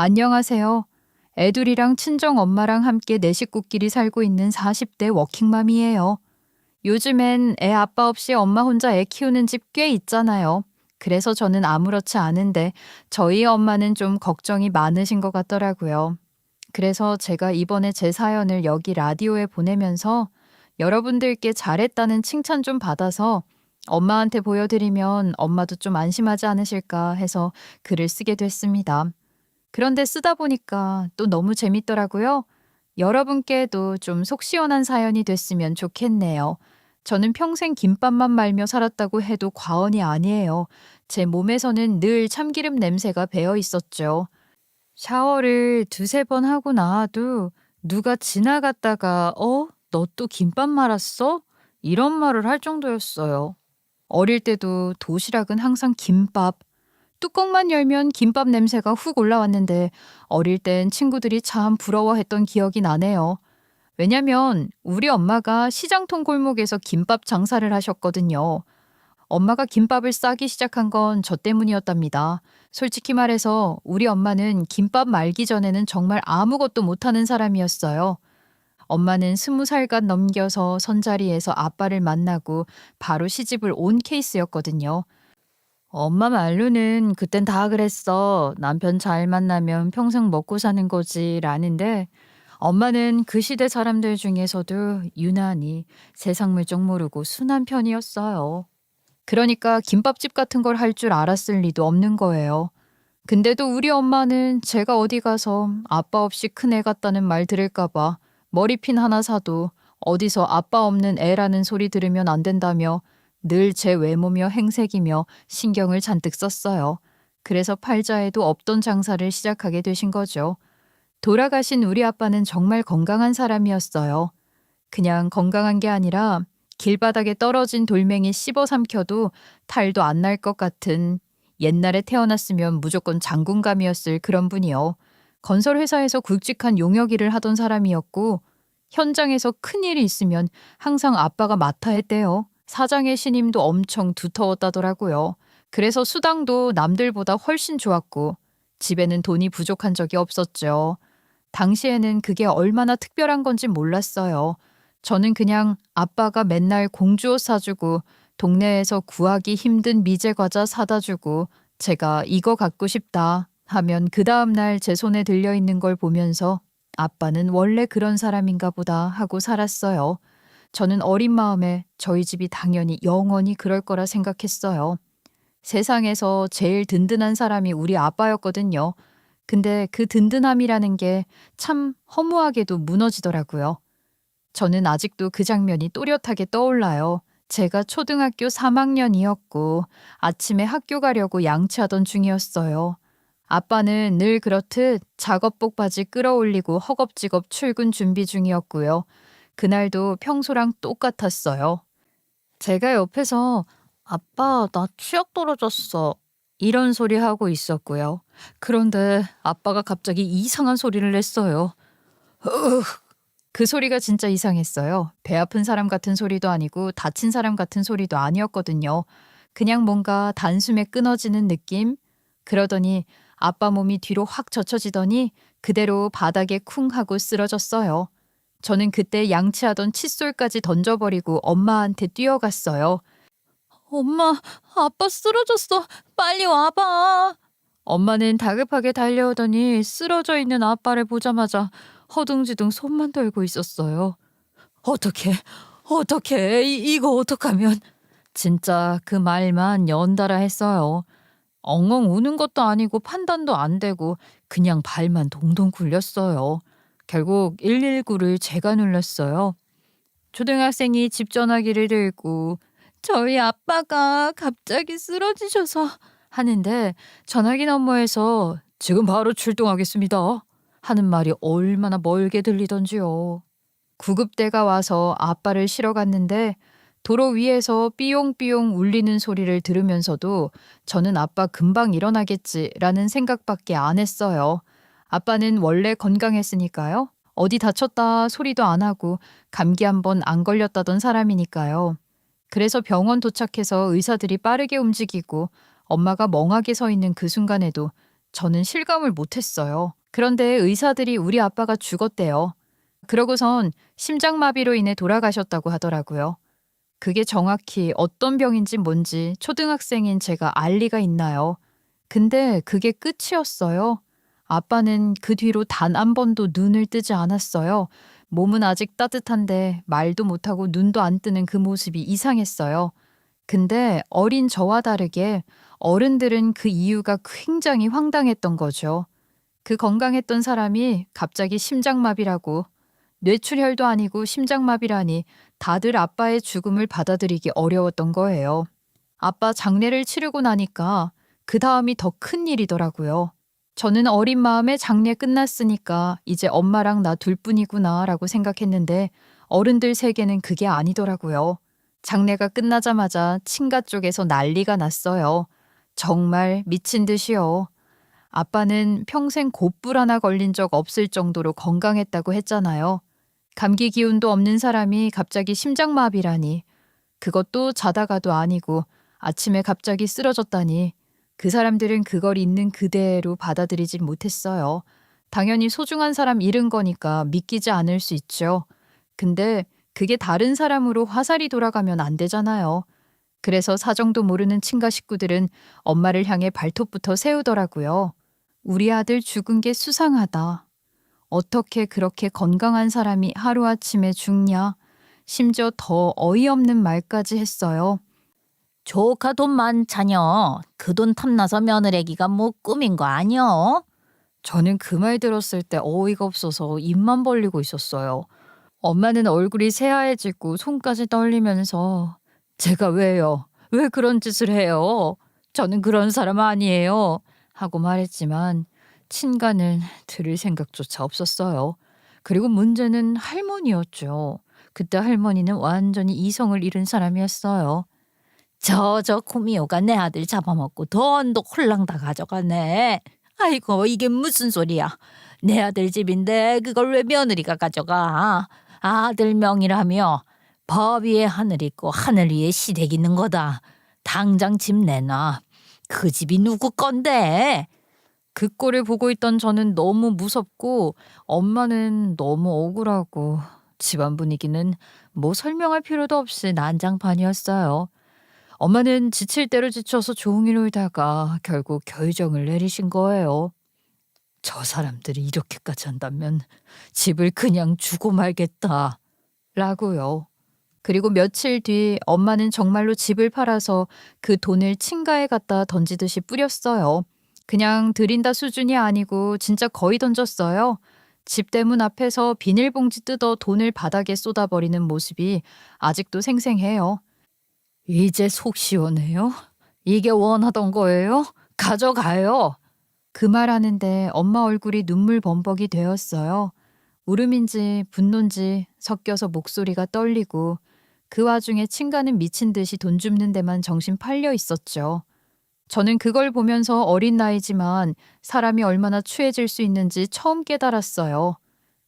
안녕하세요. 애들이랑 친정 엄마랑 함께 네 식구끼리 살고 있는 40대 워킹맘이에요. 요즘엔 애 아빠 없이 엄마 혼자 애 키우는 집 꽤 있잖아요. 그래서 저는 아무렇지 않은데 저희 엄마는 좀 걱정이 많으신 것 같더라고요. 그래서 제가 이번에 제 사연을 여기 라디오에 보내면서 여러분들께 잘했다는 칭찬 좀 받아서 엄마한테 보여드리면 엄마도 좀 안심하지 않으실까 해서 글을 쓰게 됐습니다. 그런데 쓰다 보니까 또 너무 재밌더라고요. 여러분께도 좀 속 시원한 사연이 됐으면 좋겠네요. 저는 평생 김밥만 말며 살았다고 해도 과언이 아니에요. 제 몸에서는 늘 참기름 냄새가 배어 있었죠. 샤워를 두세 번 하고 나와도 누가 지나갔다가 너 또 김밥 말았어? 이런 말을 할 정도였어요. 어릴 때도 도시락은 항상 김밥, 뚜껑만 열면 김밥 냄새가 훅 올라왔는데 어릴 땐 친구들이 참 부러워했던 기억이 나네요. 왜냐면 우리 엄마가 시장통 골목에서 김밥 장사를 하셨거든요. 엄마가 김밥을 싸기 시작한 건 저 때문이었답니다. 솔직히 말해서 우리 엄마는 김밥 말기 전에는 정말 아무것도 못하는 사람이었어요. 엄마는 20살간 넘겨서 선자리에서 아빠를 만나고 바로 시집을 온 케이스였거든요. 엄마 말로는 그땐 다 그랬어. 남편 잘 만나면 평생 먹고 사는 거지. 라는데 엄마는 그 시대 사람들 중에서도 유난히 세상 물정 모르고 순한 편이었어요. 그러니까 김밥집 같은 걸 할 줄 알았을 리도 없는 거예요. 근데도 우리 엄마는 제가 어디 가서 아빠 없이 큰 애 같다는 말 들을까봐 머리핀 하나 사도 어디서 아빠 없는 애라는 소리 들으면 안 된다며 늘 제 외모며 행색이며 신경을 잔뜩 썼어요. 그래서 팔자에도 없던 장사를 시작하게 되신 거죠. 돌아가신 우리 아빠는 정말 건강한 사람이었어요. 그냥 건강한 게 아니라 길바닥에 떨어진 돌멩이 씹어 삼켜도 탈도 안 날 것 같은 옛날에 태어났으면 무조건 장군감이었을 그런 분이요. 건설회사에서 굵직한 용역 일을 하던 사람이었고 현장에서 큰일이 있으면 항상 아빠가 맡아 했대요. 사장의 신임도 엄청 두터웠다더라고요. 그래서 수당도 남들보다 훨씬 좋았고 집에는 돈이 부족한 적이 없었죠. 당시에는 그게 얼마나 특별한 건지 몰랐어요. 저는 그냥 아빠가 맨날 공주옷 사주고 동네에서 구하기 힘든 미제 과자 사다 주고 제가 이거 갖고 싶다 하면 그 다음날 제 손에 들려 있는 걸 보면서 아빠는 원래 그런 사람인가 보다 하고 살았어요. 저는 어린 마음에 저희 집이 당연히 영원히 그럴 거라 생각했어요. 세상에서 제일 든든한 사람이 우리 아빠였거든요. 근데 그 든든함이라는 게 참 허무하게도 무너지더라고요. 저는 아직도 그 장면이 또렷하게 떠올라요. 제가 초등학교 3학년이었고 아침에 학교 가려고 양치하던 중이었어요. 아빠는 늘 그렇듯 작업복 바지 끌어올리고 허겁지겁 출근 준비 중이었고요. 그날도 평소랑 똑같았어요. 제가 옆에서 아빠, 나 취약 떨어졌어. 이런 소리 하고 있었고요. 그런데 아빠가 갑자기 이상한 소리를 냈어요. 그 소리가 진짜 이상했어요. 배 아픈 사람 같은 소리도 아니고 다친 사람 같은 소리도 아니었거든요. 그냥 뭔가 단숨에 끊어지는 느낌? 그러더니 아빠 몸이 뒤로 확 젖혀지더니 그대로 바닥에 쿵 하고 쓰러졌어요. 저는 그때 양치하던 칫솔까지 던져버리고 엄마한테 뛰어갔어요. 엄마, 아빠 쓰러졌어. 빨리 와봐. 엄마는 다급하게 달려오더니 쓰러져 있는 아빠를 보자마자 허둥지둥 손만 들고 있었어요. 어떡해, 어떡해, 이거 어떡하면. 진짜 그 말만 연달아 했어요. 엉엉 우는 것도 아니고 판단도 안 되고 그냥 발만 동동 굴렸어요. 결국 119를 제가 눌렀어요. 초등학생이 집 전화기를 들고 저희 아빠가 갑자기 쓰러지셔서 하는데 전화기 너머에서 지금 바로 출동하겠습니다 하는 말이 얼마나 멀게 들리던지요. 구급대가 와서 아빠를 실어 갔는데 도로 위에서 삐용삐용 울리는 소리를 들으면서도 저는 아빠 금방 일어나겠지라는 생각밖에 안 했어요. 아빠는 원래 건강했으니까요. 어디 다쳤다 소리도 안 하고 감기 한 번 안 걸렸다던 사람이니까요. 그래서 병원 도착해서 의사들이 빠르게 움직이고 엄마가 멍하게 서 있는 그 순간에도 저는 실감을 못했어요. 그런데 의사들이 우리 아빠가 죽었대요. 그러고선 심장마비로 인해 돌아가셨다고 하더라고요. 그게 정확히 어떤 병인지 뭔지 초등학생인 제가 알 리가 있나요? 근데 그게 끝이었어요. 아빠는 그 뒤로 단 한 번도 눈을 뜨지 않았어요. 몸은 아직 따뜻한데 말도 못하고 눈도 안 뜨는 그 모습이 이상했어요. 근데 어린 저와 다르게 어른들은 그 이유가 굉장히 황당했던 거죠. 그 건강했던 사람이 갑자기 심장마비라고, 뇌출혈도 아니고 심장마비라니 다들 아빠의 죽음을 받아들이기 어려웠던 거예요. 아빠 장례를 치르고 나니까 그 다음이 더 큰 일이더라고요. 저는 어린 마음에 장례 끝났으니까 이제 엄마랑 나 둘뿐이구나 라고 생각했는데 어른들 세계는 그게 아니더라고요. 장례가 끝나자마자 친가 쪽에서 난리가 났어요. 정말 미친 듯이요. 아빠는 평생 곧불 하나 걸린 적 없을 정도로 건강했다고 했잖아요. 감기 기운도 없는 사람이 갑자기 심장마비라니. 그것도 자다가도 아니고 아침에 갑자기 쓰러졌다니. 그 사람들은 그걸 있는 그대로 받아들이질 못했어요. 당연히 소중한 사람 잃은 거니까 믿기지 않을 수 있죠. 근데 그게 다른 사람으로 화살이 돌아가면 안 되잖아요. 그래서 사정도 모르는 친가 식구들은 엄마를 향해 발톱부터 세우더라고요. 우리 아들 죽은 게 수상하다. 어떻게 그렇게 건강한 사람이 하루아침에 죽냐? 심지어 더 어이없는 말까지 했어요. 조카 돈 많자녀. 그 돈 탐나서 며느리기가 뭐 꿈인 거 아니여? 저는 그 말 들었을 때 어이가 없어서 입만 벌리고 있었어요. 엄마는 얼굴이 새하얘지고 손까지 떨리면서 제가 왜요? 왜 그런 짓을 해요? 저는 그런 사람 아니에요. 하고 말했지만 친가는 들을 생각조차 없었어요. 그리고 문제는 할머니였죠. 그때 할머니는 완전히 이성을 잃은 사람이었어요. 저 코미호가 내 아들 잡아먹고 돈도 홀랑 다 가져가네. 아이고 이게 무슨 소리야. 내 아들 집인데 그걸 왜 며느리가 가져가. 아들 명의라며 법 위에 하늘 있고 하늘 위에 시댁 있는 거다. 당장 집 내놔. 그 집이 누구 건데. 그 꼴을 보고 있던 저는 너무 무섭고 엄마는 너무 억울하고 집안 분위기는 뭐 설명할 필요도 없이 난장판이었어요. 엄마는 지칠 대로 지쳐서 종일 울다가 결국 결정을 내리신 거예요. 저 사람들이 이렇게까지 한다면 집을 그냥 주고 말겠다. 라고요. 그리고 며칠 뒤 엄마는 정말로 집을 팔아서 그 돈을 친가에 갖다 던지듯이 뿌렸어요. 그냥 드린다 수준이 아니고 진짜 거의 던졌어요. 집 대문 앞에서 비닐봉지 뜯어 돈을 바닥에 쏟아버리는 모습이 아직도 생생해요. 이제 속 시원해요? 이게 원하던 거예요? 가져가요. 그 말하는데 엄마 얼굴이 눈물 범벅이 되었어요. 울음인지 분노인지 섞여서 목소리가 떨리고 그 와중에 친가는 미친 듯이 돈 줍는 데만 정신 팔려 있었죠. 저는 그걸 보면서 어린 나이지만 사람이 얼마나 추해질 수 있는지 처음 깨달았어요.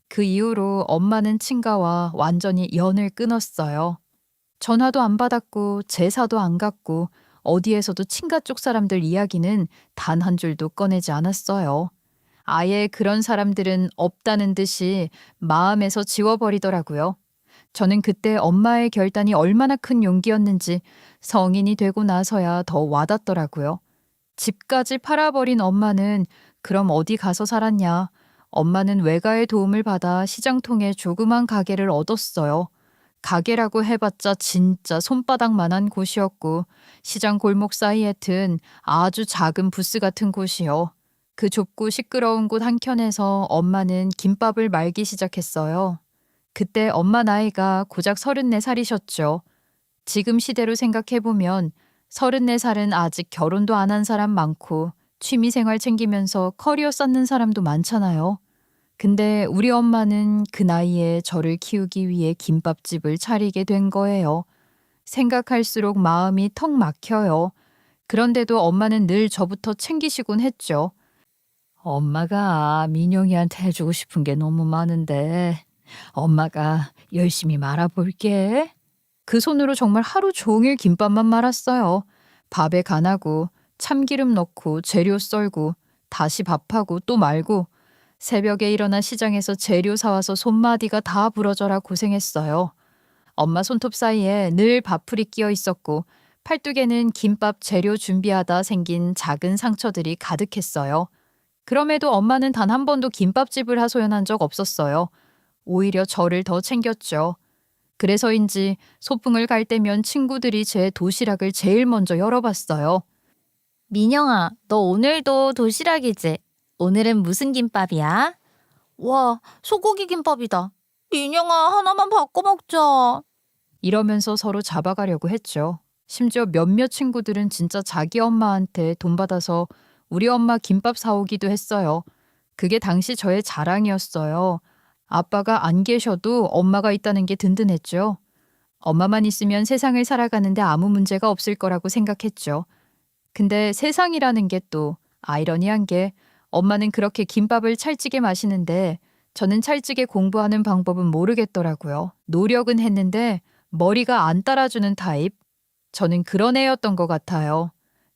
그 이후로 엄마는 친가와 완전히 연을 끊었어요. 전화도 안 받았고 제사도 안 갔고 어디에서도 친가 쪽 사람들 이야기는 단 한 줄도 꺼내지 않았어요. 아예 그런 사람들은 없다는 듯이 마음에서 지워버리더라고요. 저는 그때 엄마의 결단이 얼마나 큰 용기였는지 성인이 되고 나서야 더 와닿더라고요. 집까지 팔아버린 엄마는 그럼 어디 가서 살았냐? 엄마는 외가의 도움을 받아 시장통에 조그만 가게를 얻었어요. 가게라고 해봤자 진짜 손바닥만한 곳이었고 시장 골목 사이에 튼 아주 작은 부스 같은 곳이요. 그 좁고 시끄러운 곳 한켠에서 엄마는 김밥을 말기 시작했어요. 그때 엄마 나이가 고작 34살이셨죠. 지금 시대로 생각해보면 34살은 아직 결혼도 안 한 사람 많고 취미생활 챙기면서 커리어 쌓는 사람도 많잖아요. 근데 우리 엄마는 그 나이에 저를 키우기 위해 김밥집을 차리게 된 거예요. 생각할수록 마음이 턱 막혀요. 그런데도 엄마는 늘 저부터 챙기시곤 했죠. 엄마가 민영이한테 해주고 싶은 게 너무 많은데 엄마가 열심히 말아볼게. 그 손으로 정말 하루 종일 김밥만 말았어요. 밥에 간하고 참기름 넣고 재료 썰고 다시 밥하고 또 말고 새벽에 일어나 시장에서 재료 사와서 손마디가 다 부러져라 고생했어요. 엄마 손톱 사이에 늘 밥풀이 끼어 있었고 팔뚝에는 김밥 재료 준비하다 생긴 작은 상처들이 가득했어요. 그럼에도 엄마는 단 한 번도 김밥집을 하소연한 적 없었어요. 오히려 저를 더 챙겼죠. 그래서인지 소풍을 갈 때면 친구들이 제 도시락을 제일 먼저 열어봤어요. 민영아, 너 오늘도 도시락이지? 오늘은 무슨 김밥이야? 와, 소고기 김밥이다. 민영아, 하나만 바꿔 먹자. 이러면서 서로 잡아가려고 했죠. 심지어 몇몇 친구들은 진짜 자기 엄마한테 돈 받아서 우리 엄마 김밥 사오기도 했어요. 그게 당시 저의 자랑이었어요. 아빠가 안 계셔도 엄마가 있다는 게 든든했죠. 엄마만 있으면 세상을 살아가는데 아무 문제가 없을 거라고 생각했죠. 근데 세상이라는 게 또 아이러니한 게 엄마는 그렇게 김밥을 찰지게 마시는데 저는 찰지게 공부하는 방법은 모르겠더라고요. 노력은 했는데 머리가 안 따라주는 타입? 저는 그런 애였던 것 같아요.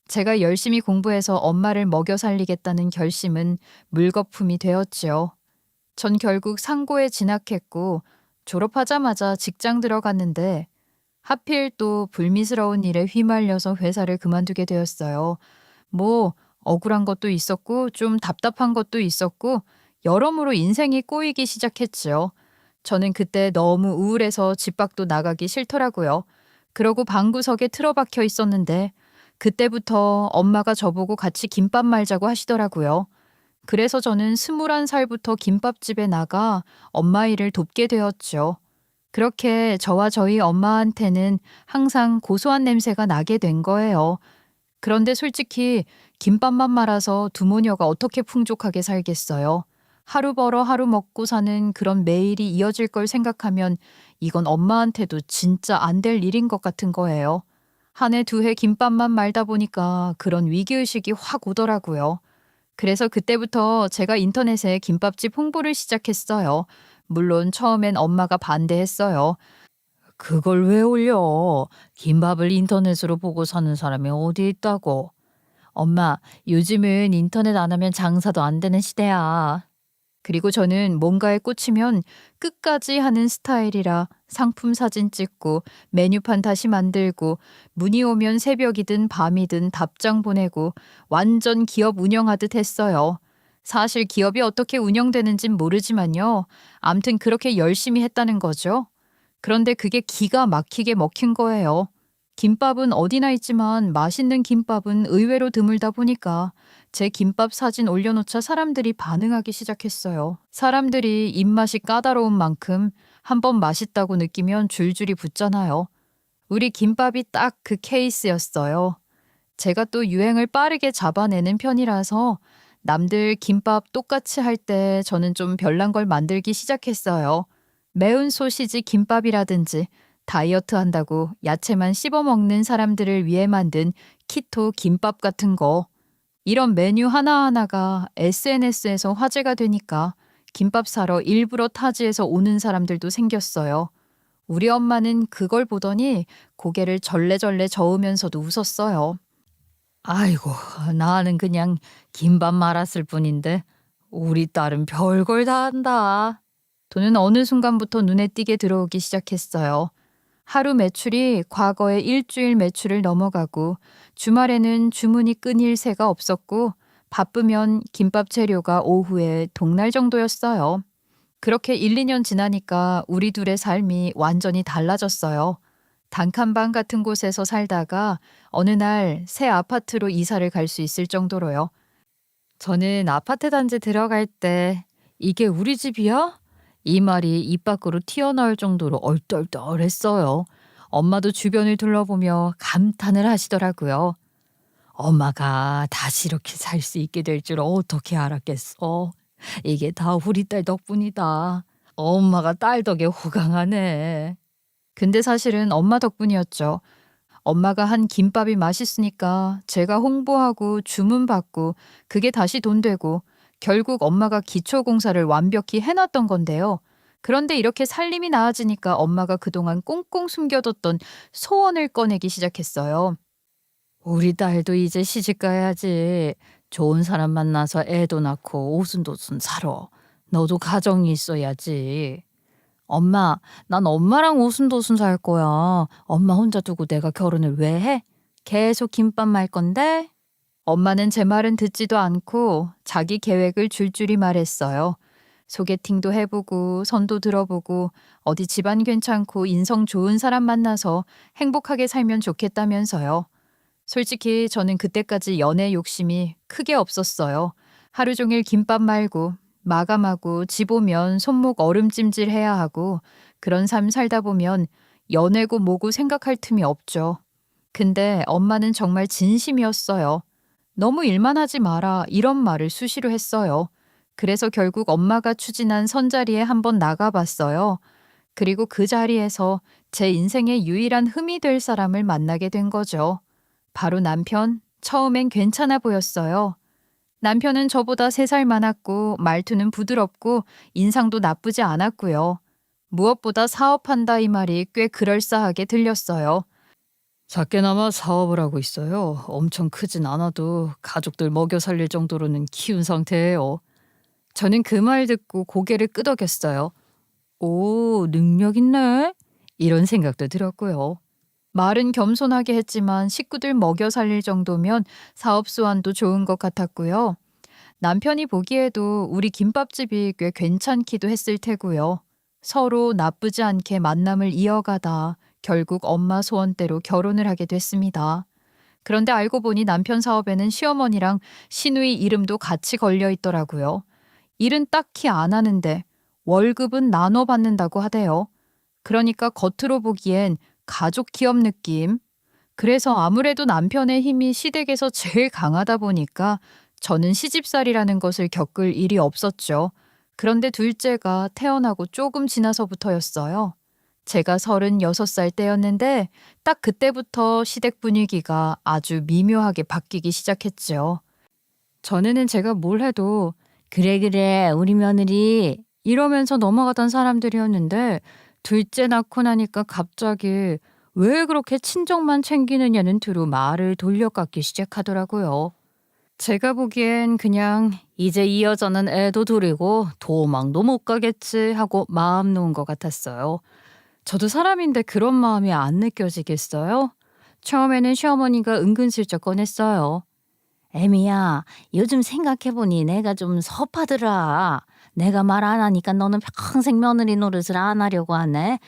제가 열심히 공부해서 엄마를 먹여 살리겠다는 결심은 물거품이 되었지요. 전 결국 상고에 진학했고 졸업하자마자 직장 들어갔는데 하필 또 불미스러운 일에 휘말려서 회사를 그만두게 되었어요. 뭐 억울한 것도 있었고 좀 답답한 것도 있었고 여러모로 인생이 꼬이기 시작했지요. 저는 그때 너무 우울해서 집 밖도 나가기 싫더라고요. 그러고 방구석에 틀어박혀 있었는데 그때부터 엄마가 저보고 같이 김밥 말자고 하시더라고요. 그래서 저는 21살부터 김밥집에 나가 엄마 일을 돕게 되었죠. 그렇게 저와 저희 엄마한테는 항상 고소한 냄새가 나게 된 거예요. 그런데 솔직히 김밥만 말아서 두 모녀가 어떻게 풍족하게 살겠어요. 하루 벌어 하루 먹고 사는 그런 매일이 이어질 걸 생각하면 이건 엄마한테도 진짜 안 될 일인 것 같은 거예요. 한 해 두 해 김밥만 말다 보니까 그런 위기의식이 확 오더라고요. 그래서 그때부터 제가 인터넷에 김밥집 홍보를 시작했어요. 물론 처음엔 엄마가 반대했어요. 그걸 왜 올려? 김밥을 인터넷으로 보고 사는 사람이 어디 있다고? 엄마, 요즘은 인터넷 안 하면 장사도 안 되는 시대야. 그리고 저는 뭔가에 꽂히면 끝까지 하는 스타일이라 상품 사진 찍고 메뉴판 다시 만들고 문의 오면 새벽이든 밤이든 답장 보내고 완전 기업 운영하듯 했어요. 사실 기업이 어떻게 운영되는진 모르지만요. 암튼 그렇게 열심히 했다는 거죠. 그런데 그게 기가 막히게 먹힌 거예요. 김밥은 어디나 있지만 맛있는 김밥은 의외로 드물다 보니까 제 김밥 사진 올려놓자 사람들이 반응하기 시작했어요. 사람들이 입맛이 까다로운 만큼 한번 맛있다고 느끼면 줄줄이 붙잖아요. 우리 김밥이 딱 그 케이스였어요. 제가 또 유행을 빠르게 잡아내는 편이라서 남들 김밥 똑같이 할 때 저는 좀 별난 걸 만들기 시작했어요. 매운 소시지 김밥이라든지 다이어트 한다고 야채만 씹어 먹는 사람들을 위해 만든 키토 김밥 같은 거. 이런 메뉴 하나하나가 SNS에서 화제가 되니까 김밥 사러 일부러 타지에서 오는 사람들도 생겼어요. 우리 엄마는 그걸 보더니 고개를 절레절레 저으면서도 웃었어요. 아이고, 나는 그냥 김밥 말았을 뿐인데 우리 딸은 별걸 다 한다. 돈은 어느 순간부터 눈에 띄게 들어오기 시작했어요. 하루 매출이 과거의 일주일 매출을 넘어가고 주말에는 주문이 끊일 새가 없었고 바쁘면 김밥 재료가 오후에 동날 정도였어요. 그렇게 1, 2년 지나니까 우리 둘의 삶이 완전히 달라졌어요. 단칸방 같은 곳에서 살다가 어느 날 새 아파트로 이사를 갈 수 있을 정도로요. 저는 아파트 단지 들어갈 때 이게 우리 집이야? 이 말이 입 밖으로 튀어나올 정도로 얼떨떨했어요. 엄마도 주변을 둘러보며 감탄을 하시더라고요. 엄마가 다시 이렇게 살 수 있게 될 줄 어떻게 알았겠어. 이게 다 우리 딸 덕분이다. 엄마가 딸 덕에 호강하네. 근데 사실은 엄마 덕분이었죠. 엄마가 한 김밥이 맛있으니까 제가 홍보하고 주문받고 그게 다시 돈 되고 결국 엄마가 기초공사를 완벽히 해놨던 건데요. 그런데 이렇게 살림이 나아지니까 엄마가 그동안 꽁꽁 숨겨뒀던 소원을 꺼내기 시작했어요. 우리 딸도 이제 시집 가야지. 좋은 사람 만나서 애도 낳고 오순도순 살아. 너도 가정이 있어야지. 엄마, 난 엄마랑 오순도순 살 거야. 엄마 혼자 두고 내가 결혼을 왜 해? 계속 김밥 말 건데? 엄마는 제 말은 듣지도 않고 자기 계획을 줄줄이 말했어요. 소개팅도 해보고 선도 들어보고 어디 집안 괜찮고 인성 좋은 사람 만나서 행복하게 살면 좋겠다면서요. 솔직히 저는 그때까지 연애 욕심이 크게 없었어요. 하루 종일 김밥 말고 마감하고 집 오면 손목 얼음찜질 해야 하고 그런 삶 살다 보면 연애고 뭐고 생각할 틈이 없죠. 근데 엄마는 정말 진심이었어요. 너무 일만 하지 마라 이런 말을 수시로 했어요. 그래서 결국 엄마가 추진한 선자리에 한번 나가봤어요. 그리고 그 자리에서 제 인생의 유일한 흠이 될 사람을 만나게 된 거죠. 바로 남편. 처음엔 괜찮아 보였어요. 남편은 저보다 3살 많았고 말투는 부드럽고 인상도 나쁘지 않았고요. 무엇보다 사업한다 이 말이 꽤 그럴싸하게 들렸어요. 작게나마 사업을 하고 있어요. 엄청 크진 않아도 가족들 먹여 살릴 정도로는 키운 상태예요. 저는 그 말 듣고 고개를 끄덕였어요. 오, 능력 있네? 이런 생각도 들었고요. 말은 겸손하게 했지만 식구들 먹여 살릴 정도면 사업 수완도 좋은 것 같았고요. 남편이 보기에도 우리 김밥집이 꽤 괜찮기도 했을 테고요. 서로 나쁘지 않게 만남을 이어가다 결국 엄마 소원대로 결혼을 하게 됐습니다. 그런데 알고 보니 남편 사업에는 시어머니랑 시누이 이름도 같이 걸려 있더라고요. 일은 딱히 안 하는데 월급은 나눠 받는다고 하대요. 그러니까 겉으로 보기엔 가족 기업 느낌. 그래서 아무래도 남편의 힘이 시댁에서 제일 강하다 보니까 저는 시집살이라는 것을 겪을 일이 없었죠. 그런데 둘째가 태어나고 조금 지나서부터였어요. 제가 36살 때였는데 딱 그때부터 시댁 분위기가 아주 미묘하게 바뀌기 시작했죠. 전에는 제가 뭘 해도 그래 그래 우리 며느리 이러면서 넘어가던 사람들이었는데 둘째 낳고 나니까 갑자기 왜 그렇게 친정만 챙기느냐는 투로 말을 돌려깎기 시작하더라고요. 제가 보기엔 그냥 이제 이 여자는 애도 둘이고 도망도 못 가겠지 하고 마음 놓은 것 같았어요. 저도 사람인데 그런 마음이 안 느껴지겠어요? 처음에는 시어머니가 은근슬쩍 꺼냈어요. 애미야, 요즘 생각해보니 내가 좀 섭하더라. 내가 말 안 하니까 너는 평생 며느리 노릇을 안 하려고 하네.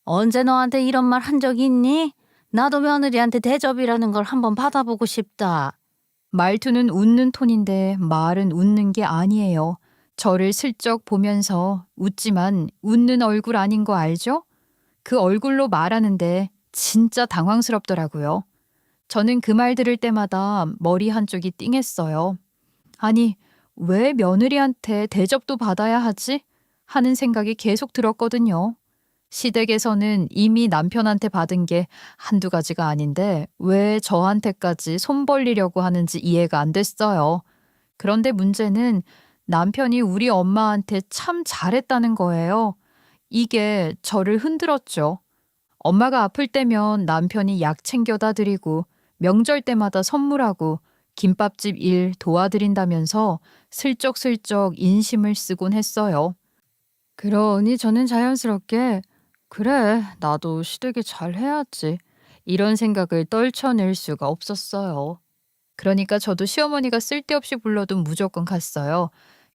언제 너한테 이런 말 한 적 있니? 나도 며느리한테 대접이라는 걸 한번 받아보고 싶다. 말투는 웃는 톤인데 말은 웃는 게 아니에요. 저를 슬쩍 보면서 웃지만 웃는 얼굴 아닌 거 알죠? 그 얼굴로 말하는데 진짜 당황스럽더라고요. 저는 그 말 들을 때마다 머리 한쪽이 띵했어요. 아니, 왜 며느리한테 대접도 받아야 하지? 하는 생각이 계속 들었거든요. 시댁에서는 이미 남편한테 받은 게 한두 가지가 아닌데 왜 저한테까지 손 벌리려고 하는지 이해가 안 됐어요. 그런데 문제는 남편이 우리 엄마한테 참 잘했다는 거예요. 이게 저를 흔들었죠. 엄마가 아플 때면 남편이 약 챙겨다 드리고 명절 때마다 선물하고 김밥집 일 도와드린다면서 슬쩍슬쩍 인심을 쓰곤 했어요. 그러니 저는 자연스럽게 그래, 나도 시댁에 잘 해야지. 이런 생각을 떨쳐낼 수가 없었어요. 그러니까 저도 시어머니가 쓸데없이 불러도 무조건 갔어요.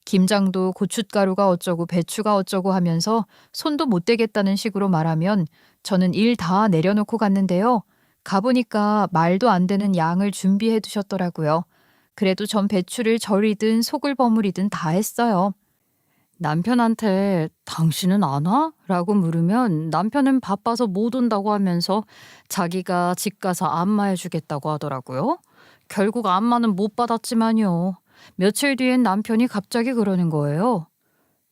김장도 고춧가루가 어쩌고 배추가 어쩌고 하면서 손도 못 대겠다는 식으로 말하면 저는 일 다 내려놓고 갔는데요. 가보니까 말도 안 되는 양을 준비해 두셨더라고요. 그래도 전 배추를 절이든 속을 버무리든 다 했어요. 남편한테 당신은 안 와? 라고 물으면 남편은 바빠서 못 온다고 하면서 자기가 집 가서 안마해 주겠다고 하더라고요. 결국 안마는 못 받았지만요. 며칠 뒤엔 남편이 갑자기 그러는 거예요.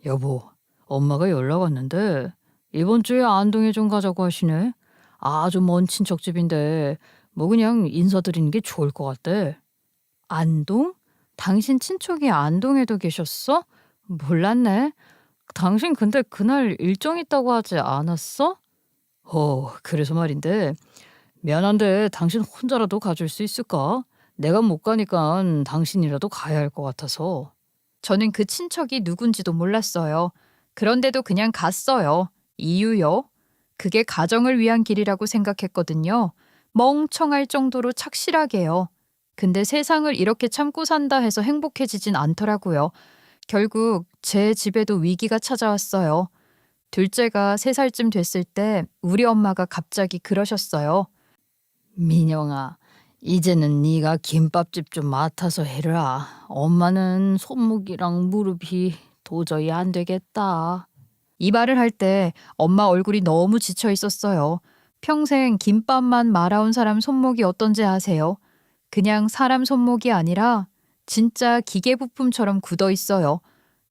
여보, 엄마가 연락 왔는데 이번 주에 안동에 좀 가자고 하시네. 아주 먼 친척집인데 뭐 그냥 인사드리는 게 좋을 것 같대. 안동? 당신 친척이 안동에도 계셨어? 몰랐네. 당신 근데 그날 일정 있다고 하지 않았어? 그래서 말인데 미안한데 당신 혼자라도 가줄 수 있을까? 내가 못 가니까 당신이라도 가야 할 것 같아서. 저는 그 친척이 누군지도 몰랐어요. 그런데도 그냥 갔어요. 이유요? 그게 가정을 위한 길이라고 생각했거든요. 멍청할 정도로 착실하게요. 근데 세상을 이렇게 참고 산다 해서 행복해지진 않더라고요. 결국 제 집에도 위기가 찾아왔어요. 둘째가 3살쯤 됐을 때 우리 엄마가 갑자기 그러셨어요. 민영아, 이제는 네가 김밥집 좀 맡아서 해라. 엄마는 손목이랑 무릎이 도저히 안 되겠다. 이 말을 할 때 엄마 얼굴이 너무 지쳐 있었어요. 평생 김밥만 말아온 사람 손목이 어떤지 아세요? 그냥 사람 손목이 아니라 진짜 기계 부품처럼 굳어 있어요.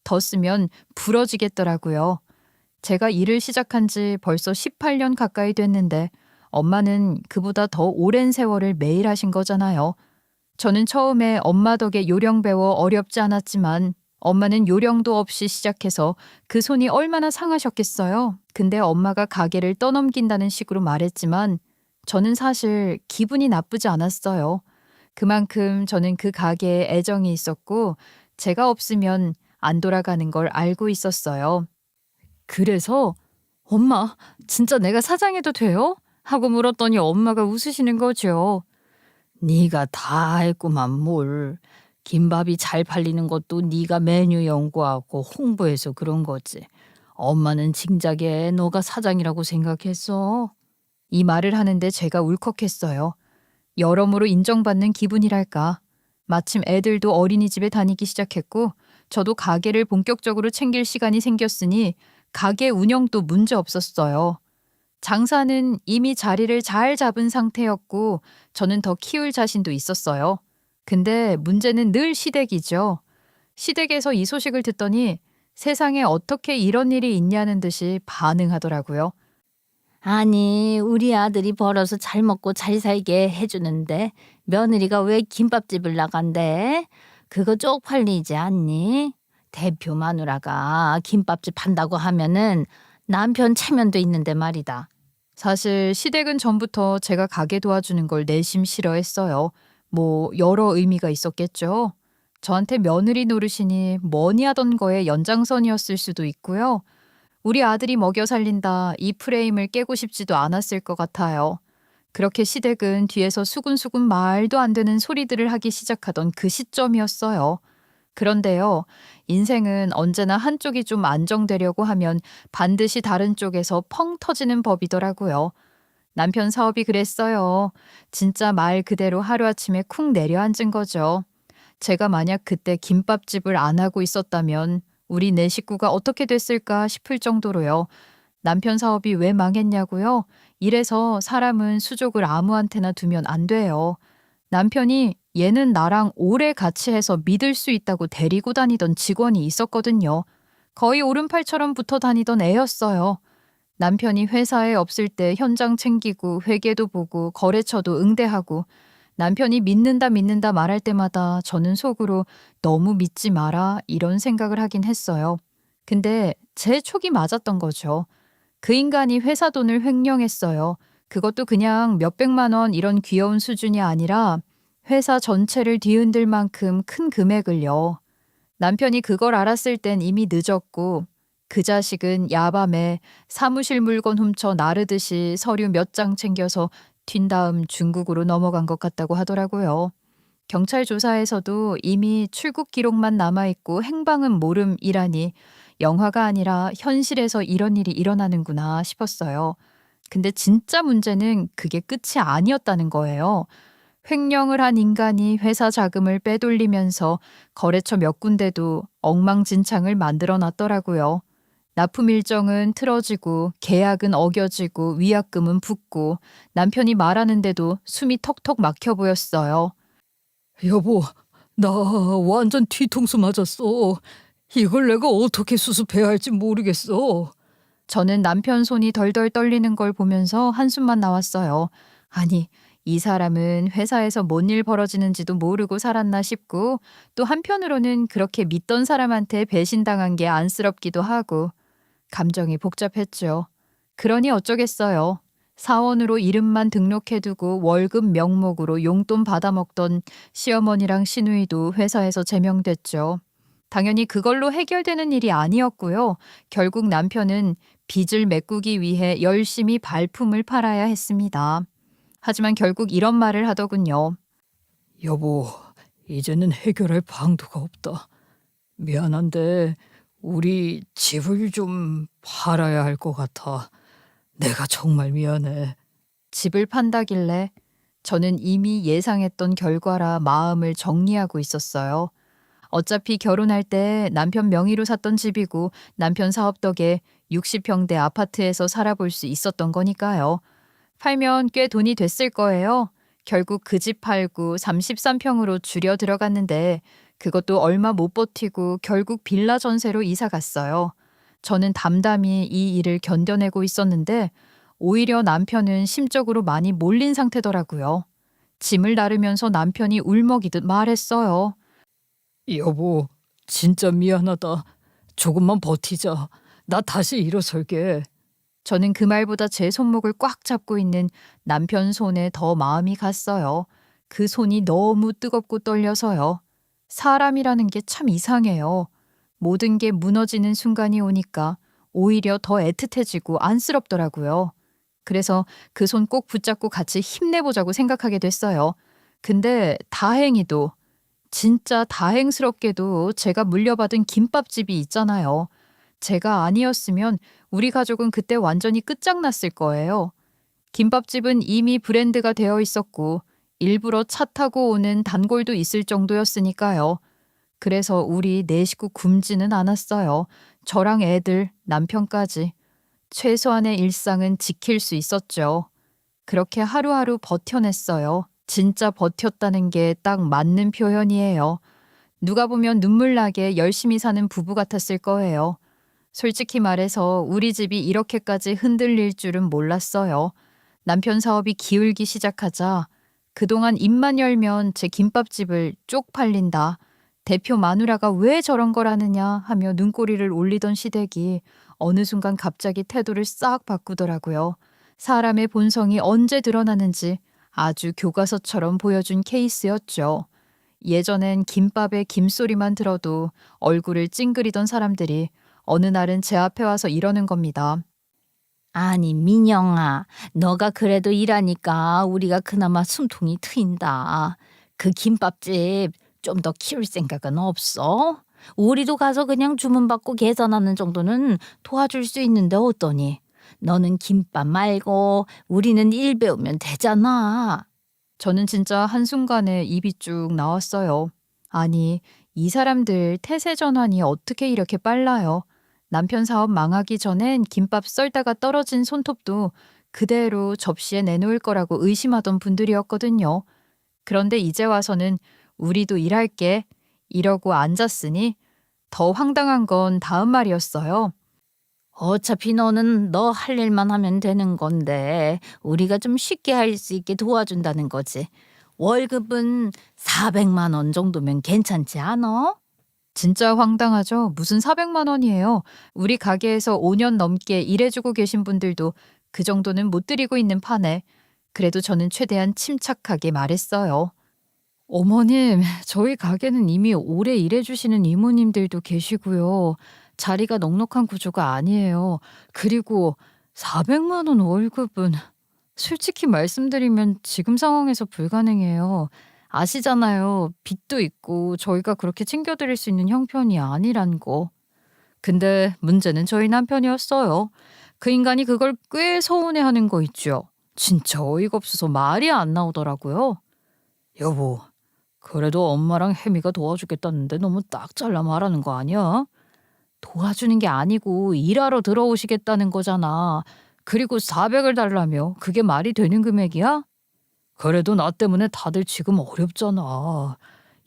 더 쓰면 부러지겠더라고요. 제가 일을 시작한 지 벌써 18년 가까이 됐는데 엄마는 그보다 더 오랜 세월을 매일 하신 거잖아요. 저는 처음에 엄마 덕에 요령 배워 어렵지 않았지만 엄마는 요령도 없이 시작해서 그 손이 얼마나 상하셨겠어요. 근데 엄마가 가게를 떠넘긴다는 식으로 말했지만 저는 사실 기분이 나쁘지 않았어요. 그만큼 저는 그 가게에 애정이 있었고 제가 없으면 안 돌아가는 걸 알고 있었어요. 그래서 엄마, 진짜 내가 사장해도 돼요? 하고 물었더니 엄마가 웃으시는 거죠. 네가 다 했구만 뭘. 김밥이 잘 팔리는 것도 네가 메뉴 연구하고 홍보해서 그런 거지. 엄마는 진작에 너가 사장이라고 생각했어. 이 말을 하는데 제가 울컥했어요. 여러모로 인정받는 기분이랄까. 마침 애들도 어린이집에 다니기 시작했고 저도 가게를 본격적으로 챙길 시간이 생겼으니 가게 운영도 문제 없었어요. 장사는 이미 자리를 잘 잡은 상태였고 저는 더 키울 자신도 있었어요. 근데 문제는 늘 시댁이죠. 시댁에서 이 소식을 듣더니 세상에 어떻게 이런 일이 있냐는 듯이 반응하더라고요. 아니, 우리 아들이 벌어서 잘 먹고 잘 살게 해주는데 며느리가 왜 김밥집을 나간대? 그거 쪽팔리지 않니? 대표 마누라가 김밥집 한다고 하면은 남편 체면도 있는데 말이다. 사실 시댁은 전부터 제가 가게 도와주는 걸 내심 싫어했어요. 뭐 여러 의미가 있었겠죠. 저한테 며느리 노릇이니 뭐니 하던 거에 연장선이었을 수도 있고요. 우리 아들이 먹여 살린다 이 프레임을 깨고 싶지도 않았을 것 같아요. 그렇게 시댁은 뒤에서 수군수군 말도 안 되는 소리들을 하기 시작하던 그 시점이었어요. 그런데요, 인생은 언제나 한쪽이 좀 안정되려고 하면 반드시 다른 쪽에서 펑 터지는 법이더라고요. 남편 사업이 그랬어요. 진짜 말 그대로 하루아침에 쿵 내려앉은 거죠. 제가 만약 그때 김밥집을 안 하고 있었다면 우리 네 식구가 어떻게 됐을까 싶을 정도로요. 남편 사업이 왜 망했냐고요? 이래서 사람은 수족을 아무한테나 두면 안 돼요. 남편이 얘는 나랑 오래 같이 해서 믿을 수 있다고 데리고 다니던 직원이 있었거든요. 거의 오른팔처럼 붙어 다니던 애였어요. 남편이 회사에 없을 때 현장 챙기고 회계도 보고 거래처도 응대하고 남편이 믿는다 믿는다 말할 때마다 저는 속으로 너무 믿지 마라 이런 생각을 하긴 했어요. 근데 제 촉이 맞았던 거죠. 그 인간이 회사 돈을 횡령했어요. 그것도 그냥 몇백만 원 이런 귀여운 수준이 아니라 회사 전체를 뒤흔들 만큼 큰 금액을요. 남편이 그걸 알았을 땐 이미 늦었고 그 자식은 야밤에 사무실 물건 훔쳐 나르듯이 서류 몇 장 챙겨서 튄 다음 중국으로 넘어간 것 같다고 하더라고요. 경찰 조사에서도 이미 출국 기록만 남아있고 행방은 모름이라니 영화가 아니라 현실에서 이런 일이 일어나는구나 싶었어요. 근데 진짜 문제는 그게 끝이 아니었다는 거예요. 횡령을 한 인간이 회사 자금을 빼돌리면서 거래처 몇 군데도 엉망진창을 만들어 놨더라고요. 납품 일정은 틀어지고 계약은 어겨지고 위약금은 붙고 남편이 말하는데도 숨이 턱턱 막혀 보였어요. 여보, 나 완전 뒤통수 맞았어. 이걸 내가 어떻게 수습해야 할지 모르겠어. 저는 남편 손이 덜덜 떨리는 걸 보면서 한숨만 나왔어요. 아니, 이 사람은 회사에서 뭔 일 벌어지는지도 모르고 살았나 싶고 또 한편으로는 그렇게 믿던 사람한테 배신당한 게 안쓰럽기도 하고 감정이 복잡했죠. 그러니 어쩌겠어요. 사원으로 이름만 등록해두고 월급 명목으로 용돈 받아먹던 시어머니랑 시누이도 회사에서 제명됐죠. 당연히 그걸로 해결되는 일이 아니었고요. 결국 남편은 빚을 메꾸기 위해 열심히 발품을 팔아야 했습니다. 하지만 결국 이런 말을 하더군요. 여보, 이제는 해결할 방도가 없다. 미안한데 우리 집을 좀 팔아야 할 것 같아. 내가 정말 미안해. 집을 판다길래 저는 이미 예상했던 결과라 마음을 정리하고 있었어요. 어차피 결혼할 때 남편 명의로 샀던 집이고 남편 사업 덕에 60평대 아파트에서 살아볼 수 있었던 거니까요. 팔면 꽤 돈이 됐을 거예요. 결국 그 집 팔고 33평으로 줄여 들어갔는데 그것도 얼마 못 버티고 결국 빌라 전세로 이사 갔어요. 저는 담담히 이 일을 견뎌내고 있었는데 오히려 남편은 심적으로 많이 몰린 상태더라고요. 짐을 나르면서 남편이 울먹이듯 말했어요. 여보, 진짜 미안하다. 조금만 버티자. 나 다시 일어설게. 저는 그 말보다 제 손목을 꽉 잡고 있는 남편 손에 더 마음이 갔어요. 그 손이 너무 뜨겁고 떨려서요. 사람이라는 게 참 이상해요. 모든 게 무너지는 순간이 오니까 오히려 더 애틋해지고 안쓰럽더라고요. 그래서 그 손 꼭 붙잡고 같이 힘내보자고 생각하게 됐어요. 근데 다행히도, 진짜 다행스럽게도 제가 물려받은 김밥집이 있잖아요. 제가 아니었으면 우리 가족은 그때 완전히 끝장났을 거예요. 김밥집은 이미 브랜드가 되어 있었고 일부러 차 타고 오는 단골도 있을 정도였으니까요. 그래서 우리 네 식구 굶지는 않았어요. 저랑 애들, 남편까지. 최소한의 일상은 지킬 수 있었죠. 그렇게 하루하루 버텨냈어요. 진짜 버텼다는 게 딱 맞는 표현이에요. 누가 보면 눈물 나게 열심히 사는 부부 같았을 거예요. 솔직히 말해서 우리 집이 이렇게까지 흔들릴 줄은 몰랐어요. 남편 사업이 기울기 시작하자 그동안 입만 열면 제 김밥집을 쪽팔린다. 대표 마누라가 왜 저런 걸 하느냐 하며 눈꼬리를 올리던 시댁이 어느 순간 갑자기 태도를 싹 바꾸더라고요. 사람의 본성이 언제 드러나는지 아주 교과서처럼 보여준 케이스였죠. 예전엔 김밥의 김소리만 들어도 얼굴을 찡그리던 사람들이 어느 날은 제 앞에 와서 이러는 겁니다. 아니 민영아, 너가 그래도 일하니까 우리가 그나마 숨통이 트인다. 그 김밥집 좀 더 키울 생각은 없어? 우리도 가서 그냥 주문받고 계산하는 정도는 도와줄 수 있는데 어떠니? 너는 김밥 말고 우리는 일 배우면 되잖아. 저는 진짜 한순간에 입이 쭉 나왔어요. 아니, 이 사람들 태세 전환이 어떻게 이렇게 빨라요? 남편 사업 망하기 전엔 김밥 썰다가 떨어진 손톱도 그대로 접시에 내놓을 거라고 의심하던 분들이었거든요. 그런데 이제 와서는 우리도 일할게 이러고 앉았으니 더 황당한 건 다음 말이었어요. 어차피 너는 너 할 일만 하면 되는 건데 우리가 좀 쉽게 할 수 있게 도와준다는 거지. 월급은 400만 원 정도면 괜찮지 않아? 진짜 황당하죠? 무슨 400만 원이에요. 우리 가게에서 5년 넘게 일해주고 계신 분들도 그 정도는 못 드리고 있는 판에 그래도 저는 최대한 침착하게 말했어요. 어머님, 저희 가게는 이미 오래 일해주시는 이모님들도 계시고요. 자리가 넉넉한 구조가 아니에요. 그리고 400만 원 월급은 솔직히 말씀드리면 지금 상황에서 불가능해요. 아시잖아요. 빚도 있고 저희가 그렇게 챙겨드릴 수 있는 형편이 아니란 거. 근데 문제는 저희 남편이었어요. 그 인간이 그걸 꽤 서운해하는 거 있죠. 진짜 어이가 없어서 말이 안 나오더라고요. 여보, 그래도 엄마랑 혜미가 도와주겠다는데 너무 딱 잘라 말하는 거 아니야? 도와주는 게 아니고 일하러 들어오시겠다는 거잖아. 그리고 400을 달라며 그게 말이 되는 금액이야? 그래도 나 때문에 다들 지금 어렵잖아.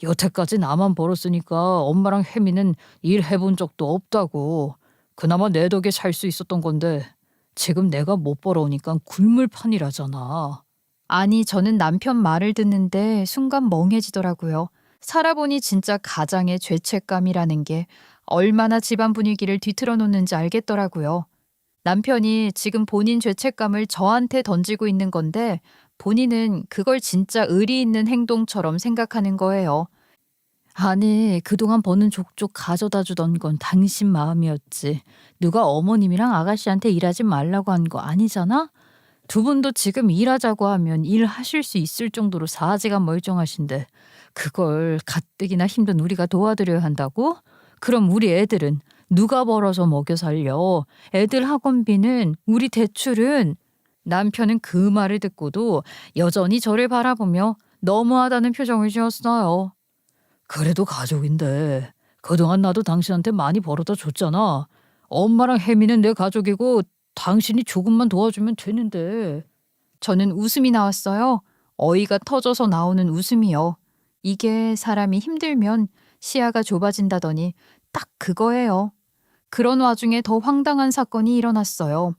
여태까지 나만 벌었으니까 엄마랑 혜미는 일해본 적도 없다고. 그나마 내 덕에 살 수 있었던 건데 지금 내가 못 벌어오니까 굶을 판이라잖아. 아니, 저는 남편 말을 듣는데 순간 멍해지더라고요. 살아보니 진짜 가장의 죄책감이라는 게 얼마나 집안 분위기를 뒤틀어 놓는지 알겠더라고요. 남편이 지금 본인 죄책감을 저한테 던지고 있는 건데 본인은 그걸 진짜 의리 있는 행동처럼 생각하는 거예요. 아니, 그동안 버는 족족 가져다 주던 건 당신 마음이었지. 누가 어머님이랑 아가씨한테 일하지 말라고 한 거 아니잖아? 두 분도 지금 일하자고 하면 일하실 수 있을 정도로 사지가 멀쩡하신데 그걸 가뜩이나 힘든 우리가 도와드려야 한다고? 그럼 우리 애들은 누가 벌어서 먹여 살려? 애들 학원비는, 우리 대출은? 남편은 그 말을 듣고도 여전히 저를 바라보며 너무하다는 표정을 지었어요. 그래도 가족인데 그동안 나도 당신한테 많이 벌어다 줬잖아. 엄마랑 혜미는 내 가족이고 당신이 조금만 도와주면 되는데. 저는 웃음이 나왔어요. 어이가 터져서 나오는 웃음이요. 이게 사람이 힘들면 시야가 좁아진다더니 딱 그거예요. 그런 와중에 더 황당한 사건이 일어났어요.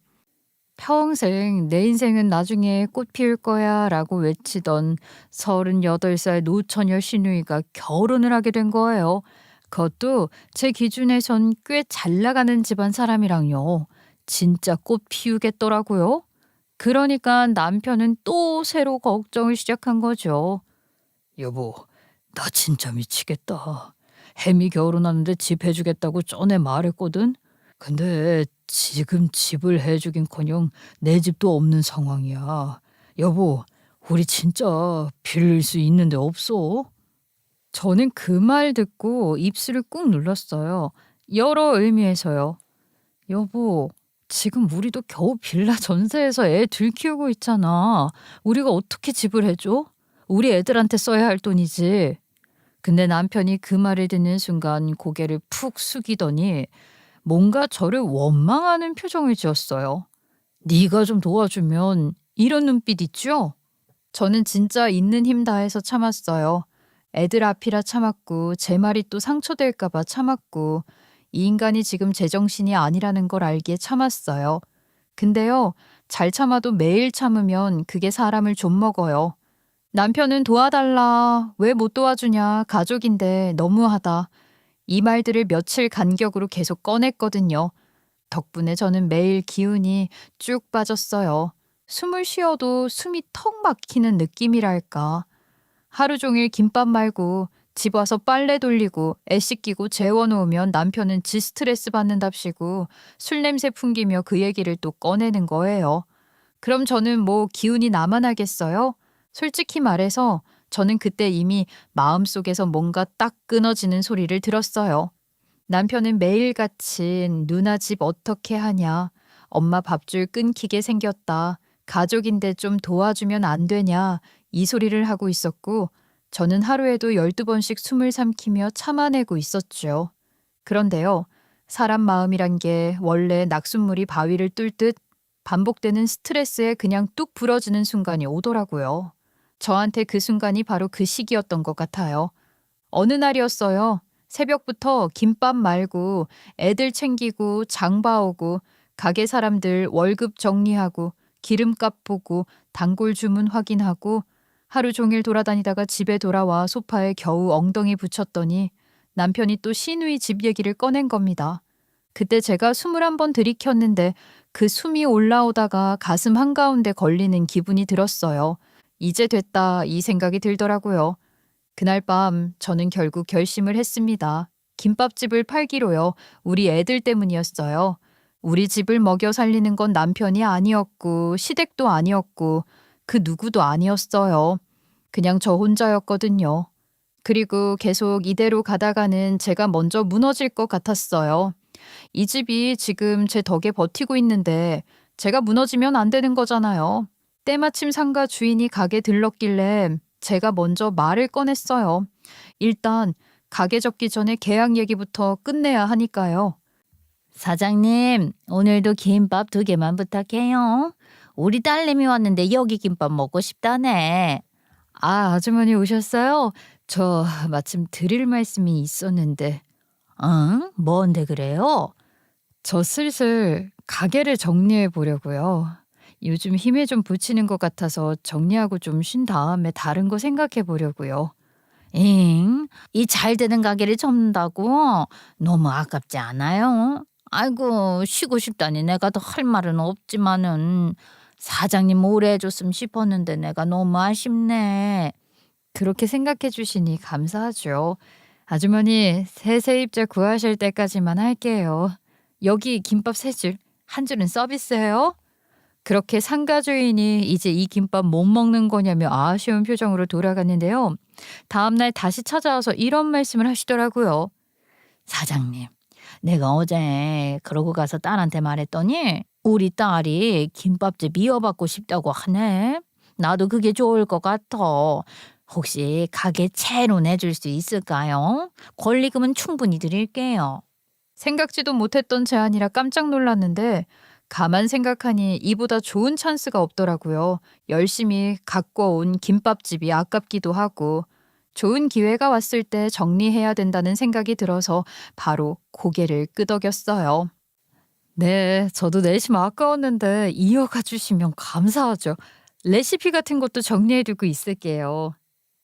평생 내 인생은 나중에 꽃 피울 거야 라고 외치던 38살 노처녀 시누이가 결혼을 하게 된 거예요. 그것도 제 기준에선 꽤 잘 나가는 집안 사람이랑요. 진짜 꽃 피우겠더라고요. 그러니까 남편은 또 새로 걱정을 시작한 거죠. 여보, 나 진짜 미치겠다. 혜미 결혼하는데 집 해주겠다고 전에 말했거든. 근데 지금 집을 해주긴커녕 내 집도 없는 상황이야. 여보, 우리 진짜 빌릴 수 있는데 없어? 저는 그 말 듣고 입술을 꾹 눌렀어요. 여러 의미에서요. 여보, 지금 우리도 겨우 빌라 전세에서 애 둘 키우고 있잖아. 우리가 어떻게 집을 해줘? 우리 애들한테 써야 할 돈이지. 근데 남편이 그 말을 듣는 순간 고개를 푹 숙이더니 뭔가 저를 원망하는 표정을 지었어요. 네가 좀 도와주면, 이런 눈빛 있죠? 저는 진짜 있는 힘 다해서 참았어요. 애들 앞이라 참았고 제 말이 또 상처될까 봐 참았고 이 인간이 지금 제정신이 아니라는 걸 알기에 참았어요. 근데요, 잘 참아도 매일 참으면 그게 사람을 좀먹어요. 남편은 도와달라, 왜 못 도와주냐, 가족인데 너무하다. 이 말들을 며칠 간격으로 계속 꺼냈거든요. 덕분에 저는 매일 기운이 쭉 빠졌어요. 숨을 쉬어도 숨이 턱 막히는 느낌이랄까. 하루 종일 김밥 말고 집 와서 빨래 돌리고 애 씻기고 재워놓으면 남편은 지 스트레스 받는답시고 술 냄새 풍기며 그 얘기를 또 꺼내는 거예요. 그럼 저는 뭐 기운이 나만 하겠어요? 솔직히 말해서 저는 그때 이미 마음속에서 뭔가 딱 끊어지는 소리를 들었어요. 남편은 매일같이 누나 집 어떻게 하냐, 엄마 밥줄 끊기게 생겼다, 가족인데 좀 도와주면 안 되냐, 이 소리를 하고 있었고 저는 하루에도 12번씩 숨을 삼키며 참아내고 있었죠. 그런데요, 사람 마음이란 게 원래 낙숫물이 바위를 뚫듯 반복되는 스트레스에 그냥 뚝 부러지는 순간이 오더라고요. 저한테 그 순간이 바로 그 시기였던 것 같아요. 어느 날이었어요. 새벽부터 김밥 말고 애들 챙기고 장 봐오고 가게 사람들 월급 정리하고 기름값 보고 단골 주문 확인하고 하루 종일 돌아다니다가 집에 돌아와 소파에 겨우 엉덩이 붙였더니 남편이 또 시누이 집 얘기를 꺼낸 겁니다. 그때 제가 숨을 한번 들이켰는데 그 숨이 올라오다가 가슴 한가운데 걸리는 기분이 들었어요. 이제 됐다 이 생각이 들더라고요. 그날 밤 저는 결국 결심을 했습니다. 김밥집을 팔기로요. 우리 애들 때문이었어요. 우리 집을 먹여 살리는 건 남편이 아니었고 시댁도 아니었고 그 누구도 아니었어요. 그냥 저 혼자였거든요. 그리고 계속 이대로 가다가는 제가 먼저 무너질 것 같았어요. 이 집이 지금 제 덕에 버티고 있는데 제가 무너지면 안 되는 거잖아요. 때마침 상가 주인이 가게 들렀길래 제가 먼저 말을 꺼냈어요. 일단 가게 접기 전에 계약 얘기부터 끝내야 하니까요. 사장님, 오늘도 김밥 2개만 부탁해요. 우리 딸내미 왔는데 여기 김밥 먹고 싶다네. 아, 아주머니 오셨어요? 저 마침 드릴 말씀이 있었는데. 응? 뭔데 그래요? 저 슬슬 가게를 정리해 보려고요. 요즘 힘에 좀 부치는 것 같아서 정리하고 좀 쉰 다음에 다른 거 생각해 보려고요. 잉? 이 잘 되는 가게를 접는다고? 너무 아깝지 않아요? 아이고 쉬고 싶다니 내가 더 할 말은 없지만은 사장님 오래 해줬으면 싶었는데 내가 너무 아쉽네. 그렇게 생각해 주시니 감사하죠. 아주머니, 새 세입자 구하실 때까지만 할게요. 여기 김밥 3줄, 한 줄은 서비스예요. 그렇게 상가 주인이 이제 이 김밥 못 먹는 거냐며 아쉬운 표정으로 돌아갔는데요. 다음날 다시 찾아와서 이런 말씀을 하시더라고요. 사장님, 내가 어제 그러고 가서 딸한테 말했더니 우리 딸이 김밥집 이어받고 싶다고 하네. 나도 그게 좋을 것 같아. 혹시 가게 채로 내줄 수 있을까요? 권리금은 충분히 드릴게요. 생각지도 못했던 제안이라 깜짝 놀랐는데 가만 생각하니 이보다 좋은 찬스가 없더라고요. 열심히 갖고 온 김밥집이 아깝기도 하고 좋은 기회가 왔을 때 정리해야 된다는 생각이 들어서 바로 고개를 끄덕였어요. 네, 저도 내심 아까웠는데 이어가 주시면 감사하죠. 레시피 같은 것도 정리해두고 있을게요.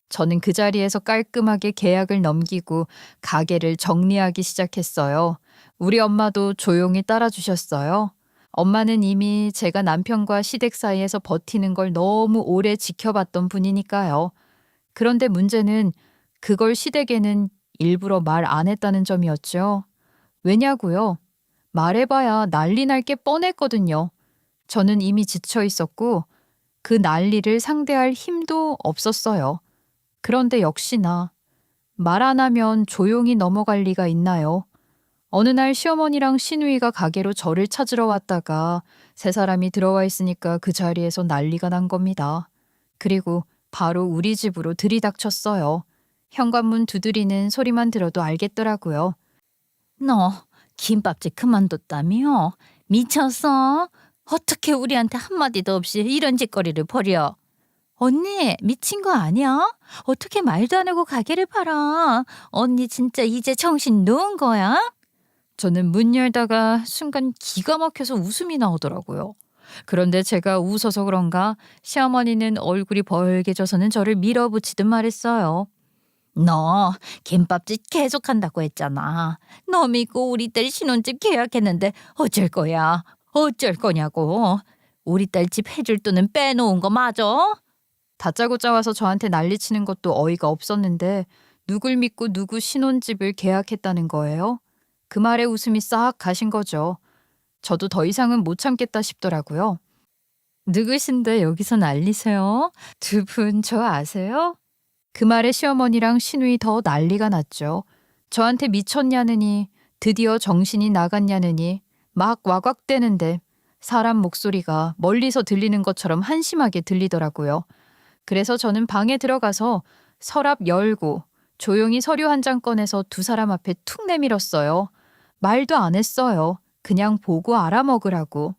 저는 그 자리에서 깔끔하게 계약을 넘기고 가게를 정리하기 시작했어요. 우리 엄마도 조용히 따라주셨어요. 엄마는 이미 제가 남편과 시댁 사이에서 버티는 걸 너무 오래 지켜봤던 분이니까요. 그런데 문제는 그걸 시댁에는 일부러 말 안 했다는 점이었죠. 왜냐고요? 말해봐야 난리 날 게 뻔했거든요. 저는 이미 지쳐 있었고 그 난리를 상대할 힘도 없었어요. 그런데 역시나 말 안 하면 조용히 넘어갈 리가 있나요? 어느 날 시어머니랑 시누이가 가게로 저를 찾으러 왔다가 세 사람이 들어와 있으니까 그 자리에서 난리가 난 겁니다. 그리고 바로 우리 집으로 들이닥쳤어요. 현관문 두드리는 소리만 들어도 알겠더라고요. 너 김밥집 그만뒀다며? 미쳤어? 어떻게 우리한테 한마디도 없이 이런 짓거리를 벌여? 언니 미친 거 아니야? 어떻게 말도 안 하고 가게를 팔아? 언니 진짜 이제 정신 놓은 거야? 저는 문 열다가 순간 기가 막혀서 웃음이 나오더라고요. 그런데 제가 웃어서 그런가 시어머니는 얼굴이 벌개져서는 저를 밀어붙이듯 말했어요. 너 김밥집 계속한다고 했잖아. 너 믿고 우리 딸 신혼집 계약했는데 어쩔 거야? 어쩔 거냐고. 우리 딸 집 해줄 돈은 빼놓은 거 맞아? 다짜고짜 와서 저한테 난리치는 것도 어이가 없었는데 누굴 믿고 누구 신혼집을 계약했다는 거예요? 그 말에 웃음이 싹 가신 거죠. 저도 더 이상은 못 참겠다 싶더라고요. 누구신데 여기서 난리세요? 두 분 저 아세요? 그 말에 시어머니랑 시누이 더 난리가 났죠. 저한테 미쳤냐느니 드디어 정신이 나갔냐느니 막 와곽대는데 사람 목소리가 멀리서 들리는 것처럼 한심하게 들리더라고요. 그래서 저는 방에 들어가서 서랍 열고 조용히 서류 한 장 꺼내서 두 사람 앞에 툭 내밀었어요. 말도 안 했어요. 그냥 보고 알아먹으라고.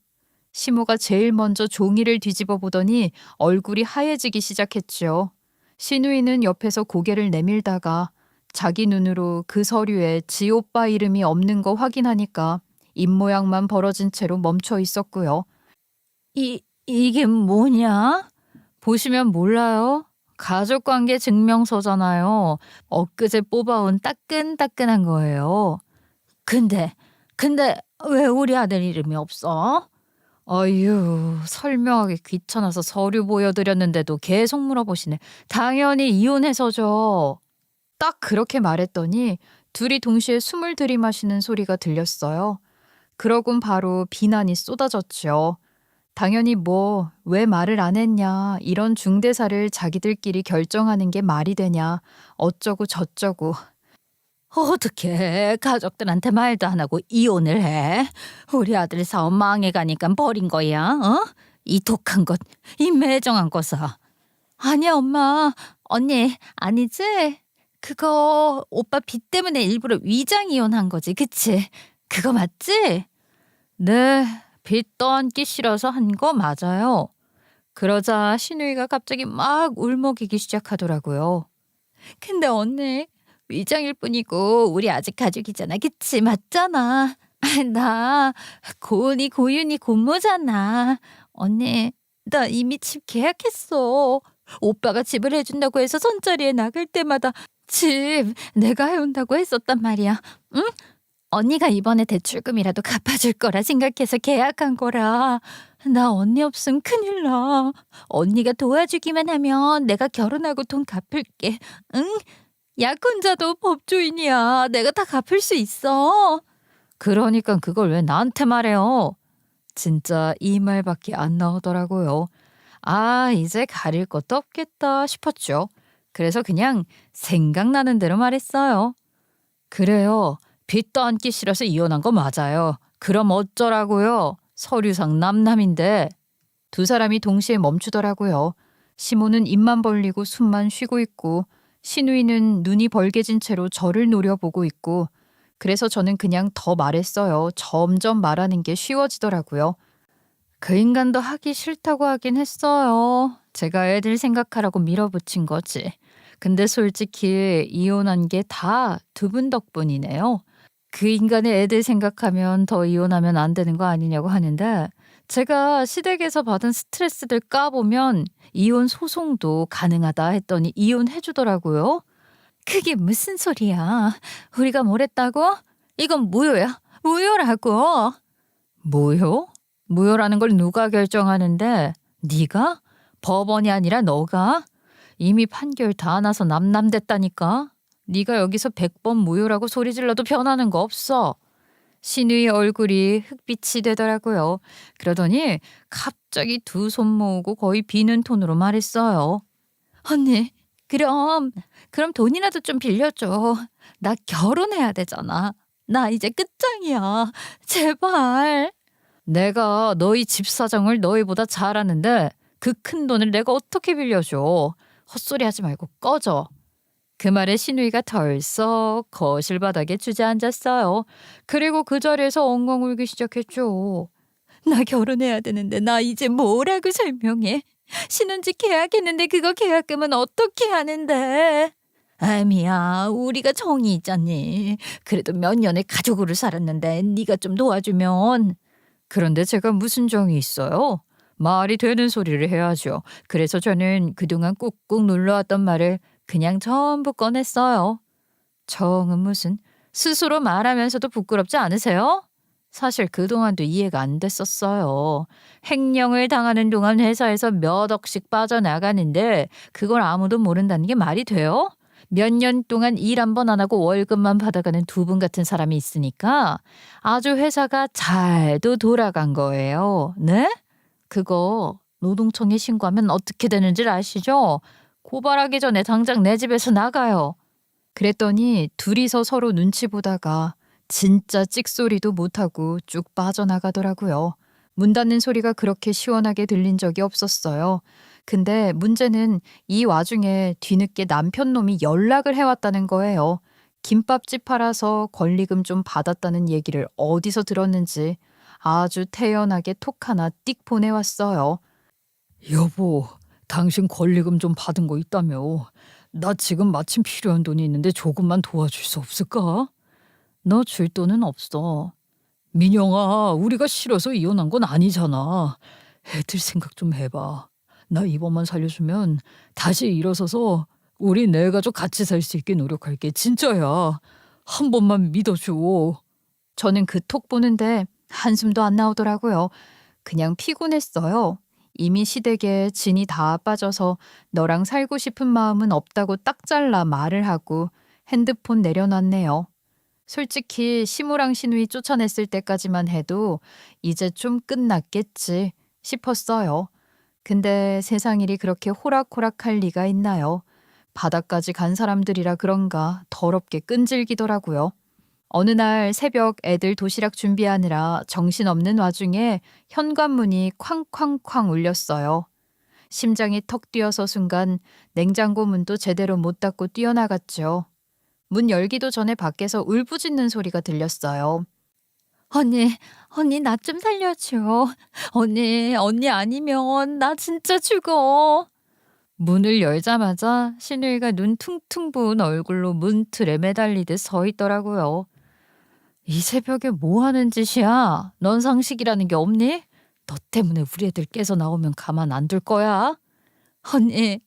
시모가 제일 먼저 종이를 뒤집어 보더니 얼굴이 하얘지기 시작했죠. 시누이는 옆에서 고개를 내밀다가 자기 눈으로 그 서류에 지 오빠 이름이 없는 거 확인하니까 입모양만 벌어진 채로 멈춰 있었고요. 이게 뭐냐? 보시면 몰라요? 가족관계 증명서잖아요. 엊그제 뽑아온 따끈따끈한 거예요. 근데 왜 우리 아들 이름이 없어? 어휴, 설명하기 귀찮아서 서류 보여드렸는데도 계속 물어보시네. 당연히 이혼해서죠. 딱 그렇게 말했더니 둘이 동시에 숨을 들이마시는 소리가 들렸어요. 그러곤 바로 비난이 쏟아졌죠. 당연히 뭐, 왜 말을 안 했냐, 이런 중대사를 자기들끼리 결정하는 게 말이 되냐, 어쩌고 저쩌고. 어떻게 가족들한테 말도 안 하고 이혼을 해? 우리 아들 사업 망해가니까 버린 거야? 어? 이 독한 것, 이 매정한 거사. 아니야 엄마, 언니 아니지? 그거 오빠 빚 때문에 일부러 위장 이혼한 거지, 그치? 그거 맞지? 네, 빚 떠안기 싫어서 한 거 맞아요. 그러자 시누이가 갑자기 막 울먹이기 시작하더라고요. 근데 언니 위장일 뿐이고 우리 아직 가족이잖아, 그치? 맞잖아. 나 고은이 고윤이 고모잖아. 언니 나 이미 집 계약했어. 오빠가 집을 해준다고 해서 선자리에 나갈 때마다 집 내가 해온다고 했었단 말이야. 응? 언니가 이번에 대출금이라도 갚아줄 거라 생각해서 계약한 거라. 나 언니 없으면 큰일 나. 언니가 도와주기만 하면 내가 결혼하고 돈 갚을게. 응? 약혼자도 법조인이야. 내가 다 갚을 수 있어. 그러니까 그걸 왜 나한테 말해요? 진짜 이 말밖에 안 나오더라고요. 아, 이제 가릴 것도 없겠다 싶었죠. 그래서 그냥 생각나는 대로 말했어요. 그래요. 빚도 안기 싫어서 이혼한 거 맞아요. 그럼 어쩌라고요? 서류상 남남인데. 두 사람이 동시에 멈추더라고요. 시모는 입만 벌리고 숨만 쉬고 있고 신우이는 눈이 벌개진 채로 저를 노려보고 있고 그래서 저는 그냥 더 말했어요. 점점 말하는 게 쉬워지더라고요. 그 인간도 하기 싫다고 하긴 했어요. 제가 애들 생각하라고 밀어붙인 거지. 근데 솔직히 이혼한 게 다 두 분 덕분이네요. 그 인간의 애들 생각하면 더 이혼하면 안 되는 거 아니냐고 하는데 제가 시댁에서 받은 스트레스들 까보면 이혼 소송도 가능하다 했더니 이혼해 주더라고요. 그게 무슨 소리야? 우리가 뭘 했다고? 이건 무효야. 무효라고. 무효? 무효라는 걸 누가 결정하는데? 네가? 법원이 아니라 너가? 이미 판결 다 나서 남남됐다니까? 네가 여기서 100번 무효라고 소리 질러도 변하는 거 없어. 신우의 얼굴이 흑빛이 되더라고요. 그러더니 갑자기 두 손 모으고 거의 비는 톤으로 말했어요. 언니, 그럼 돈이라도 좀 빌려줘. 나 결혼해야 되잖아. 나 이제 끝장이야. 제발. 내가 너희 집 사정을 너희보다 잘 아는데 그 큰 돈을 내가 어떻게 빌려줘. 헛소리 하지 말고 꺼져. 그 말에 신우이가 덜썩 거실 바닥에 주저앉았어요. 그리고 그 자리에서 엉엉 울기 시작했죠. 나 결혼해야 되는데 나 이제 뭐라고 설명해? 신혼집 계약했는데 그거 계약금은 어떻게 하는데? 아미야, 우리가 정이 있잖니. 그래도 몇 년을 가족으로 살았는데 네가 좀 도와주면. 그런데 제가 무슨 정이 있어요? 말이 되는 소리를 해야죠. 그래서 저는 그동안 꾹꾹 눌러왔던 말을 그냥 전부 꺼냈어요. 정은 무슨 스스로 말하면서도 부끄럽지 않으세요? 사실 그동안도 이해가 안 됐었어요. 횡령을 당하는 동안 회사에서 몇 억씩 빠져나가는데 그걸 아무도 모른다는 게 말이 돼요? 몇 년 동안 일 한 번 안 하고 월급만 받아가는 두 분 같은 사람이 있으니까 아주 회사가 잘도 돌아간 거예요. 네? 그거 노동청에 신고하면 어떻게 되는지 아시죠? 고발하기 전에 당장 내 집에서 나가요. 그랬더니 둘이서 서로 눈치 보다가 진짜 찍소리도 못하고 쭉 빠져나가더라고요. 문 닫는 소리가 그렇게 시원하게 들린 적이 없었어요. 근데 문제는 이 와중에 뒤늦게 남편 놈이 연락을 해왔다는 거예요. 김밥집 팔아서 권리금 좀 받았다는 얘기를 어디서 들었는지 아주 태연하게 톡 하나 띡 보내왔어요. 여보, 당신 권리금 좀 받은 거 있다며. 나 지금 마침 필요한 돈이 있는데 조금만 도와줄 수 없을까? 너 줄 돈은 없어. 민영아, 우리가 싫어서 이혼한 건 아니잖아. 애들 생각 좀 해봐. 나 이번만 살려주면 다시 일어서서 우리 네 가족 같이 살 수 있게 노력할게. 진짜야. 한 번만 믿어줘. 저는 그 톡 보는데 한숨도 안 나오더라고요. 그냥 피곤했어요. 이미 시댁에 진이 다 빠져서 너랑 살고 싶은 마음은 없다고 딱 잘라 말을 하고 핸드폰 내려놨네요. 솔직히 시무랑 시누이 쫓아냈을 때까지만 해도 이제 좀 끝났겠지 싶었어요. 근데 세상 일이 그렇게 호락호락할 리가 있나요? 바닥까지 간 사람들이라 그런가 더럽게 끈질기더라고요. 어느 날 새벽 애들 도시락 준비하느라 정신없는 와중에 현관문이 쾅쾅쾅 울렸어요. 심장이 턱 뛰어서 순간 냉장고 문도 제대로 못 닫고 뛰어나갔죠. 문 열기도 전에 밖에서 울부짖는 소리가 들렸어요. 언니 나 좀 살려줘. 언니 아니면 나 진짜 죽어. 문을 열자마자 신우이가 눈 퉁퉁 부은 얼굴로 문틀에 매달리듯 서 있더라고요. 이 새벽에 뭐 하는 짓이야? 넌 상식이라는 게 없니? 너 때문에 우리 애들 깨서 나오면 가만 안 둘 거야. 언니,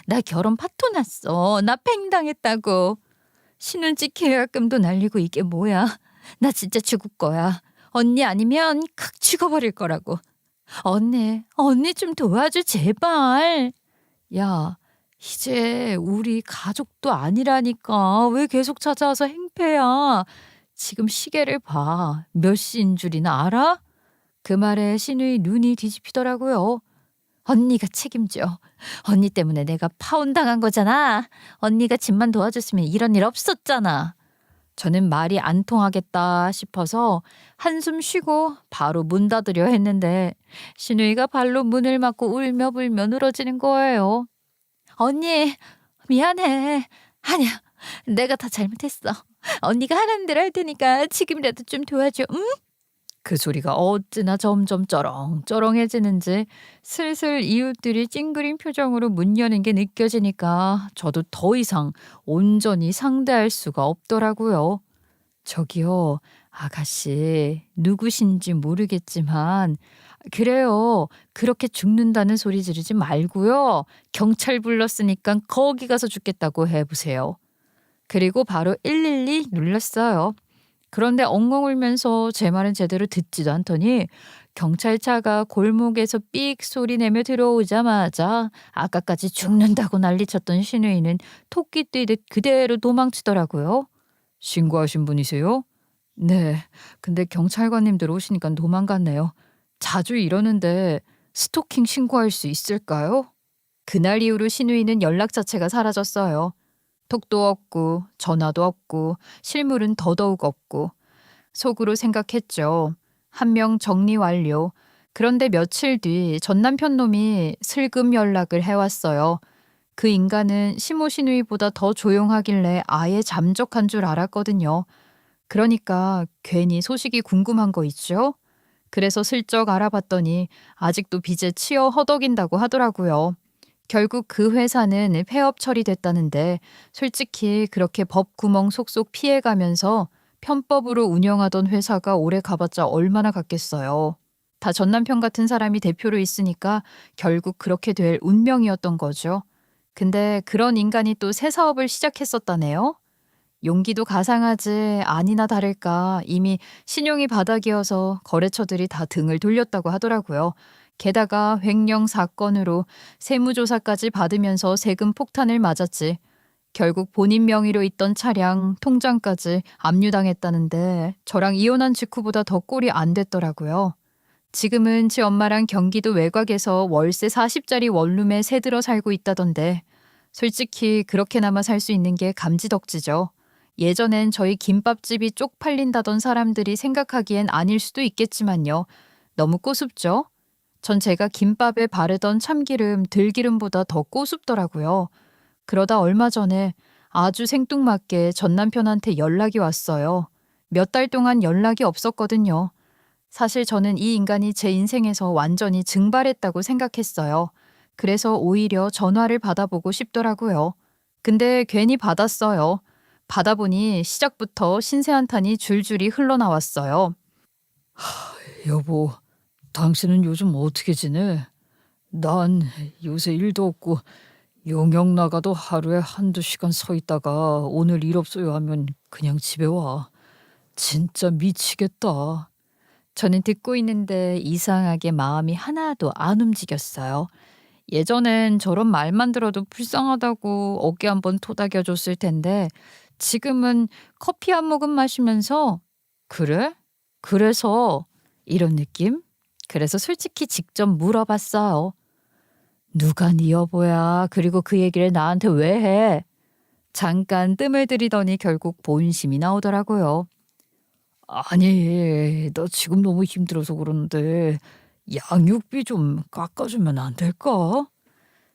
나 결혼 파토 났어. 나 팽당했다고. 신혼집 계약금도 날리고 이게 뭐야. 나 진짜 죽을 거야. 언니 아니면 칵 죽어버릴 거라고. 언니 좀 도와줘 제발. 야, 이제 우리 가족도 아니라니까 왜 계속 찾아와서 행패야. 지금 시계를 봐. 몇 시인 줄이나 알아? 그 말에 신우이 눈이 뒤집히더라고요. 언니가 책임져. 언니 때문에 내가 파혼당한 거잖아. 언니가 집만 도와줬으면 이런 일 없었잖아. 저는 말이 안 통하겠다 싶어서 한숨 쉬고 바로 문 닫으려 했는데 신우이가 발로 문을 맞고 울며 불며 늘어지는 거예요. 언니 미안해. 아니야. 내가 다 잘못했어. 언니가 하라는 대로 할 테니까 지금이라도 좀 도와줘. 응? 그 소리가 어찌나 점점 쩌렁쩌렁해지는지 슬슬 이웃들이 찡그린 표정으로 문 여는 게 느껴지니까 저도 더 이상 온전히 상대할 수가 없더라고요. 저기요, 아가씨, 누구신지 모르겠지만, 그래요. 그렇게 죽는다는 소리 지르지 말고요. 경찰 불렀으니까 거기 가서 죽겠다고 해보세요. 그리고 바로 112 눌렀어요. 그런데 엉엉 울면서 제 말은 제대로 듣지도 않더니 경찰차가 골목에서 삑 소리 내며 들어오자마자 아까까지 죽는다고 난리쳤던 신우이는 토끼 뛰듯 그대로 도망치더라고요. 신고하신 분이세요? 네. 근데 경찰관님들 오시니까 도망갔네요. 자주 이러는데 스토킹 신고할 수 있을까요? 그날 이후로 신우이는 연락 자체가 사라졌어요. 톡도 없고 전화도 없고 실물은 더더욱 없고 속으로 생각했죠. 한 명 정리 완료. 그런데 며칠 뒤 전 남편 놈이 슬금 연락을 해왔어요. 그 인간은 시모 시누이보다 더 조용하길래 아예 잠적한 줄 알았거든요. 그러니까 괜히 소식이 궁금한 거 있죠? 그래서 슬쩍 알아봤더니 아직도 빚에 치여 허덕인다고 하더라고요. 결국 그 회사는 폐업 처리됐다는데 솔직히 그렇게 법 구멍 속속 피해가면서 편법으로 운영하던 회사가 오래 가봤자 얼마나 갔겠어요. 다 전 남편 같은 사람이 대표로 있으니까 결국 그렇게 될 운명이었던 거죠. 근데 그런 인간이 또 새 사업을 시작했었다네요. 용기도 가상하지 아니나 다를까 이미 신용이 바닥이어서 거래처들이 다 등을 돌렸다고 하더라고요. 게다가 횡령 사건으로 세무조사까지 받으면서 세금 폭탄을 맞았지. 결국 본인 명의로 있던 차량, 통장까지 압류당했다는데 저랑 이혼한 직후보다 더 꼴이 안 됐더라고요. 지금은 지 엄마랑 경기도 외곽에서 월세 40짜리 원룸에 새들어 살고 있다던데 솔직히 그렇게나마 살 수 있는 게 감지덕지죠. 예전엔 저희 김밥집이 쪽팔린다던 사람들이 생각하기엔 아닐 수도 있겠지만요. 너무 꼬숩죠? 전 제가 김밥에 바르던 참기름, 들기름보다 더 꼬숩더라고요. 그러다 얼마 전에 아주 생뚱맞게 전 남편한테 연락이 왔어요. 몇 달 동안 연락이 없었거든요. 사실 저는 이 인간이 제 인생에서 완전히 증발했다고 생각했어요. 그래서 오히려 전화를 받아보고 싶더라고요. 근데 괜히 받았어요. 받아보니 시작부터 신세한탄이 줄줄이 흘러나왔어요. 여보, 당신은 요즘 어떻게 지내? 난 요새 일도 없고 용역 나가도 하루에 한두 시간 서 있다가 오늘 일 없어요 하면 그냥 집에 와. 진짜 미치겠다. 저는 듣고 있는데 이상하게 마음이 하나도 안 움직였어요. 예전엔 저런 말만 들어도 불쌍하다고 어깨 한번 토닥여줬을 텐데 지금은 커피 한 모금 마시면서 그래? 그래서 이런 느낌? 그래서 솔직히 직접 물어봤어요. 누가 네 여보야? 그리고 그 얘기를 나한테 왜 해? 잠깐 뜸을 들이더니 결국 본심이 나오더라고요. 아니, 나 지금 너무 힘들어서 그러는데 양육비 좀 깎아주면 안 될까?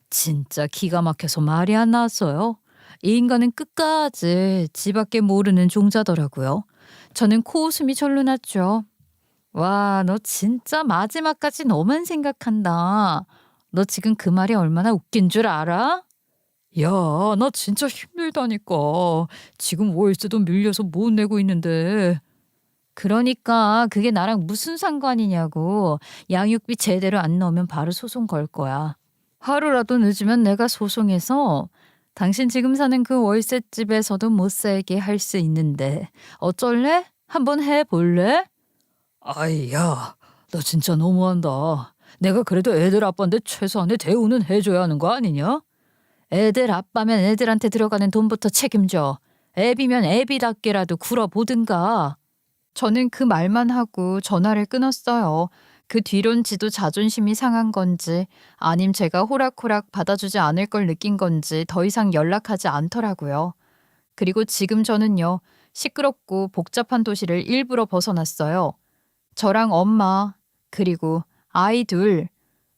진짜 기가 막혀서 말이 안 나왔어요. 이 인간은 끝까지 지밖에 모르는 종자더라고요. 저는 코웃음이 절로 났죠. 와, 너 진짜 마지막까지 너만 생각한다. 너 지금 그 말이 얼마나 웃긴 줄 알아? 야, 나 진짜 힘들다니까. 지금 월세도 밀려서 못 내고 있는데. 그러니까 그게 나랑 무슨 상관이냐고. 양육비 제대로 안 넣으면 바로 소송 걸 거야. 하루라도 늦으면 내가 소송해서 당신 지금 사는 그 월세집에서도 못 살게 할 수 있는데 어쩔래? 한번 해볼래? 아이, 야, 너 진짜 너무한다. 내가 그래도 애들 아빠인데 최소한의 대우는 해줘야 하는 거 아니냐? 애들 아빠면 애들한테 들어가는 돈부터 책임져. 애비면 애비답게라도 굴어보든가. 저는 그 말만 하고 전화를 끊었어요. 그 뒤론 지도 자존심이 상한 건지 아님 제가 호락호락 받아주지 않을 걸 느낀 건지 더 이상 연락하지 않더라고요. 그리고 지금 저는요, 시끄럽고 복잡한 도시를 일부러 벗어났어요. 저랑 엄마, 그리고 아이 둘,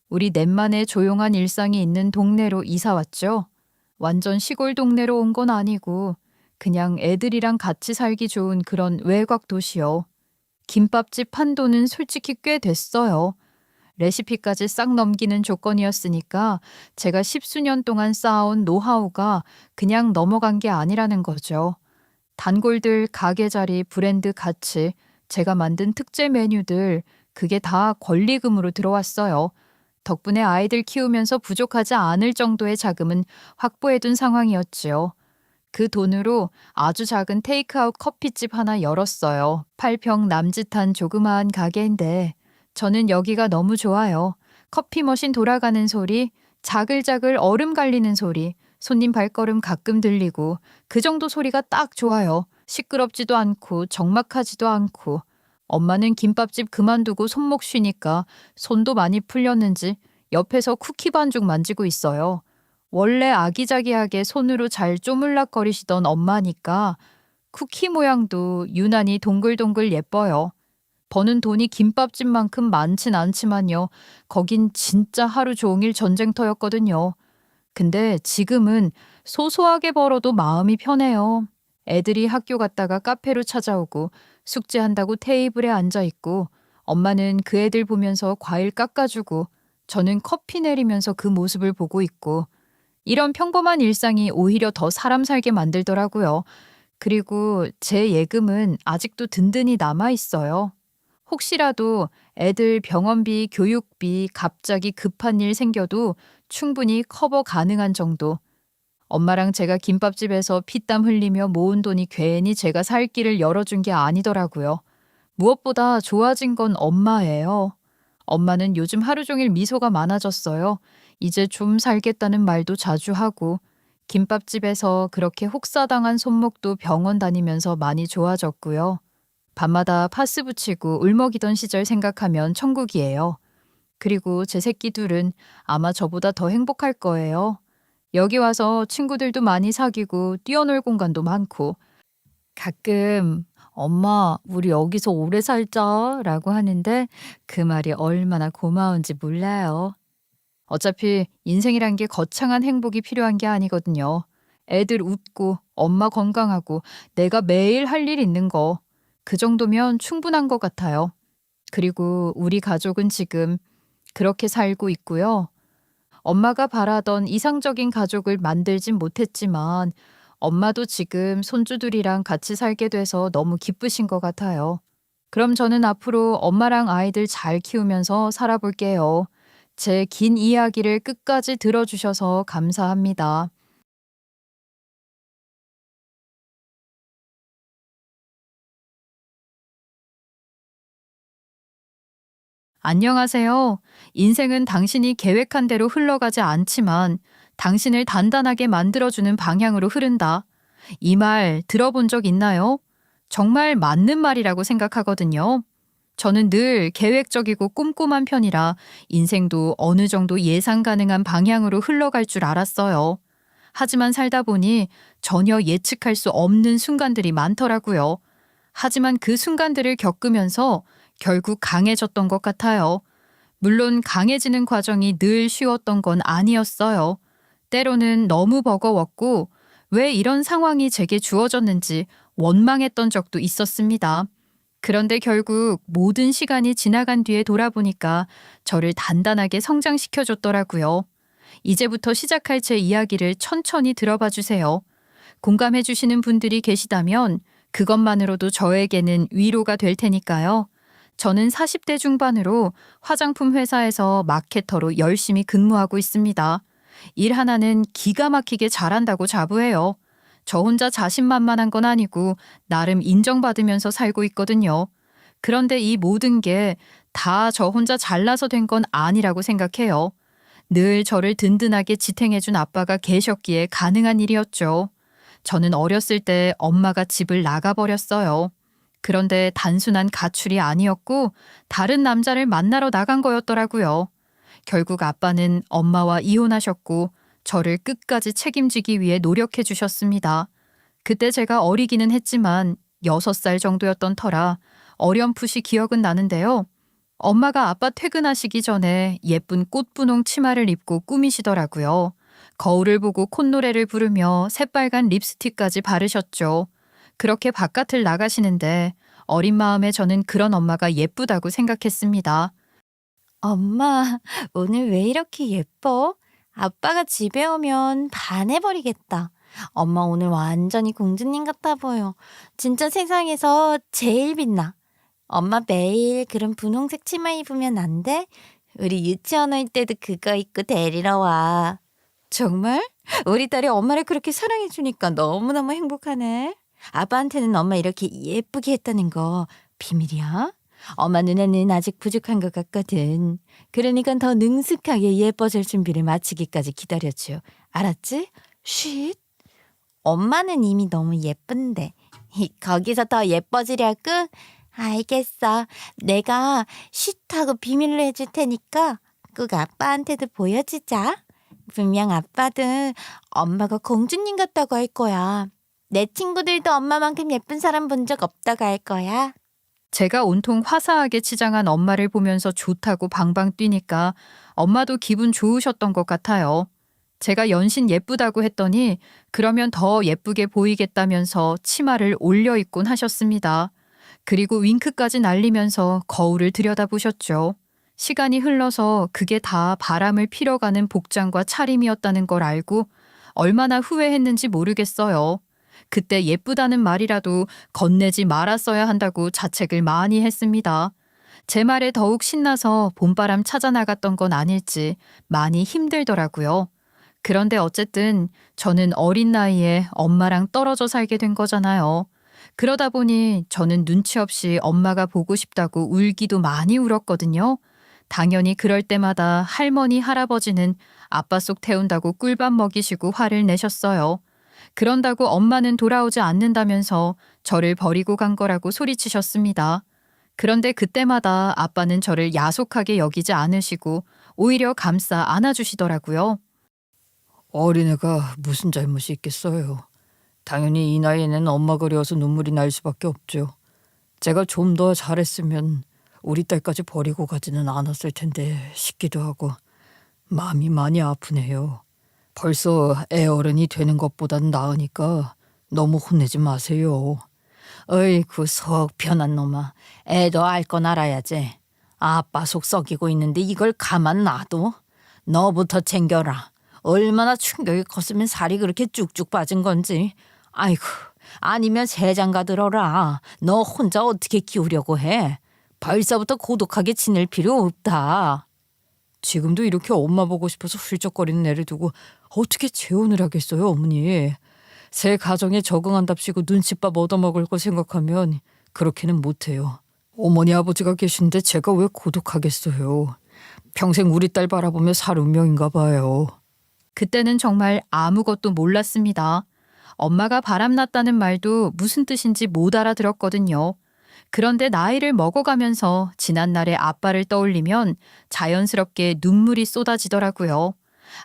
우리 넷만의 조용한 일상이 있는 동네로 이사 왔죠. 완전 시골 동네로 온 건 아니고 그냥 애들이랑 같이 살기 좋은 그런 외곽 도시요. 김밥집 판도는 솔직히 꽤 됐어요. 레시피까지 싹 넘기는 조건이었으니까 제가 10수년 동안 쌓아온 노하우가 그냥 넘어간 게 아니라는 거죠. 단골들, 가게 자리, 브랜드 가치, 제가 만든 특제 메뉴들, 그게 다 권리금으로 들어왔어요. 덕분에 아이들 키우면서 부족하지 않을 정도의 자금은 확보해둔 상황이었지요. 그 돈으로 아주 작은 테이크아웃 커피집 하나 열었어요. 8평 남짓한 조그마한 가게인데 저는 여기가 너무 좋아요. 커피 머신 돌아가는 소리, 자글자글 얼음 갈리는 소리, 손님 발걸음 가끔 들리고 그 정도 소리가 딱 좋아요. 시끄럽지도 않고 적막하지도 않고. 엄마는 김밥집 그만두고 손목 쉬니까 손도 많이 풀렸는지 옆에서 쿠키 반죽 만지고 있어요. 원래 아기자기하게 손으로 잘 쪼물락거리시던 엄마니까 쿠키 모양도 유난히 동글동글 예뻐요. 버는 돈이 김밥집만큼 많진 않지만요. 거긴 진짜 하루 종일 전쟁터였거든요. 근데 지금은 소소하게 벌어도 마음이 편해요. 애들이 학교 갔다가 카페로 찾아오고 숙제한다고 테이블에 앉아있고 엄마는 그 애들 보면서 과일 깎아주고 저는 커피 내리면서 그 모습을 보고 있고 이런 평범한 일상이 오히려 더 사람 살게 만들더라고요. 그리고 제 예금은 아직도 든든히 남아있어요. 혹시라도 애들 병원비, 교육비, 갑자기 급한 일 생겨도 충분히 커버 가능한 정도. 엄마랑 제가 김밥집에서 피땀 흘리며 모은 돈이 괜히 제가 살 길을 열어준 게 아니더라고요. 무엇보다 좋아진 건 엄마예요. 엄마는 요즘 하루 종일 미소가 많아졌어요. 이제 좀 살겠다는 말도 자주 하고 김밥집에서 그렇게 혹사당한 손목도 병원 다니면서 많이 좋아졌고요. 밤마다 파스 붙이고 울먹이던 시절 생각하면 천국이에요. 그리고 제 새끼 둘은 아마 저보다 더 행복할 거예요. 여기 와서 친구들도 많이 사귀고 뛰어놀 공간도 많고 가끔 엄마 우리 여기서 오래 살자 라고 하는데 그 말이 얼마나 고마운지 몰라요. 어차피 인생이란 게 거창한 행복이 필요한 게 아니거든요. 애들 웃고 엄마 건강하고 내가 매일 할 일 있는 거. 그 정도면 충분한 것 같아요. 그리고 우리 가족은 지금 그렇게 살고 있고요. 엄마가 바라던 이상적인 가족을 만들진 못했지만 엄마도 지금 손주들이랑 같이 살게 돼서 너무 기쁘신 것 같아요. 그럼 저는 앞으로 엄마랑 아이들 잘 키우면서 살아볼게요. 제 긴 이야기를 끝까지 들어주셔서 감사합니다. 안녕하세요. 인생은 당신이 계획한 대로 흘러가지 않지만 당신을 단단하게 만들어주는 방향으로 흐른다. 이 말 들어본 적 있나요? 정말 맞는 말이라고 생각하거든요. 저는 늘 계획적이고 꼼꼼한 편이라 인생도 어느 정도 예상 가능한 방향으로 흘러갈 줄 알았어요. 하지만 살다 보니 전혀 예측할 수 없는 순간들이 많더라고요. 하지만 그 순간들을 겪으면서 결국 강해졌던 것 같아요. 물론 강해지는 과정이 늘 쉬웠던 건 아니었어요. 때로는 너무 버거웠고 왜 이런 상황이 제게 주어졌는지 원망했던 적도 있었습니다. 그런데 결국 모든 시간이 지나간 뒤에 돌아보니까 저를 단단하게 성장시켜줬더라고요. 이제부터 시작할 제 이야기를 천천히 들어봐 주세요. 공감해 주시는 분들이 계시다면 그것만으로도 저에게는 위로가 될 테니까요. 저는 40대 중반으로 화장품 회사에서 마케터로 열심히 근무하고 있습니다. 일 하나는 기가 막히게 잘한다고 자부해요. 저 혼자 자신만만한 건 아니고 나름 인정받으면서 살고 있거든요. 그런데 이 모든 게 다 저 혼자 잘나서 된 건 아니라고 생각해요. 늘 저를 든든하게 지탱해준 아빠가 계셨기에 가능한 일이었죠. 저는 어렸을 때 엄마가 집을 나가버렸어요. 그런데 단순한 가출이 아니었고 다른 남자를 만나러 나간 거였더라고요. 결국 아빠는 엄마와 이혼하셨고 저를 끝까지 책임지기 위해 노력해 주셨습니다. 그때 제가 어리기는 했지만 6살 정도였던 터라 어렴풋이 기억은 나는데요. 엄마가 아빠 퇴근하시기 전에 예쁜 꽃분홍 치마를 입고 꾸미시더라고요. 거울을 보고 콧노래를 부르며 새빨간 립스틱까지 바르셨죠. 그렇게 바깥을 나가시는데 어린 마음에 저는 그런 엄마가 예쁘다고 생각했습니다. 엄마, 오늘 왜 이렇게 예뻐? 아빠가 집에 오면 반해버리겠다. 엄마 오늘 완전히 공주님 같아 보여. 진짜 세상에서 제일 빛나. 엄마 매일 그런 분홍색 치마 입으면 안 돼? 우리 유치원 올 때도 그거 입고 데리러 와. 정말? 우리 딸이 엄마를 그렇게 사랑해주니까 너무너무 행복하네. 아빠한테는 엄마 이렇게 예쁘게 했다는 거 비밀이야? 엄마 눈에는 아직 부족한 것 같거든. 그러니까 더 능숙하게 예뻐질 준비를 마치기까지 기다려줘. 알았지? 쉿. 엄마는 이미 너무 예쁜데 거기서 더 예뻐지려고? 알겠어. 내가 쉿하고 비밀로 해줄 테니까 꼭 아빠한테도 보여주자. 분명 아빠도 엄마가 공주님 같다고 할 거야. 내 친구들도 엄마만큼 예쁜 사람 본 적 없다고 할 거야. 제가 온통 화사하게 치장한 엄마를 보면서 좋다고 방방 뛰니까 엄마도 기분 좋으셨던 것 같아요. 제가 연신 예쁘다고 했더니 그러면 더 예쁘게 보이겠다면서 치마를 올려 입곤 하셨습니다. 그리고 윙크까지 날리면서 거울을 들여다보셨죠. 시간이 흘러서 그게 다 바람을 필어가는 복장과 차림이었다는 걸 알고 얼마나 후회했는지 모르겠어요. 그때 예쁘다는 말이라도 건네지 말았어야 한다고 자책을 많이 했습니다. 제 말에 더욱 신나서 봄바람 찾아 나갔던 건 아닐지 많이 힘들더라고요. 그런데 어쨌든 저는 어린 나이에 엄마랑 떨어져 살게 된 거잖아요. 그러다 보니 저는 눈치 없이 엄마가 보고 싶다고 울기도 많이 울었거든요. 당연히 그럴 때마다 할머니, 할아버지는 아빠 속 태운다고 꿀밥 먹이시고 화를 내셨어요. 그런다고 엄마는 돌아오지 않는다면서 저를 버리고 간 거라고 소리치셨습니다. 그런데 그때마다 아빠는 저를 야속하게 여기지 않으시고 오히려 감싸 안아주시더라고요. 어린애가 무슨 잘못이 있겠어요. 당연히 이 나이에는 엄마 그리워서 눈물이 날 수밖에 없죠. 제가 좀 더 잘했으면 우리 딸까지 버리고 가지는 않았을 텐데 싶기도 하고 마음이 많이 아프네요. 벌써 애 어른이 되는 것보단 나으니까 너무 혼내지 마세요. 어이구 속 편한 놈아. 애도 알 건 알아야지. 아빠 속 썩이고 있는데 이걸 가만 놔둬? 너부터 챙겨라. 얼마나 충격이 컸으면 살이 그렇게 쭉쭉 빠진 건지. 아이고 아니면 세장가 들어라. 너 혼자 어떻게 키우려고 해? 벌써부터 고독하게 지낼 필요 없다. 지금도 이렇게 엄마 보고 싶어서 훌쩍거리는 애를 두고 어떻게 재혼을 하겠어요, 어머니. 새 가정에 적응한답시고 눈칫밥 얻어먹을 거 생각하면 그렇게는 못해요. 어머니 아버지가 계신데 제가 왜 고독하겠어요. 평생 우리 딸 바라보며 살 운명인가 봐요. 그때는 정말 아무것도 몰랐습니다. 엄마가 바람났다는 말도 무슨 뜻인지 못 알아들었거든요. 그런데 나이를 먹어가면서 지난날의 아빠를 떠올리면 자연스럽게 눈물이 쏟아지더라고요.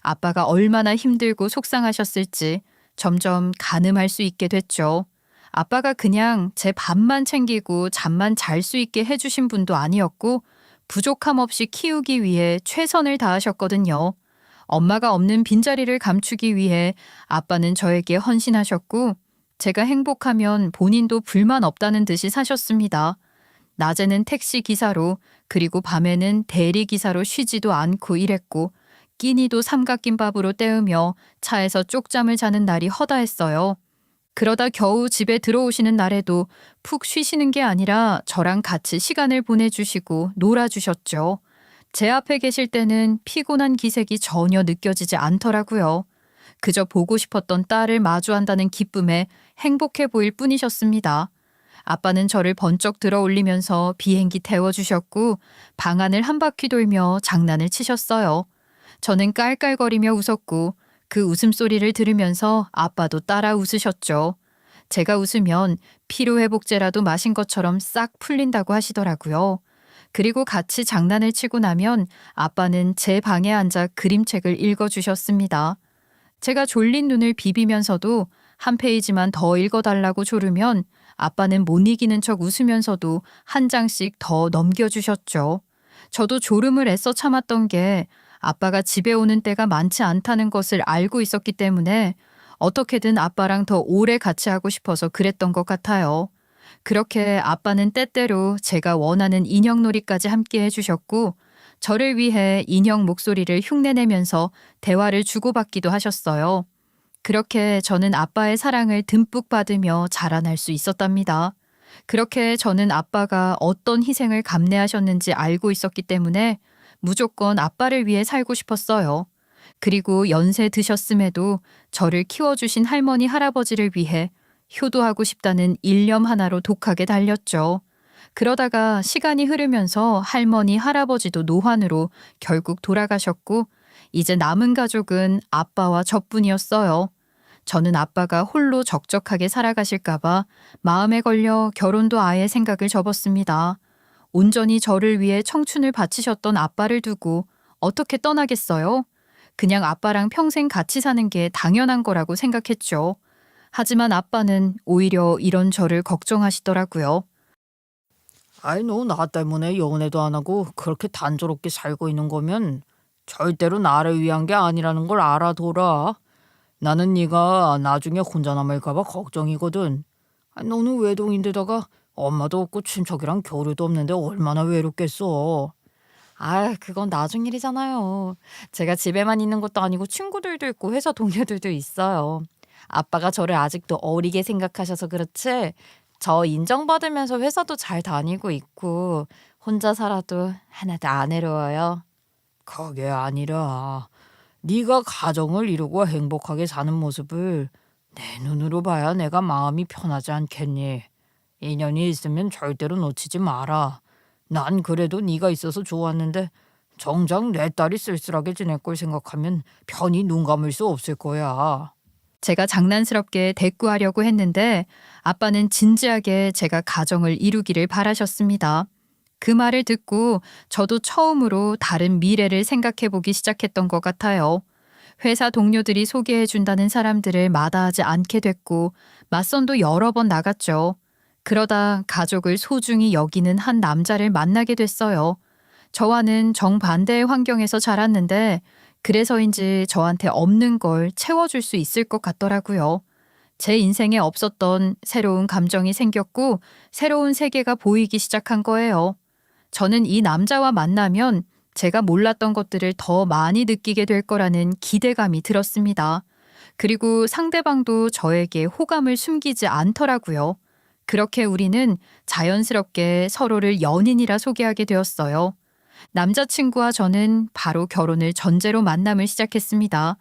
아빠가 얼마나 힘들고 속상하셨을지 점점 가늠할 수 있게 됐죠. 아빠가 그냥 제 밥만 챙기고 잠만 잘 수 있게 해주신 분도 아니었고 부족함 없이 키우기 위해 최선을 다하셨거든요. 엄마가 없는 빈자리를 감추기 위해 아빠는 저에게 헌신하셨고 제가 행복하면 본인도 불만 없다는 듯이 사셨습니다. 낮에는 택시 기사로 그리고 밤에는 대리 기사로 쉬지도 않고 일했고 끼니도 삼각김밥으로 때우며 차에서 쪽잠을 자는 날이 허다했어요. 그러다 겨우 집에 들어오시는 날에도 푹 쉬시는 게 아니라 저랑 같이 시간을 보내주시고 놀아주셨죠. 제 앞에 계실 때는 피곤한 기색이 전혀 느껴지지 않더라고요. 그저 보고 싶었던 딸을 마주한다는 기쁨에 행복해 보일 뿐이셨습니다. 아빠는 저를 번쩍 들어 올리면서 비행기 태워주셨고 방안을 한 바퀴 돌며 장난을 치셨어요. 저는 깔깔거리며 웃었고 그 웃음소리를 들으면서 아빠도 따라 웃으셨죠. 제가 웃으면 피로회복제라도 마신 것처럼 싹 풀린다고 하시더라고요. 그리고 같이 장난을 치고 나면 아빠는 제 방에 앉아 그림책을 읽어주셨습니다. 제가 졸린 눈을 비비면서도 한 페이지만 더 읽어달라고 조르면 아빠는 못 이기는 척 웃으면서도 한 장씩 더 넘겨주셨죠. 저도 졸음을 애써 참았던 게 아빠가 집에 오는 때가 많지 않다는 것을 알고 있었기 때문에 어떻게든 아빠랑 더 오래 같이 하고 싶어서 그랬던 것 같아요. 그렇게 아빠는 때때로 제가 원하는 인형놀이까지 함께 해주셨고 저를 위해 인형 목소리를 흉내내면서 대화를 주고받기도 하셨어요. 그렇게 저는 아빠의 사랑을 듬뿍 받으며 자라날 수 있었답니다. 그렇게 저는 아빠가 어떤 희생을 감내하셨는지 알고 있었기 때문에 무조건 아빠를 위해 살고 싶었어요. 그리고 연세 드셨음에도 저를 키워주신 할머니 할아버지를 위해 효도하고 싶다는 일념 하나로 독하게 달렸죠. 그러다가 시간이 흐르면서 할머니 할아버지도 노환으로 결국 돌아가셨고 이제 남은 가족은 아빠와 저뿐이었어요. 저는 아빠가 홀로 적적하게 살아가실까봐 마음에 걸려 결혼도 아예 생각을 접었습니다. 온전히 저를 위해 청춘을 바치셨던 아빠를 두고 어떻게 떠나겠어요? 그냥 아빠랑 평생 같이 사는 게 당연한 거라고 생각했죠. 하지만 아빠는 오히려 이런 저를 걱정하시더라고요. 아이, 너 나 때문에 연애도 안 하고 그렇게 단조롭게 살고 있는 거면 절대로 나를 위한 게 아니라는 걸 알아둬라. 나는 네가 나중에 혼자 남을까 봐 걱정이거든. 너는 외동인데다가 엄마도 없고 친척이랑 교류도 없는데 얼마나 외롭겠어. 아, 그건 나중 일이잖아요. 제가 집에만 있는 것도 아니고 친구들도 있고 회사 동료들도 있어요. 아빠가 저를 아직도 어리게 생각하셔서 그렇지 저 인정받으면서 회사도 잘 다니고 있고 혼자 살아도 하나도 안 외로워요. 그게 아니라 네가 가정을 이루고 행복하게 사는 모습을 내 눈으로 봐야 내가 마음이 편하지 않겠니? 인연이 있으면 절대로 놓치지 마라. 난 그래도 네가 있어서 좋았는데 정작 내 딸이 쓸쓸하게 지낼 걸 생각하면 편히 눈 감을 수 없을 거야. 제가 장난스럽게 대꾸하려고 했는데 아빠는 진지하게 제가 가정을 이루기를 바라셨습니다. 그 말을 듣고 저도 처음으로 다른 미래를 생각해 보기 시작했던 것 같아요. 회사 동료들이 소개해 준다는 사람들을 마다하지 않게 됐고 맞선도 여러 번 나갔죠. 그러다 가족을 소중히 여기는 한 남자를 만나게 됐어요. 저와는 정반대의 환경에서 자랐는데 그래서인지 저한테 없는 걸 채워줄 수 있을 것 같더라고요. 제 인생에 없었던 새로운 감정이 생겼고 새로운 세계가 보이기 시작한 거예요. 저는 이 남자와 만나면 제가 몰랐던 것들을 더 많이 느끼게 될 거라는 기대감이 들었습니다. 그리고 상대방도 저에게 호감을 숨기지 않더라고요. 그렇게 우리는 자연스럽게 서로를 연인이라 소개하게 되었어요. 남자친구와 저는 바로 결혼을 전제로 만남을 시작했습니다.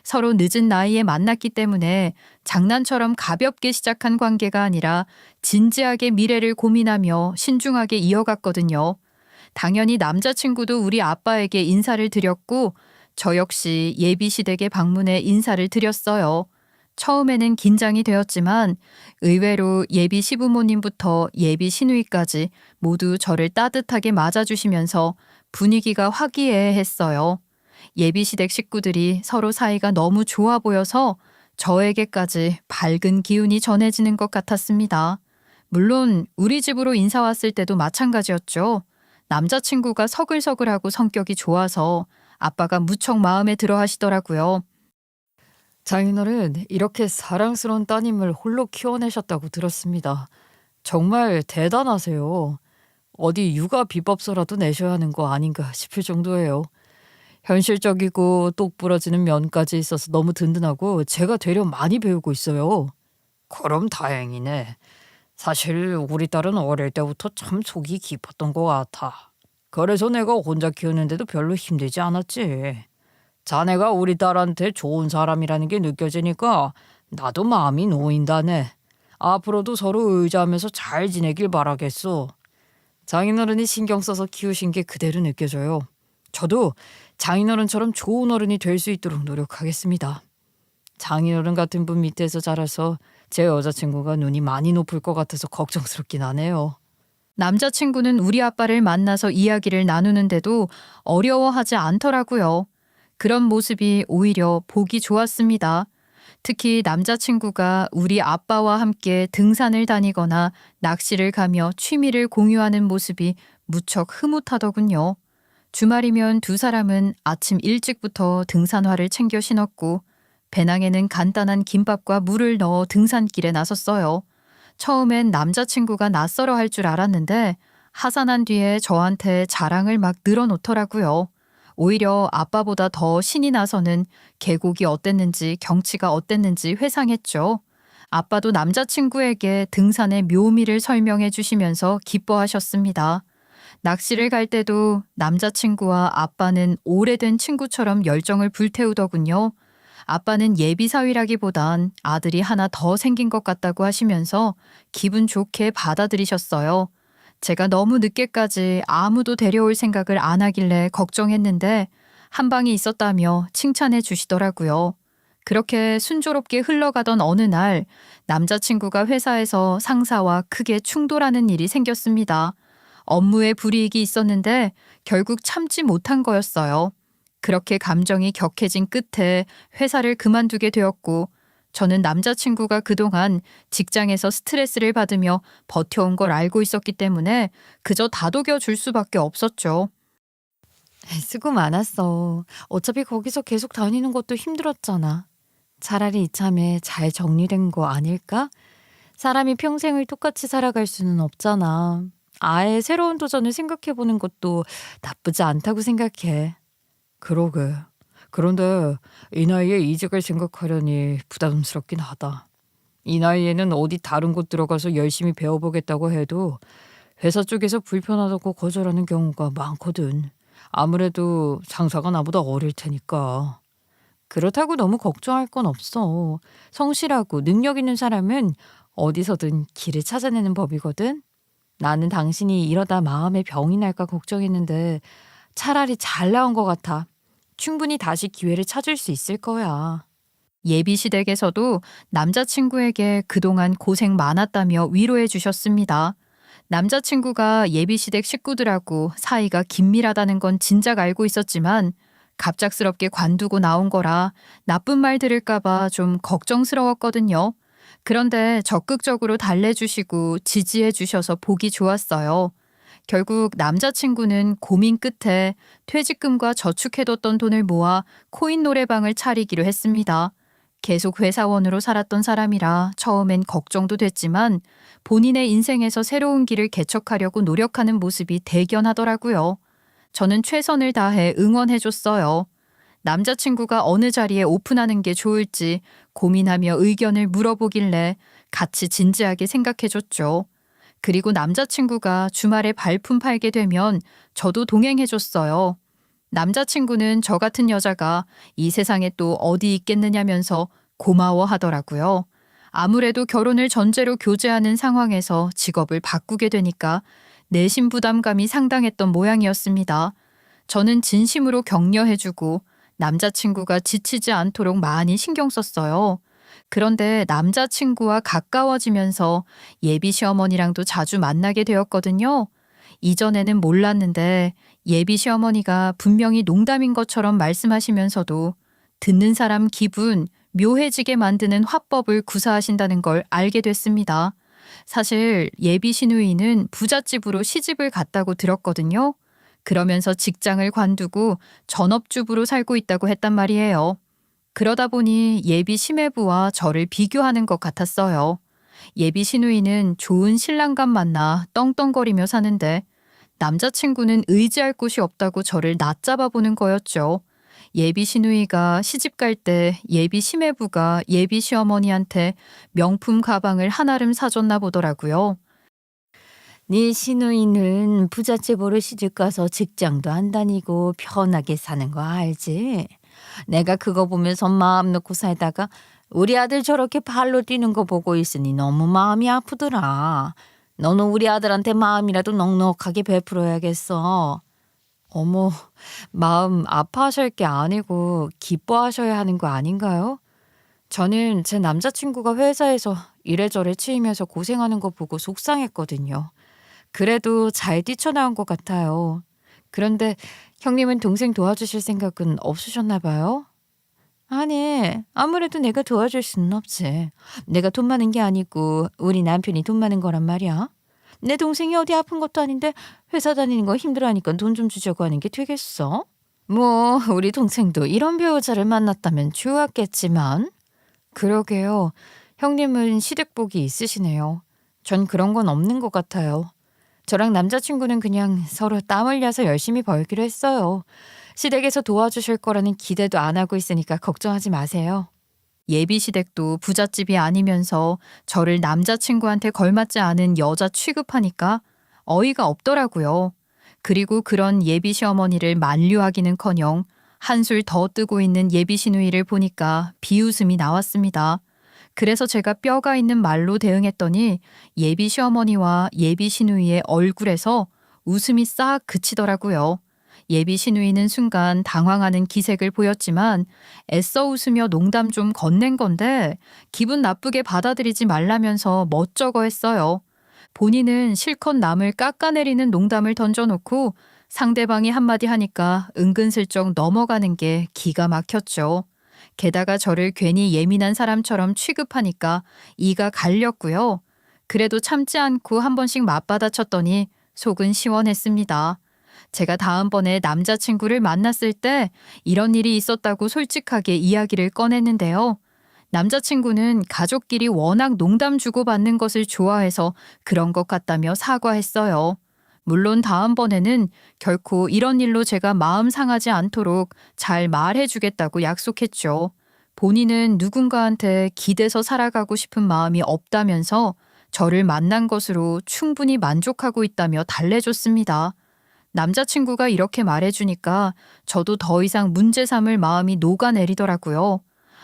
서로 늦은 나이에 만났기 때문에 장난처럼 가볍게 시작한 관계가 아니라 진지하게 미래를 고민하며 신중하게 이어갔거든요. 당연히 남자친구도 우리 아빠에게 인사를 드렸고 저 역시 예비 시댁에 방문해 인사를 드렸어요. 처음에는 긴장이 되었지만 의외로 예비 시부모님부터 예비 시누이까지 모두 저를 따뜻하게 맞아주시면서 분위기가 화기애애했어요. 예비 시댁 식구들이 서로 사이가 너무 좋아 보여서 저에게까지 밝은 기운이 전해지는 것 같았습니다. 물론 우리 집으로 인사 왔을 때도 마찬가지였죠. 남자친구가 서글서글하고 성격이 좋아서 아빠가 무척 마음에 들어 하시더라고요. 장인어른, 이렇게 사랑스러운 따님을 홀로 키워내셨다고 들었습니다. 정말 대단하세요. 어디 육아 비법서라도 내셔야 하는 거 아닌가 싶을 정도예요. 현실적이고 똑부러지는 면까지 있어서 너무 든든하고 제가 되려 많이 배우고 있어요. 그럼 다행이네. 사실 우리 딸은 어릴 때부터 참 속이 깊었던 것 같아. 그래서 내가 혼자 키우는데도 별로 힘들지 않았지. 자네가 우리 딸한테 좋은 사람이라는 게 느껴지니까 나도 마음이 놓인다네. 앞으로도 서로 의지하면서 잘 지내길 바라겠소. 장인어른이 신경 써서 키우신 게 그대로 느껴져요. 저도 장인어른처럼 좋은 어른이 될 수 있도록 노력하겠습니다. 장인어른 같은 분 밑에서 자라서 제 여자친구가 눈이 많이 높을 것 같아서 걱정스럽긴 하네요. 남자친구는 우리 아빠를 만나서 이야기를 나누는데도 어려워하지 않더라고요. 그런 모습이 오히려 보기 좋았습니다. 특히 남자친구가 우리 아빠와 함께 등산을 다니거나 낚시를 가며 취미를 공유하는 모습이 무척 흐뭇하더군요. 주말이면 두 사람은 아침 일찍부터 등산화를 챙겨 신었고 배낭에는 간단한 김밥과 물을 넣어 등산길에 나섰어요. 처음엔 남자친구가 낯설어 할 줄 알았는데 하산한 뒤에 저한테 자랑을 막 늘어놓더라고요. 오히려 아빠보다 더 신이 나서는 계곡이 어땠는지 경치가 어땠는지 회상했죠. 아빠도 남자친구에게 등산의 묘미를 설명해 주시면서 기뻐하셨습니다. 낚시를 갈 때도 남자친구와 아빠는 오래된 친구처럼 열정을 불태우더군요. 아빠는 예비사위라기보단 아들이 하나 더 생긴 것 같다고 하시면서 기분 좋게 받아들이셨어요. 제가 너무 늦게까지 아무도 데려올 생각을 안 하길래 걱정했는데 한 방이 있었다며 칭찬해 주시더라고요. 그렇게 순조롭게 흘러가던 어느 날 남자친구가 회사에서 상사와 크게 충돌하는 일이 생겼습니다. 업무에 불이익이 있었는데 결국 참지 못한 거였어요. 그렇게 감정이 격해진 끝에 회사를 그만두게 되었고 저는 남자친구가 그동안 직장에서 스트레스를 받으며 버텨온 걸 알고 있었기 때문에 그저 다독여 줄 수밖에 없었죠. 수고 많았어. 어차피 거기서 계속 다니는 것도 힘들었잖아. 차라리 이참에 잘 정리된 거 아닐까? 사람이 평생을 똑같이 살아갈 수는 없잖아. 아예 새로운 도전을 생각해보는 것도 나쁘지 않다고 생각해. 그러게. 그런데 이 나이에 이직을 생각하려니 부담스럽긴 하다. 이 나이에는 어디 다른 곳 들어가서 열심히 배워보겠다고 해도 회사 쪽에서 불편하다고 거절하는 경우가 많거든. 아무래도 상사가 나보다 어릴 테니까. 그렇다고 너무 걱정할 건 없어. 성실하고 능력 있는 사람은 어디서든 길을 찾아내는 법이거든. 나는 당신이 이러다 마음에 병이 날까 걱정했는데 차라리 잘 나온 것 같아. 충분히 다시 기회를 찾을 수 있을 거야. 예비시댁에서도 남자친구에게 그동안 고생 많았다며 위로해 주셨습니다. 남자친구가 예비시댁 식구들하고 사이가 긴밀하다는 건 진작 알고 있었지만 갑작스럽게 관두고 나온 거라 나쁜 말 들을까봐 좀 걱정스러웠거든요. 그런데 적극적으로 달래주시고 지지해 주셔서 보기 좋았어요. 결국 남자친구는 고민 끝에 퇴직금과 저축해뒀던 돈을 모아 코인 노래방을 차리기로 했습니다. 계속 회사원으로 살았던 사람이라 처음엔 걱정도 됐지만 본인의 인생에서 새로운 길을 개척하려고 노력하는 모습이 대견하더라고요. 저는 최선을 다해 응원해줬어요. 남자친구가 어느 자리에 오픈하는 게 좋을지 고민하며 의견을 물어보길래 같이 진지하게 생각해줬죠. 그리고 남자친구가 주말에 발품 팔게 되면 저도 동행해줬어요. 남자친구는 저 같은 여자가 이 세상에 또 어디 있겠느냐면서 고마워하더라고요. 아무래도 결혼을 전제로 교제하는 상황에서 직업을 바꾸게 되니까 내심 부담감이 상당했던 모양이었습니다. 저는 진심으로 격려해주고 남자친구가 지치지 않도록 많이 신경 썼어요. 그런데 남자친구와 가까워지면서 예비 시어머니랑도 자주 만나게 되었거든요. 이전에는 몰랐는데 예비 시어머니가 분명히 농담인 것처럼 말씀하시면서도 듣는 사람 기분 묘해지게 만드는 화법을 구사하신다는 걸 알게 됐습니다. 사실 예비 시누이는 부잣집으로 시집을 갔다고 들었거든요. 그러면서 직장을 관두고 전업주부로 살고 있다고 했단 말이에요. 그러다 보니 예비 시매부와 저를 비교하는 것 같았어요. 예비 시누이는 좋은 신랑감 만나 떵떵거리며 사는데 남자친구는 의지할 곳이 없다고 저를 낮잡아 보는 거였죠. 예비 시누이가 시집 갈 때 예비 시매부가 예비 시어머니한테 명품 가방을 한아름 사줬나 보더라고요. 네 시누이는 부잣집으로 시집가서 직장도 안 다니고 편하게 사는 거 알지? 내가 그거 보면서 마음 놓고 살다가 우리 아들 저렇게 발로 뛰는 거 보고 있으니 너무 마음이 아프더라. 너는 우리 아들한테 마음이라도 넉넉하게 베풀어야겠어. 어머, 마음 아파하실 게 아니고 기뻐하셔야 하는 거 아닌가요? 저는 제 남자친구가 회사에서 이래저래 치이면서 고생하는 거 보고 속상했거든요. 그래도 잘 뛰쳐나온 것 같아요. 그런데 형님은 동생 도와주실 생각은 없으셨나 봐요? 아니, 아무래도 내가 도와줄 수는 없지. 내가 돈 많은 게 아니고 우리 남편이 돈 많은 거란 말이야. 내 동생이 어디 아픈 것도 아닌데 회사 다니는 거 힘들어하니까 돈 좀 주자고 하는 게 되겠어? 뭐 우리 동생도 이런 배우자를 만났다면 좋았겠지만. 그러게요. 형님은 시댁복이 있으시네요. 전 그런 건 없는 것 같아요. 저랑 남자친구는 그냥 서로 땀 흘려서 열심히 벌기로 했어요. 시댁에서 도와주실 거라는 기대도 안 하고 있으니까 걱정하지 마세요. 예비 시댁도 부잣집이 아니면서 저를 남자친구한테 걸맞지 않은 여자 취급하니까 어이가 없더라고요. 그리고 그런 예비 시어머니를 만류하기는커녕 한술 더 뜨고 있는 예비 시누이를 보니까 비웃음이 나왔습니다. 그래서 제가 뼈가 있는 말로 대응했더니 예비 시어머니와 예비 시누이의 얼굴에서 웃음이 싹 그치더라고요. 예비 시누이는 순간 당황하는 기색을 보였지만 애써 웃으며 농담 좀 건넨 건데 기분 나쁘게 받아들이지 말라면서 멋쩍어 했어요. 본인은 실컷 남을 깎아내리는 농담을 던져놓고 상대방이 한마디 하니까 은근슬쩍 넘어가는 게 기가 막혔죠. 게다가 저를 괜히 예민한 사람처럼 취급하니까 이가 갈렸고요. 그래도 참지 않고 한 번씩 맞받아쳤더니 속은 시원했습니다. 제가 다음번에 남자친구를 만났을 때 이런 일이 있었다고 솔직하게 이야기를 꺼냈는데요. 남자친구는 가족끼리 워낙 농담 주고받는 것을 좋아해서 그런 것 같다며 사과했어요. 물론 다음번에는 결코 이런 일로 제가 마음 상하지 않도록 잘 말해주겠다고 약속했죠. 본인은 누군가한테 기대서 살아가고 싶은 마음이 없다면서 저를 만난 것으로 충분히 만족하고 있다며 달래줬습니다. 남자친구가 이렇게 말해주니까 저도 더 이상 문제 삼을 마음이 녹아내리더라고요.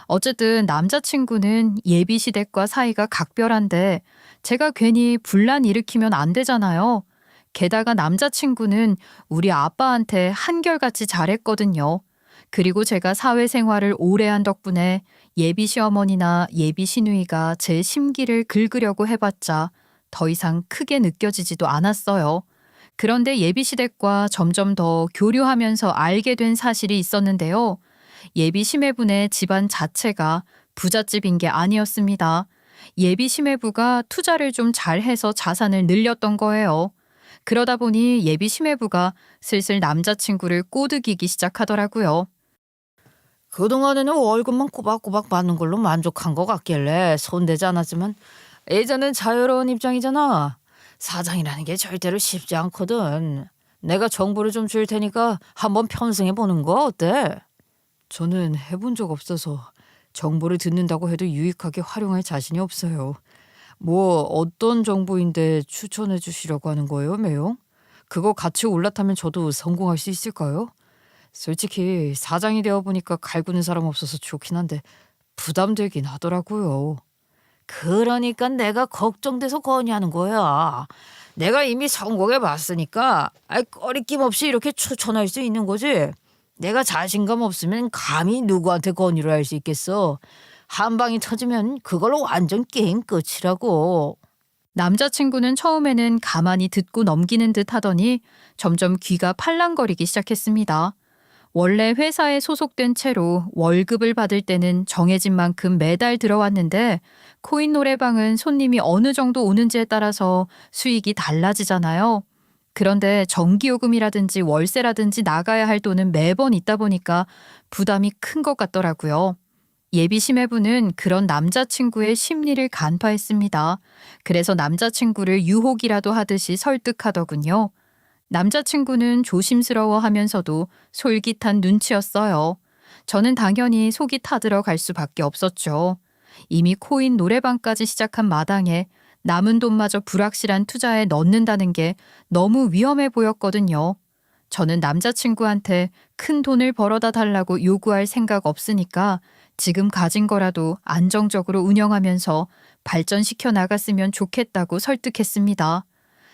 어쨌든 남자친구는 예비 시댁과 사이가 각별한데 제가 괜히 분란 일으키면 안 되잖아요. 게다가 남자친구는 우리 아빠한테 한결같이 잘했거든요. 그리고 제가 사회생활을 오래 한 덕분에 예비 시어머니나 예비 시누이가 제 심기를 긁으려고 해봤자 더 이상 크게 느껴지지도 않았어요. 그런데 예비 시댁과 점점 더 교류하면서 알게 된 사실이 있었는데요. 예비 시매분의 집안 자체가 부잣집인 게 아니었습니다. 예비 시매부가 투자를 좀 잘해서 자산을 늘렸던 거예요. 그러다 보니 예비 시매부가 슬슬 남자친구를 꼬드기기 시작하더라고요. 그동안에는 월급만 꼬박꼬박 받는 걸로 만족한 것 같길래 손대지 않았지만 예전엔 자유로운 입장이잖아. 사장이라는 게 절대로 쉽지 않거든. 내가 정보를 좀 줄 테니까 한번 편승해 보는 거 어때? 저는 해본 적 없어서 정보를 듣는다고 해도 유익하게 활용할 자신이 없어요. 뭐 어떤 정보인데 추천해 주시려고 하는 거예요, 매용? 그거 같이 올라타면 저도 성공할 수 있을까요? 솔직히 사장이 되어 보니까 갈구는 사람 없어서 좋긴 한데 부담되긴 하더라고요. 그러니까 내가 걱정돼서 건의하는 거야. 내가 이미 성공해 봤으니까 꺼리낌 없이 이렇게 추천할 수 있는 거지. 내가 자신감 없으면 감히 누구한테 건의를 할 수 있겠어. 한 방이 터지면 그걸로 완전 게임 끝이라고. 남자친구는 처음에는 가만히 듣고 넘기는 듯 하더니 점점 귀가 팔랑거리기 시작했습니다. 원래 회사에 소속된 채로 월급을 받을 때는 정해진 만큼 매달 들어왔는데 코인 노래방은 손님이 어느 정도 오는지에 따라서 수익이 달라지잖아요. 그런데 전기요금이라든지 월세라든지 나가야 할 돈은 매번 있다 보니까 부담이 큰 것 같더라고요. 예비 시매부는 그런 남자친구의 심리를 간파했습니다. 그래서 남자친구를 유혹이라도 하듯이 설득하더군요. 남자친구는 조심스러워하면서도 솔깃한 눈치였어요. 저는 당연히 속이 타들어갈 수밖에 없었죠. 이미 코인 노래방까지 시작한 마당에 남은 돈마저 불확실한 투자에 넣는다는 게 너무 위험해 보였거든요. 저는 남자친구한테 큰 돈을 벌어다 달라고 요구할 생각 없으니까 지금 가진 거라도 안정적으로 운영하면서 발전시켜 나갔으면 좋겠다고 설득했습니다.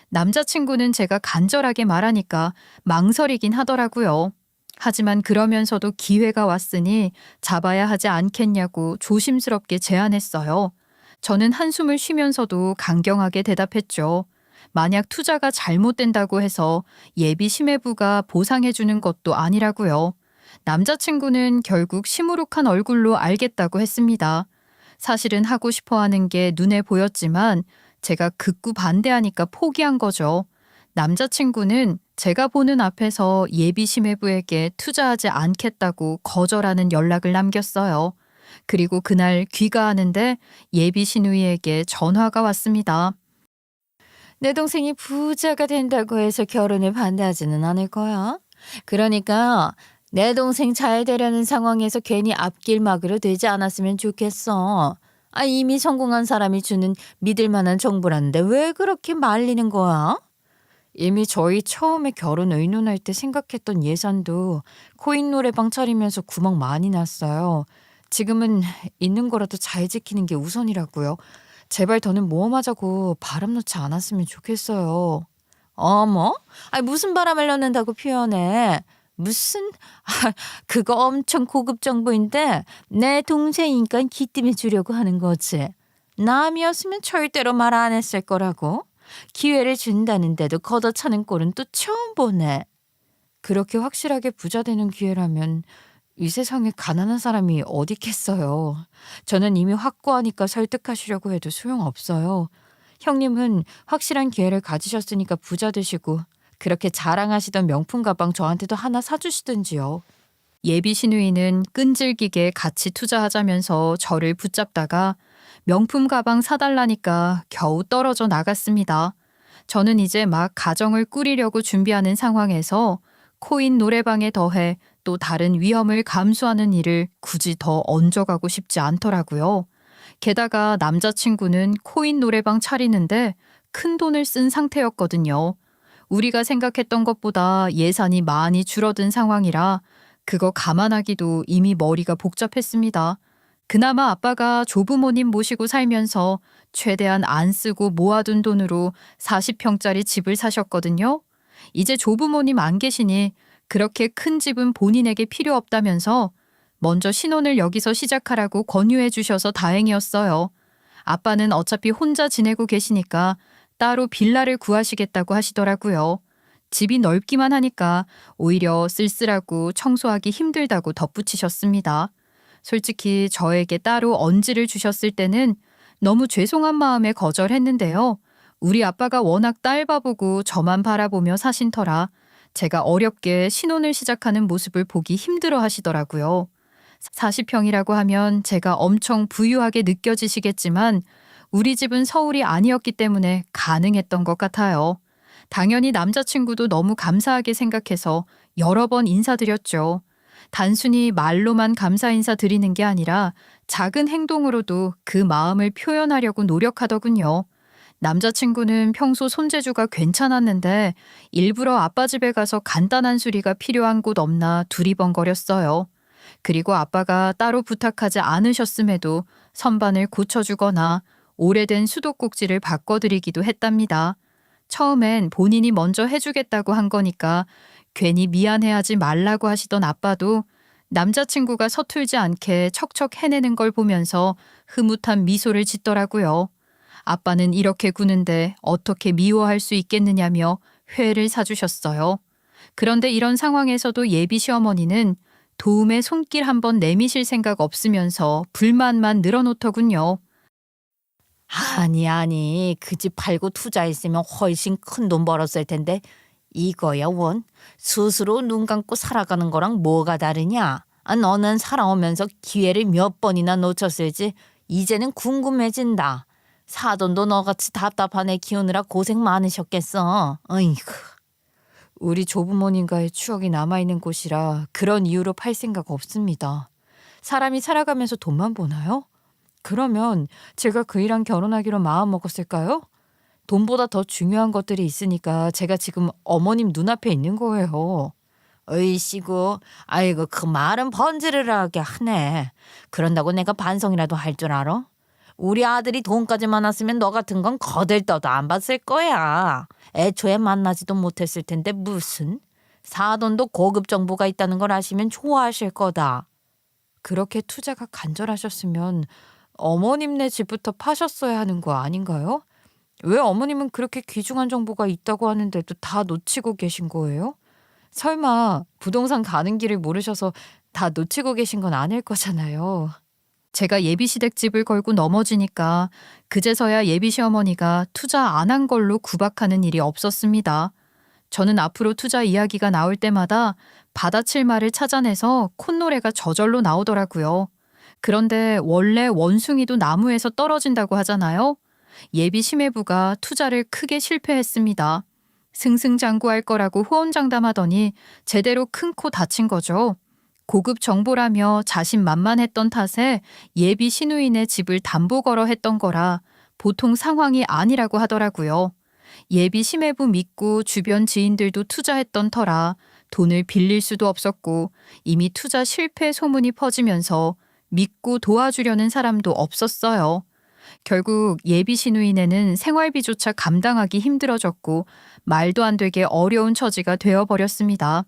남자친구는 제가 간절하게 말하니까 망설이긴 하더라고요. 하지만 그러면서도 기회가 왔으니 잡아야 하지 않겠냐고 조심스럽게 제안했어요. 저는 한숨을 쉬면서도 강경하게 대답했죠. 만약 투자가 잘못된다고 해서 예비 심해부가 보상해주는 것도 아니라고요. 남자친구는 결국 시무룩한 얼굴로 알겠다고 했습니다. 사실은 하고 싶어 하는 게 눈에 보였지만 제가 극구 반대하니까 포기한 거죠. 남자친구는 제가 보는 앞에서 예비 심해부에게 투자하지 않겠다고 거절하는 연락을 남겼어요. 그리고 그날 귀가하는데 예비 시누이에게 전화가 왔습니다. 내 동생이 부자가 된다고 해서 결혼을 반대하지는 않을 거야. 그러니까 내 동생 잘 되려는 상황에서 괜히 앞길 막으로 되지 않았으면 좋겠어. 이미 성공한 사람이 주는 믿을 만한 정보라는데 왜 그렇게 말리는 거야? 이미 저희 처음에 결혼 의논할 때 생각했던 예산도 코인 노래방 차리면서 구멍 많이 났어요. 지금은 있는 거라도 잘 지키는 게 우선이라고요. 제발 더는 모험하자고 바람 놓지 않았으면 좋겠어요. 어머? 무슨 바람을 넣는다고 표현해? 무슨 그거 엄청 고급 정보인데 내 동생이니까 기뜸해 주려고 하는 거지. 남이었으면 절대로 말 안 했을 거라고. 기회를 준다는데도 걷어차는 꼴은 또 처음 보네. 그렇게 확실하게 부자 되는 기회라면 이 세상에 가난한 사람이 어디 있겠어요. 저는 이미 확고하니까 설득하시려고 해도 소용없어요. 형님은 확실한 기회를 가지셨으니까 부자 되시고 그렇게 자랑하시던 명품 가방 저한테도 하나 사주시든지요. 예비 시누이는 끈질기게 같이 투자하자면서 저를 붙잡다가 명품 가방 사달라니까 겨우 떨어져 나갔습니다. 저는 이제 막 가정을 꾸리려고 준비하는 상황에서 코인 노래방에 더해 또 다른 위험을 감수하는 일을 굳이 더 얹어가고 싶지 않더라고요. 게다가 남자친구는 코인 노래방 차리는데 큰 돈을 쓴 상태였거든요. 우리가 생각했던 것보다 예산이 많이 줄어든 상황이라 그거 감안하기도 이미 머리가 복잡했습니다. 그나마 아빠가 조부모님 모시고 살면서 최대한 안 쓰고 모아둔 돈으로 40평짜리 집을 사셨거든요. 이제 조부모님 안 계시니 그렇게 큰 집은 본인에게 필요 없다면서 먼저 신혼을 여기서 시작하라고 권유해 주셔서 다행이었어요. 아빠는 어차피 혼자 지내고 계시니까 따로 빌라를 구하시겠다고 하시더라고요. 집이 넓기만 하니까 오히려 쓸쓸하고 청소하기 힘들다고 덧붙이셨습니다. 솔직히 저에게 따로 언지를 주셨을 때는 너무 죄송한 마음에 거절했는데요. 우리 아빠가 워낙 딸 바보고 저만 바라보며 사신 터라 제가 어렵게 신혼을 시작하는 모습을 보기 힘들어 하시더라고요. 40평이라고 하면 제가 엄청 부유하게 느껴지시겠지만 우리 집은 서울이 아니었기 때문에 가능했던 것 같아요. 당연히 남자친구도 너무 감사하게 생각해서 여러 번 인사드렸죠. 단순히 말로만 감사 인사 드리는 게 아니라 작은 행동으로도 그 마음을 표현하려고 노력하더군요. 남자친구는 평소 손재주가 괜찮았는데 일부러 아빠 집에 가서 간단한 수리가 필요한 곳 없나 두리번거렸어요. 그리고 아빠가 따로 부탁하지 않으셨음에도 선반을 고쳐주거나 오래된 수도꼭지를 바꿔드리기도 했답니다. 처음엔 본인이 먼저 해주겠다고 한 거니까 괜히 미안해하지 말라고 하시던 아빠도 남자친구가 서툴지 않게 척척 해내는 걸 보면서 흐뭇한 미소를 짓더라고요. 아빠는 이렇게 구는데 어떻게 미워할 수 있겠느냐며 회를 사주셨어요. 그런데 이런 상황에서도 예비 시어머니는 도움의 손길 한번 내미실 생각 없으면서 불만만 늘어놓더군요. 아니 그 집 팔고 투자했으면 훨씬 큰 돈 벌었을 텐데 이거야 원. 스스로 눈 감고 살아가는 거랑 뭐가 다르냐. 너는 살아오면서 기회를 몇 번이나 놓쳤을지 이제는 궁금해진다. 사돈도 너같이 답답한 애 키우느라 고생 많으셨겠어. 어이구. 우리 조부모님과의 추억이 남아있는 곳이라 그런 이유로 팔 생각 없습니다. 사람이 살아가면서 돈만 버나요? 그러면 제가 그 일랑 결혼하기로 마음먹었을까요? 돈보다 더 중요한 것들이 있으니까 제가 지금 어머님 눈앞에 있는 거예요. 으이씨구, 아이고 그 말은 번지르르 하게 하네. 그런다고 내가 반성이라도 할 줄 알아? 우리 아들이 돈까지 많았으면 너 같은 건 거들떠도 안 봤을 거야. 애초에 만나지도 못했을 텐데 무슨. 사돈도 고급 정보가 있다는 걸 아시면 좋아하실 거다. 그렇게 투자가 간절하셨으면 어머님네 집부터 파셨어야 하는 거 아닌가요? 왜 어머님은 그렇게 귀중한 정보가 있다고 하는데도 다 놓치고 계신 거예요? 설마 부동산 가는 길을 모르셔서 다 놓치고 계신 건 아닐 거잖아요. 제가 예비시댁집을 걸고 넘어지니까 그제서야 예비시어머니가 투자 안 한 걸로 구박하는 일이 없었습니다. 저는 앞으로 투자 이야기가 나올 때마다 받아칠 말을 찾아내서 콧노래가 저절로 나오더라고요. 그런데 원래 원숭이도 나무에서 떨어진다고 하잖아요. 예비 심해부가 투자를 크게 실패했습니다. 승승장구할 거라고 호언장담하더니 제대로 큰 코 다친 거죠. 고급 정보라며 자신만만했던 탓에 예비 시누인의 집을 담보 걸어 했던 거라 보통 상황이 아니라고 하더라고요. 예비 심해부 믿고 주변 지인들도 투자했던 터라 돈을 빌릴 수도 없었고 이미 투자 실패 소문이 퍼지면서 믿고 도와주려는 사람도 없었어요. 결국 예비 시누인에는 생활비조차 감당하기 힘들어졌고 말도 안 되게 어려운 처지가 되어버렸습니다.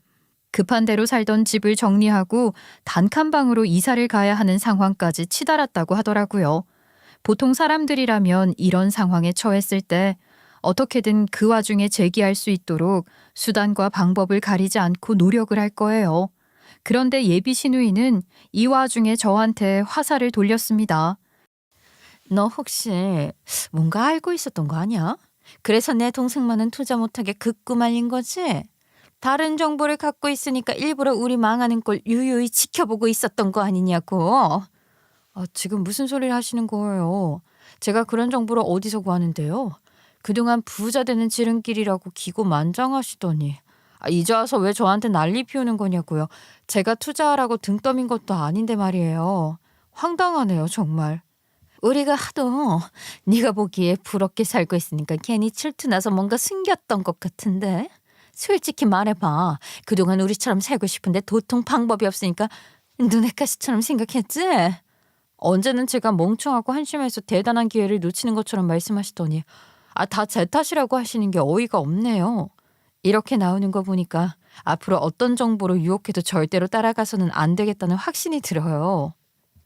급한 대로 살던 집을 정리하고 단칸방으로 이사를 가야 하는 상황까지 치달았다고 하더라고요. 보통 사람들이라면 이런 상황에 처했을 때 어떻게든 그 와중에 재기할 수 있도록 수단과 방법을 가리지 않고 노력을 할 거예요. 그런데 예비 시누이는 이 와중에 저한테 화살을 돌렸습니다. 너 혹시 뭔가 알고 있었던 거 아니야? 그래서 내 동생만은 투자 못하게 극구 말린 거지? 다른 정보를 갖고 있으니까 일부러 우리 망하는 걸 유유히 지켜보고 있었던 거 아니냐고. 지금 무슨 소리를 하시는 거예요? 제가 그런 정보를 어디서 구하는데요? 그동안 부자 되는 지름길이라고 기고만장하시더니 이제 와서 왜 저한테 난리 피우는 거냐고요. 제가 투자하라고 등 떠민 것도 아닌데 말이에요. 황당하네요 정말. 우리가 하도 네가 보기에 부럽게 살고 있으니까 괜히 질투나서 뭔가 숨겼던 것 같은데. 솔직히 말해봐. 그동안 우리처럼 살고 싶은데 도통 방법이 없으니까 눈엣 가시처럼 생각했지? 언제는 제가 멍청하고 한심해서 대단한 기회를 놓치는 것처럼 말씀하시더니 다 제 탓이라고 하시는 게 어이가 없네요. 이렇게 나오는 거 보니까 앞으로 어떤 정보로 유혹해도 절대로 따라가서는 안 되겠다는 확신이 들어요.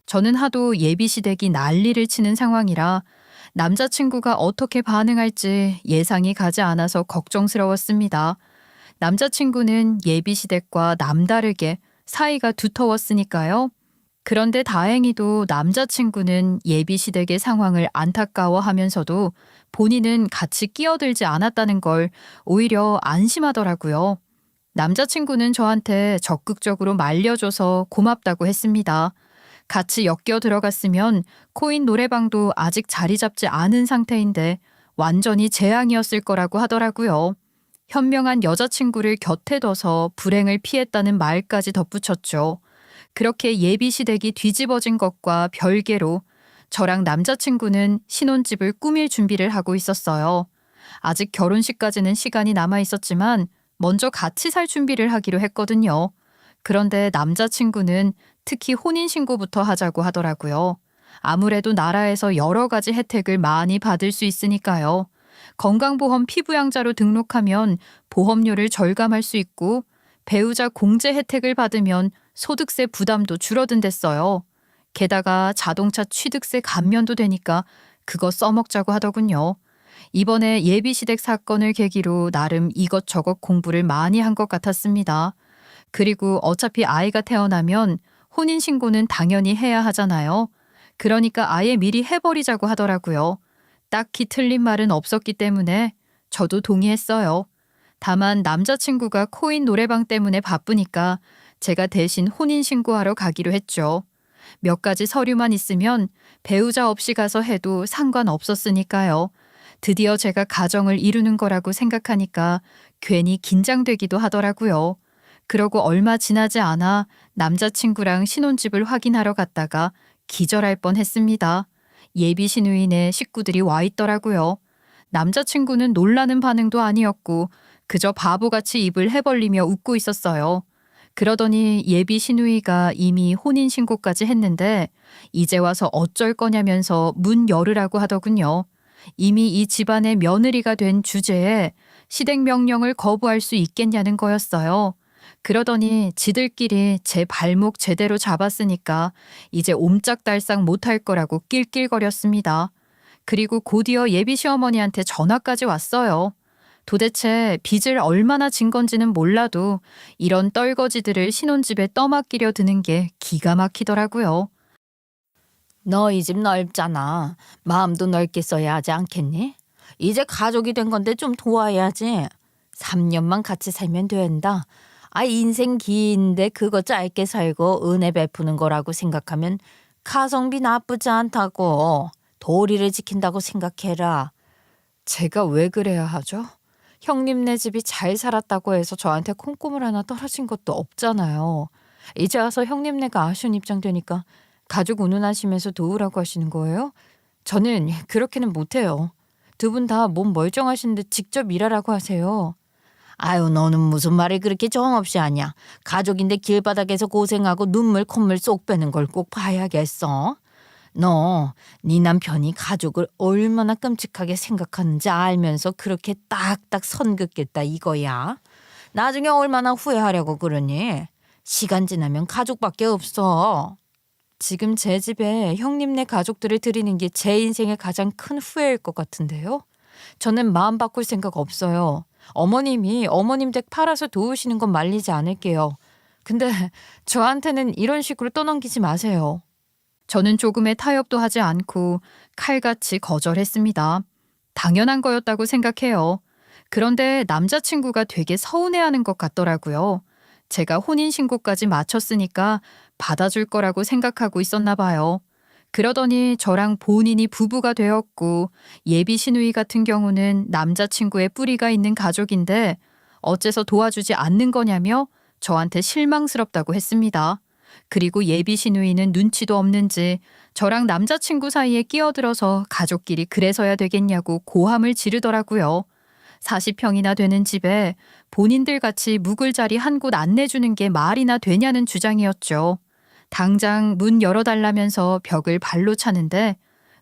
저는 하도 예비시댁이 난리를 치는 상황이라 남자친구가 어떻게 반응할지 예상이 가지 않아서 걱정스러웠습니다. 남자친구는 예비시댁과 남다르게 사이가 두터웠으니까요. 그런데 다행히도 남자친구는 예비시댁의 상황을 안타까워하면서도 본인은 같이 끼어들지 않았다는 걸 오히려 안심하더라고요. 남자친구는 저한테 적극적으로 말려줘서 고맙다고 했습니다. 같이 엮여 들어갔으면 코인 노래방도 아직 자리 잡지 않은 상태인데 완전히 재앙이었을 거라고 하더라고요. 현명한 여자친구를 곁에 둬서 불행을 피했다는 말까지 덧붙였죠. 그렇게 예비시댁이 뒤집어진 것과 별개로 저랑 남자친구는 신혼집을 꾸밀 준비를 하고 있었어요. 아직 결혼식까지는 시간이 남아 있었지만 먼저 같이 살 준비를 하기로 했거든요. 그런데 남자친구는 특히 혼인신고부터 하자고 하더라고요. 아무래도 나라에서 여러 가지 혜택을 많이 받을 수 있으니까요. 건강보험 피부양자로 등록하면 보험료를 절감할 수 있고 배우자 공제 혜택을 받으면 소득세 부담도 줄어든댔어요. 게다가 자동차 취득세 감면도 되니까 그거 써먹자고 하더군요. 이번에 예비시댁 사건을 계기로 나름 이것저것 공부를 많이 한 것 같았습니다. 그리고 어차피 아이가 태어나면 혼인신고는 당연히 해야 하잖아요. 그러니까 아예 미리 해버리자고 하더라고요. 딱히 틀린 말은 없었기 때문에 저도 동의했어요. 다만 남자친구가 코인 노래방 때문에 바쁘니까 제가 대신 혼인신고하러 가기로 했죠. 몇 가지 서류만 있으면 배우자 없이 가서 해도 상관없었으니까요. 드디어 제가 가정을 이루는 거라고 생각하니까 괜히 긴장되기도 하더라고요. 그러고 얼마 지나지 않아 남자친구랑 신혼집을 확인하러 갔다가 기절할 뻔했습니다. 예비 시누인의 식구들이 와 있더라고요. 남자친구는 놀라는 반응도 아니었고 그저 바보같이 입을 해벌리며 웃고 있었어요. 그러더니 예비 시누이가 이미 혼인신고까지 했는데 이제 와서 어쩔 거냐면서 문 열으라고 하더군요. 이미 이 집안의 며느리가 된 주제에 시댁명령을 거부할 수 있겠냐는 거였어요. 그러더니 지들끼리 제 발목 제대로 잡았으니까 이제 옴짝달싹 못할 거라고 낄낄거렸습니다. 그리고 곧이어 예비 시어머니한테 전화까지 왔어요. 도대체 빚을 얼마나 진 건지는 몰라도 이런 떨거지들을 신혼집에 떠맡기려 드는 게 기가 막히더라고요. 너 이 집 넓잖아. 마음도 넓게 써야 하지 않겠니? 이제 가족이 된 건데 좀 도와야지. 3년만 같이 살면 된다. 인생 긴데 그거 짧게 살고 은혜 베푸는 거라고 생각하면 가성비 나쁘지 않다고. 도리를 지킨다고 생각해라. 제가 왜 그래야 하죠? 형님네 집이 잘 살았다고 해서 저한테 콩고물 하나 떨어진 것도 없잖아요. 이제 와서 형님네가 아쉬운 입장 되니까 가족 운운하시면서 도우라고 하시는 거예요? 저는 그렇게는 못해요. 두 분 다 몸 멀쩡하신데 직접 일하라고 하세요. 아유, 너는 무슨 말을 그렇게 정없이 하냐. 가족인데 길바닥에서 고생하고 눈물 콧물 쏙 빼는 걸 꼭 봐야겠어. 너, 네 남편이 가족을 얼마나 끔찍하게 생각하는지 알면서 그렇게 딱딱 선 긋겠다 이거야. 나중에 얼마나 후회하려고 그러니. 시간 지나면 가족밖에 없어. 지금 제 집에 형님네 가족들을 드리는 게 제 인생의 가장 큰 후회일 것 같은데요. 저는 마음 바꿀 생각 없어요. 어머님이 어머님 댁 팔아서 도우시는 건 말리지 않을게요. 근데 저한테는 이런 식으로 떠넘기지 마세요. 저는 조금의 타협도 하지 않고 칼같이 거절했습니다. 당연한 거였다고 생각해요. 그런데 남자친구가 되게 서운해하는 것 같더라고요. 제가 혼인신고까지 마쳤으니까 받아줄 거라고 생각하고 있었나 봐요. 그러더니 저랑 본인이 부부가 되었고 예비 시누이 같은 경우는 남자친구의 뿌리가 있는 가족인데 어째서 도와주지 않는 거냐며 저한테 실망스럽다고 했습니다. 그리고 예비 시누이는 눈치도 없는지 저랑 남자친구 사이에 끼어들어서 가족끼리 그래서야 되겠냐고 고함을 지르더라고요. 40평이나 되는 집에 본인들 같이 묵을 자리 한 곳 안 내주는 게 말이나 되냐는 주장이었죠. 당장 문 열어달라면서 벽을 발로 차는데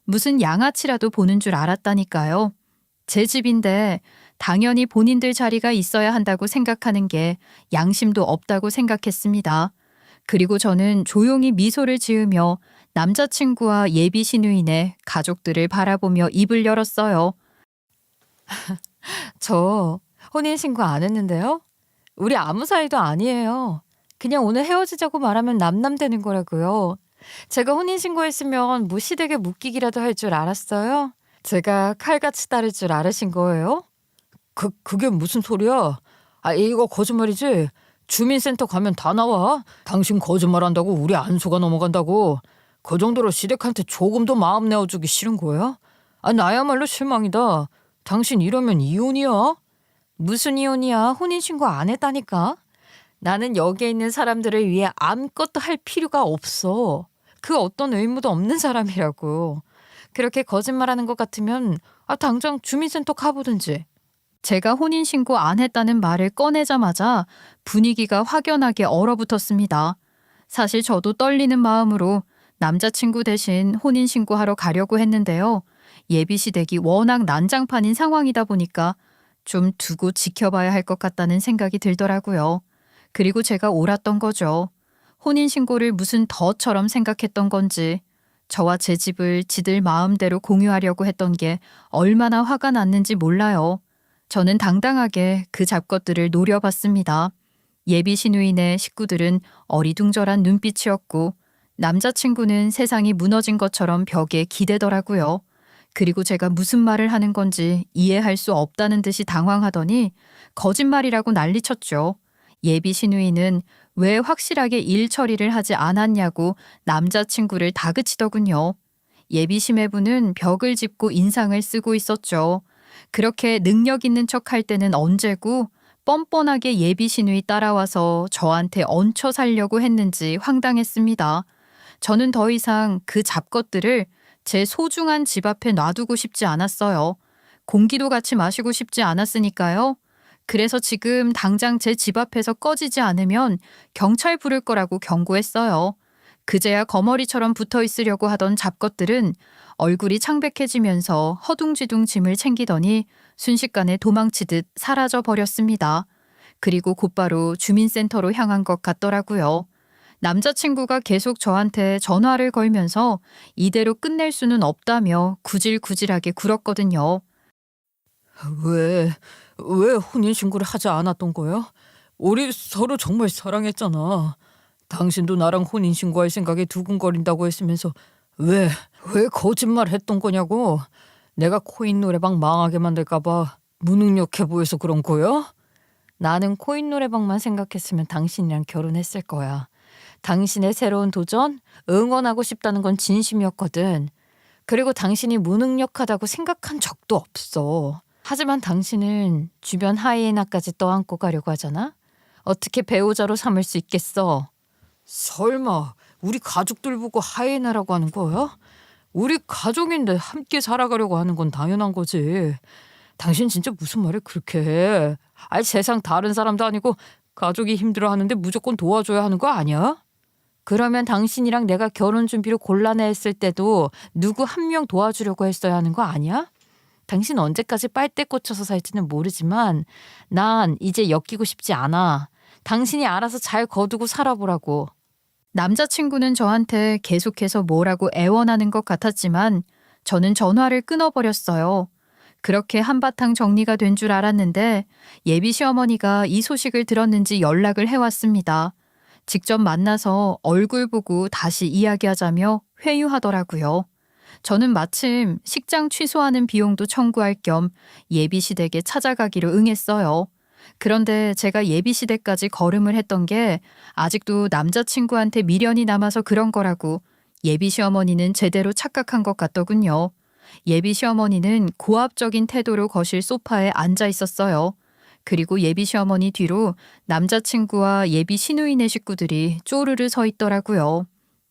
무슨 양아치라도 보는 줄 알았다니까요. 제 집인데 당연히 본인들 자리가 있어야 한다고 생각하는 게 양심도 없다고 생각했습니다. 그리고 저는 조용히 미소를 지으며 남자친구와 예비 시누이네 가족들을 바라보며 입을 열었어요. 저 혼인신고 안 했는데요. 우리 아무 사이도 아니에요. 그냥 오늘 헤어지자고 말하면 남남되는 거라고요. 제가 혼인신고했으면 뭐 시댁에 묶이기라도 할 줄 알았어요? 제가 칼같이 따를 줄 알으신 거예요? 그게 무슨 소리야? 이거 거짓말이지. 주민센터 가면 다 나와. 당신 거짓말한다고 우리 안수가 넘어간다고. 그 정도로 시댁한테 조금도 마음 내어주기 싫은 거야? 나야말로 실망이다. 당신 이러면 이혼이야? 무슨 이혼이야? 혼인신고 안 했다니까. 나는 여기에 있는 사람들을 위해 아무것도 할 필요가 없어. 그 어떤 의무도 없는 사람이라고. 그렇게 거짓말하는 것 같으면 당장 주민센터 가보든지. 제가 혼인신고 안 했다는 말을 꺼내자마자 분위기가 확연하게 얼어붙었습니다. 사실 저도 떨리는 마음으로 남자친구 대신 혼인신고하러 가려고 했는데요. 예비시댁이 워낙 난장판인 상황이다 보니까 좀 두고 지켜봐야 할 것 같다는 생각이 들더라고요. 그리고 제가 옳았던 거죠. 혼인신고를 무슨 덫처럼 생각했던 건지 저와 제 집을 지들 마음대로 공유하려고 했던 게 얼마나 화가 났는지 몰라요. 저는 당당하게 그 잡것들을 노려봤습니다. 예비 시누이네 식구들은 어리둥절한 눈빛이었고 남자친구는 세상이 무너진 것처럼 벽에 기대더라고요. 그리고 제가 무슨 말을 하는 건지 이해할 수 없다는 듯이 당황하더니 거짓말이라고 난리쳤죠. 예비 시누이는 왜 확실하게 일 처리를 하지 않았냐고 남자친구를 다그치더군요. 예비 시매부는 벽을 짚고 인상을 쓰고 있었죠. 그렇게 능력 있는 척 할 때는 언제고 뻔뻔하게 예비 시누이 따라와서 저한테 얹혀 살려고 했는지 황당했습니다. 저는 더 이상 그 잡것들을 제 소중한 집 앞에 놔두고 싶지 않았어요. 공기도 같이 마시고 싶지 않았으니까요. 그래서 지금 당장 제 집 앞에서 꺼지지 않으면 경찰 부를 거라고 경고했어요. 그제야 거머리처럼 붙어 있으려고 하던 잡것들은 얼굴이 창백해지면서 허둥지둥 짐을 챙기더니 순식간에 도망치듯 사라져 버렸습니다. 그리고 곧바로 주민센터로 향한 것 같더라고요. 남자친구가 계속 저한테 전화를 걸면서 이대로 끝낼 수는 없다며 구질구질하게 굴었거든요. 왜 혼인신고를 하지 않았던 거야? 우리 서로 정말 사랑했잖아. 당신도 나랑 혼인신고할 생각에 두근거린다고 했으면서 왜 거짓말 했던 거냐고. 내가 코인 노래방 망하게 만들까봐 무능력해 보여서 그런 거야? 나는 코인 노래방만 생각했으면 당신이랑 결혼했을 거야. 당신의 새로운 도전 응원하고 싶다는 건 진심이었거든. 그리고 당신이 무능력하다고 생각한 적도 없어. 하지만 당신은 주변 하이에나까지 떠안고 가려고 하잖아? 어떻게 배우자로 삼을 수 있겠어? 설마 우리 가족들 보고 하이에나라고 하는 거야? 우리 가족인데 함께 살아가려고 하는 건 당연한 거지. 당신 진짜 무슨 말을 그렇게 해? 아니 세상 다른 사람도 아니고 가족이 힘들어하는데 무조건 도와줘야 하는 거 아니야? 그러면 당신이랑 내가 결혼 준비로 곤란해했을 때도 누구 한 명 도와주려고 했어야 하는 거 아니야? 당신 언제까지 빨대 꽂혀서 살지는 모르지만 난 이제 엮이고 싶지 않아. 당신이 알아서 잘 거두고 살아보라고. 남자친구는 저한테 계속해서 뭐라고 애원하는 것 같았지만 저는 전화를 끊어버렸어요. 그렇게 한바탕 정리가 된 줄 알았는데 예비 시어머니가 이 소식을 들었는지 연락을 해왔습니다. 직접 만나서 얼굴 보고 다시 이야기하자며 회유하더라고요. 저는 마침 식장 취소하는 비용도 청구할 겸 예비시댁에 찾아가기로 응했어요. 그런데 제가 예비시댁까지 걸음을 했던 게 아직도 남자친구한테 미련이 남아서 그런 거라고 예비시어머니는 제대로 착각한 것 같더군요. 예비시어머니는 고압적인 태도로 거실 소파에 앉아 있었어요. 그리고 예비시어머니 뒤로 남자친구와 예비 시누이네 식구들이 쪼르르 서 있더라고요.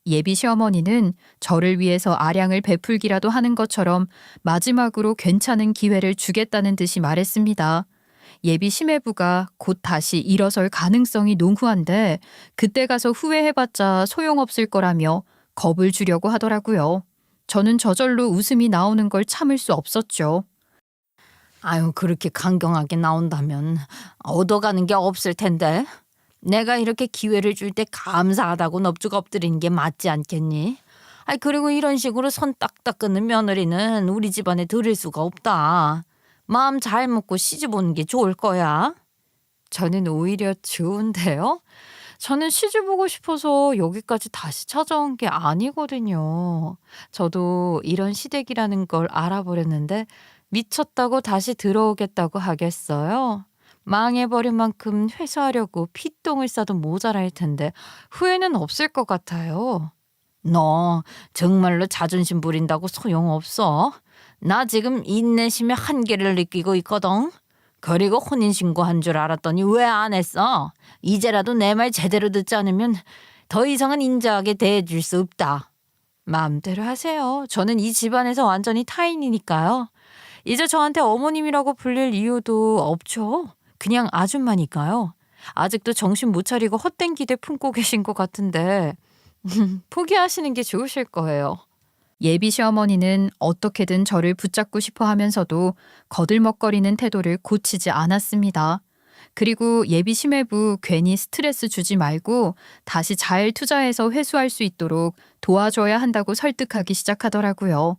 예비 시어머니는 저를 위해서 아량을 베풀기라도 하는 것처럼 마지막으로 괜찮은 기회를 주겠다는 듯이 말했습니다. 예비 시매부가 곧 다시 일어설 가능성이 농후한데 그때 가서 후회해봤자 소용없을 거라며 겁을 주려고 하더라고요. 저는 저절로 웃음이 나오는 걸 참을 수 없었죠. 아유, 그렇게 강경하게 나온다면 얻어가는 게 없을 텐데. 내가 이렇게 기회를 줄 때 감사하다고 넙죽 엎드리는 게 맞지 않겠니? 아이, 그리고 이런 식으로 손 딱딱 끊는 며느리는 우리 집안에 들일 수가 없다. 마음 잘 먹고 시집 오는 게 좋을 거야. 저는 오히려 좋은데요? 저는 시집 오고 싶어서 여기까지 다시 찾아온 게 아니거든요. 저도 이런 시댁이라는 걸 알아버렸는데 미쳤다고 다시 들어오겠다고 하겠어요? 망해버린 만큼 회수하려고 피똥을 싸도 모자랄 텐데 후회는 없을 것 같아요. 너 정말로 자존심 부린다고 소용없어. 나 지금 인내심의 한계를 느끼고 있거든. 그리고 혼인신고한 줄 알았더니 왜 안 했어? 이제라도 내 말 제대로 듣지 않으면 더 이상은 인자하게 대해줄 수 없다. 마음대로 하세요. 저는 이 집안에서 완전히 타인이니까요. 이제 저한테 어머님이라고 불릴 이유도 없죠. 그냥 아줌마니까요. 아직도 정신 못 차리고 헛된 기대 품고 계신 것 같은데 포기하시는 게 좋으실 거예요. 예비 시어머니는 어떻게든 저를 붙잡고 싶어 하면서도 거들먹거리는 태도를 고치지 않았습니다. 그리고 예비 시매부 괜히 스트레스 주지 말고 다시 잘 투자해서 회수할 수 있도록 도와줘야 한다고 설득하기 시작하더라고요.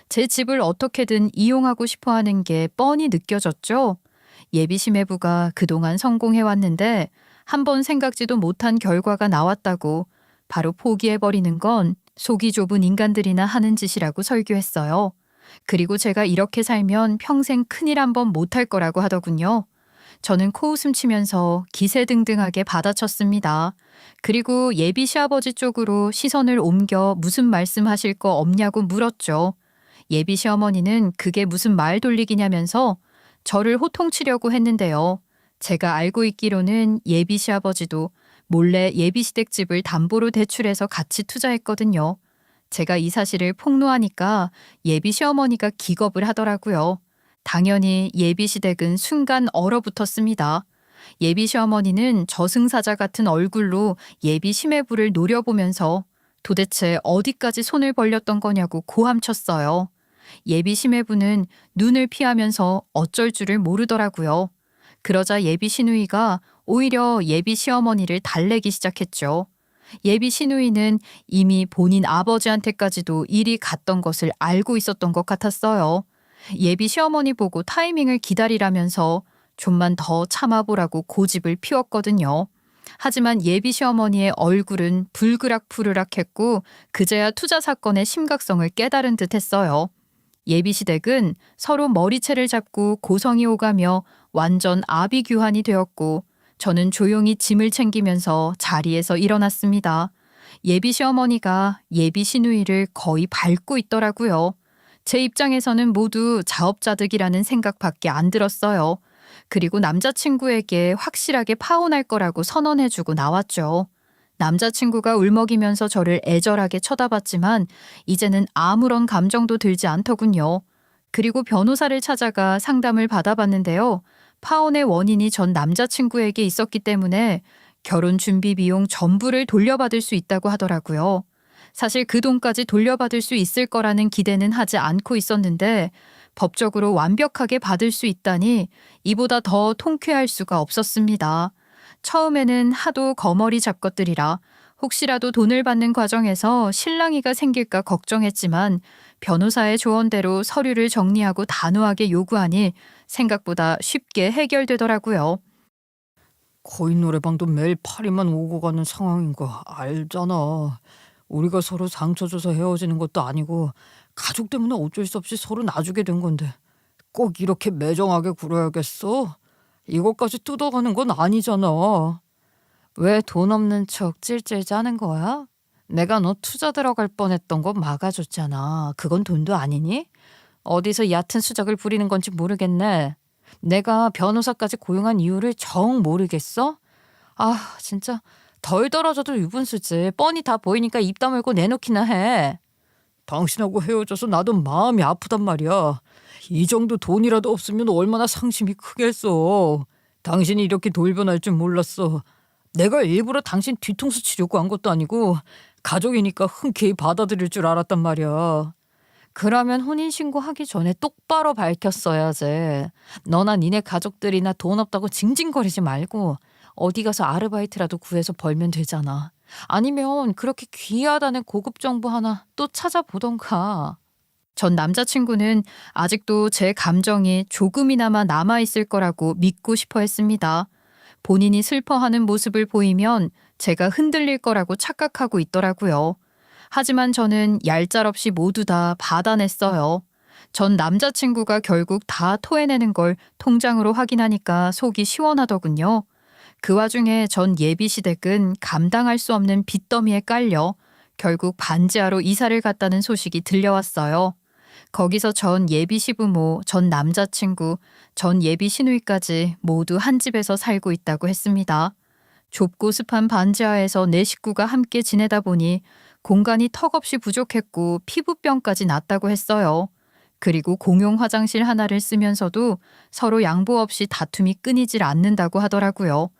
제 집을 어떻게든 이용하고 싶어 하는 게 뻔히 느껴졌죠. 예비 시매부가 그동안 성공해왔는데 한 번 생각지도 못한 결과가 나왔다고 바로 포기해버리는 건 속이 좁은 인간들이나 하는 짓이라고 설교했어요. 그리고 제가 이렇게 살면 평생 큰일 한 번 못할 거라고 하더군요. 저는 코웃음 치면서 기세등등하게 받아쳤습니다. 그리고 예비 시아버지 쪽으로 시선을 옮겨 무슨 말씀하실 거 없냐고 물었죠. 예비 시어머니는 그게 무슨 말 돌리기냐면서 저를 호통치려고 했는데요. 제가 알고 있기로는 예비 시아버지도 몰래 예비 시댁집을 담보로 대출해서 같이 투자했거든요. 제가 이 사실을 폭로하니까 예비 시어머니가 기겁을 하더라고요. 당연히 예비시댁은 순간 얼어붙었습니다. 예비 시어머니는 저승사자 같은 얼굴로 예비 시매부를 노려보면서 도대체 어디까지 손을 벌렸던 거냐고 고함쳤어요. 예비 시매부는 눈을 피하면서 어쩔 줄을 모르더라고요. 그러자 예비 시누이가 오히려 예비 시어머니를 달래기 시작했죠. 예비 시누이는 이미 본인 아버지한테까지도 일이 갔던 것을 알고 있었던 것 같았어요. 예비 시어머니 보고 타이밍을 기다리라면서 좀만 더 참아보라고 고집을 피웠거든요. 하지만 예비 시어머니의 얼굴은 불그락푸르락했고 그제야 투자 사건의 심각성을 깨달은 듯했어요. 예비 시댁은 서로 머리채를 잡고 고성이 오가며 완전 아비규환이 되었고 저는 조용히 짐을 챙기면서 자리에서 일어났습니다. 예비 시어머니가 예비 시누이를 거의 밟고 있더라고요. 제 입장에서는 모두 자업자득이라는 생각밖에 안 들었어요. 그리고 남자친구에게 확실하게 파혼할 거라고 선언해주고 나왔죠. 남자친구가 울먹이면서 저를 애절하게 쳐다봤지만 이제는 아무런 감정도 들지 않더군요. 그리고 변호사를 찾아가 상담을 받아봤는데요. 파혼의 원인이 전 남자친구에게 있었기 때문에 결혼 준비 비용 전부를 돌려받을 수 있다고 하더라고요. 사실 그 돈까지 돌려받을 수 있을 거라는 기대는 하지 않고 있었는데 법적으로 완벽하게 받을 수 있다니 이보다 더 통쾌할 수가 없었습니다. 처음에는 하도 거머리 잡것들이라 혹시라도 돈을 받는 과정에서 실랑이가 생길까 걱정했지만 변호사의 조언대로 서류를 정리하고 단호하게 요구하니 생각보다 쉽게 해결되더라고요. 코인 노래방도 매일 파리만 오고 가는 상황인 거 알잖아. 우리가 서로 상처 줘서 헤어지는 것도 아니고 가족 때문에 어쩔 수 없이 서로 놔주게 된 건데 꼭 이렇게 매정하게 굴어야겠어? 이것까지 뜯어가는 건 아니잖아. 왜 돈 없는 척 찔찔 짜는 거야? 내가 너 투자 들어갈 뻔했던 거 막아줬잖아. 그건 돈도 아니니? 어디서 얕은 수작을 부리는 건지 모르겠네. 내가 변호사까지 고용한 이유를 정 모르겠어? 아 진짜 덜 떨어져도 유분수지. 뻔히 다 보이니까 입 다물고 내놓기나 해. 당신하고 헤어져서 나도 마음이 아프단 말이야. 이 정도 돈이라도 없으면 얼마나 상심이 크겠어. 당신이 이렇게 돌변할 줄 몰랐어. 내가 일부러 당신 뒤통수 치려고 한 것도 아니고 가족이니까 흔쾌히 받아들일 줄 알았단 말이야. 그러면 혼인신고하기 전에 똑바로 밝혔어야지. 너나 니네 가족들이나 돈 없다고 징징거리지 말고 어디 가서 아르바이트라도 구해서 벌면 되잖아. 아니면 그렇게 귀하다는 고급 정보 하나 또 찾아보던가. 전 남자친구는 아직도 제 감정이 조금이나마 남아있을 거라고 믿고 싶어 했습니다. 본인이 슬퍼하는 모습을 보이면 제가 흔들릴 거라고 착각하고 있더라고요. 하지만 저는 얄짤없이 모두 다 받아냈어요. 전 남자친구가 결국 다 토해내는 걸 통장으로 확인하니까 속이 시원하더군요. 그 와중에 전 예비시댁은 감당할 수 없는 빚더미에 깔려 결국 반지하로 이사를 갔다는 소식이 들려왔어요. 거기서 전 예비 시부모, 전 남자친구, 전 예비 시누이까지 모두 한 집에서 살고 있다고 했습니다. 좁고 습한 반지하에서 네 식구가 함께 지내다 보니 공간이 턱없이 부족했고 피부병까지 났다고 했어요. 그리고 공용 화장실 하나를 쓰면서도 서로 양보 없이 다툼이 끊이질 않는다고 하더라고요.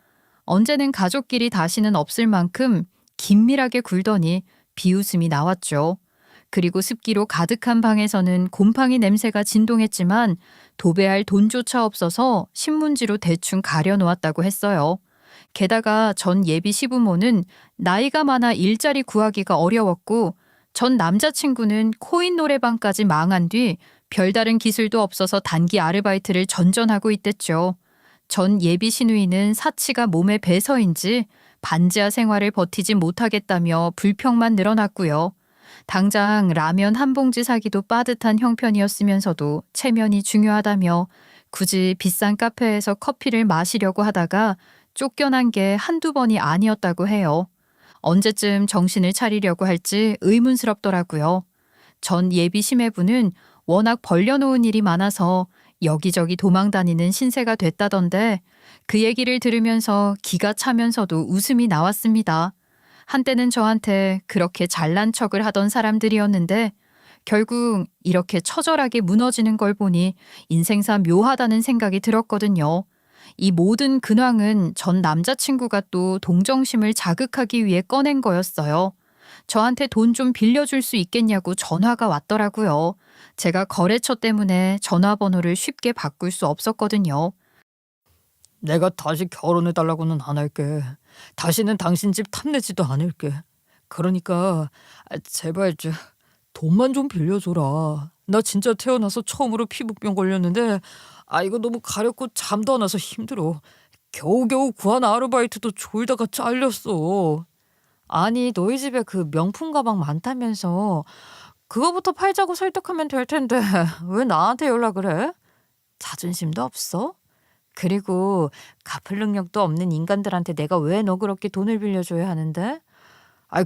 언제는 가족끼리 다시는 없을 만큼 긴밀하게 굴더니 비웃음이 나왔죠. 그리고 습기로 가득한 방에서는 곰팡이 냄새가 진동했지만 도배할 돈조차 없어서 신문지로 대충 가려놓았다고 했어요. 게다가 전 예비 시부모는 나이가 많아 일자리 구하기가 어려웠고 전 남자친구는 코인 노래방까지 망한 뒤 별다른 기술도 없어서 단기 아르바이트를 전전하고 있댔죠. 전 예비 시누이는 사치가 몸에 배서인지 반지하 생활을 버티지 못하겠다며 불평만 늘어났고요. 당장 라면 한 봉지 사기도 빠듯한 형편이었으면서도 체면이 중요하다며 굳이 비싼 카페에서 커피를 마시려고 하다가 쫓겨난 게 한두 번이 아니었다고 해요. 언제쯤 정신을 차리려고 할지 의문스럽더라고요. 전 예비 시매부는 워낙 벌려놓은 일이 많아서 여기저기 도망다니는 신세가 됐다던데 그 얘기를 들으면서 기가 차면서도 웃음이 나왔습니다. 한때는 저한테 그렇게 잘난 척을 하던 사람들이었는데 결국 이렇게 처절하게 무너지는 걸 보니 인생사 묘하다는 생각이 들었거든요. 이 모든 근황은 전 남자친구가 또 동정심을 자극하기 위해 꺼낸 거였어요. 저한테 돈 좀 빌려줄 수 있겠냐고 전화가 왔더라고요. 제가 거래처 때문에 전화번호를 쉽게 바꿀 수 없었거든요. 내가 다시 결혼해달라고는 안 할게. 다시는 당신 집 탐내지도 않을게. 그러니까 제발 돈만 좀 빌려줘라. 나 진짜 태어나서 처음으로 피부병 걸렸는데 이거 너무 가렵고 잠도 안 와서 힘들어. 겨우겨우 구한 아르바이트도 졸다가 잘렸어. 아니 너희 집에 그 명품 가방 많다면서 그거부터 팔자고 설득하면 될 텐데 왜 나한테 연락을 해? 자존심도 없어? 그리고 갚을 능력도 없는 인간들한테 내가 왜 너 그렇게 돈을 빌려줘야 하는데?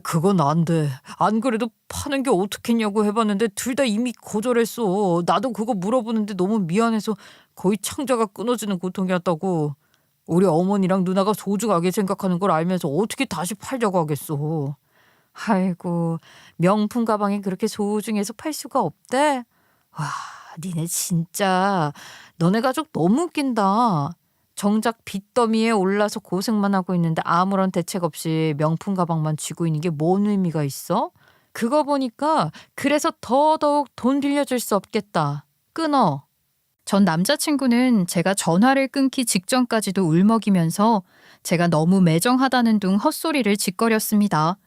그건 안 돼. 안 그래도 파는 게 어떻겠냐고 해봤는데 둘 다 이미 거절했어. 나도 그거 물어보는데 너무 미안해서 거의 창자가 끊어지는 고통이었다고. 우리 어머니랑 누나가 소중하게 생각하는 걸 알면서 어떻게 다시 팔자고 하겠어. 아이고 명품 가방이 그렇게 소중해서 팔 수가 없대? 와 니네 진짜 너네 가족 너무 웃긴다. 정작 빚더미에 올라서 고생만 하고 있는데 아무런 대책 없이 명품 가방만 쥐고 있는 게 뭔 의미가 있어? 그거 보니까 그래서 더더욱 돈 빌려줄 수 없겠다. 끊어. 전 남자친구는 제가 전화를 끊기 직전까지도 울먹이면서 제가 너무 매정하다는 둥 헛소리를 짓거렸습니다.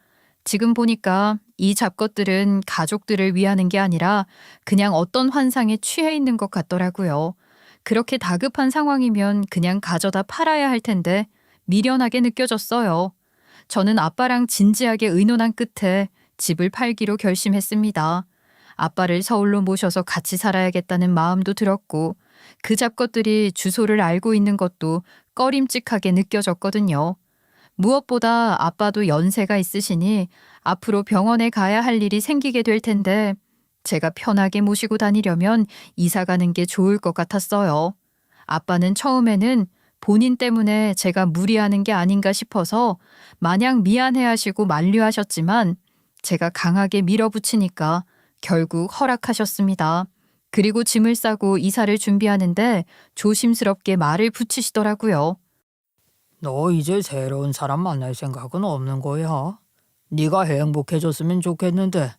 지금 보니까 이 잡것들은 가족들을 위하는 게 아니라 그냥 어떤 환상에 취해 있는 것 같더라고요. 그렇게 다급한 상황이면 그냥 가져다 팔아야 할 텐데 미련하게 느껴졌어요. 저는 아빠랑 진지하게 의논한 끝에 집을 팔기로 결심했습니다. 아빠를 서울로 모셔서 같이 살아야겠다는 마음도 들었고 그 잡것들이 주소를 알고 있는 것도 꺼림칙하게 느껴졌거든요. 무엇보다 아빠도 연세가 있으시니 앞으로 병원에 가야 할 일이 생기게 될 텐데 제가 편하게 모시고 다니려면 이사 가는 게 좋을 것 같았어요. 아빠는 처음에는 본인 때문에 제가 무리하는 게 아닌가 싶어서 마냥 미안해하시고 만류하셨지만 제가 강하게 밀어붙이니까 결국 허락하셨습니다. 그리고 짐을 싸고 이사를 준비하는데 조심스럽게 말을 붙이시더라고요. 너 이제 새로운 사람 만날 생각은 없는 거야? 네가 행복해졌으면 좋겠는데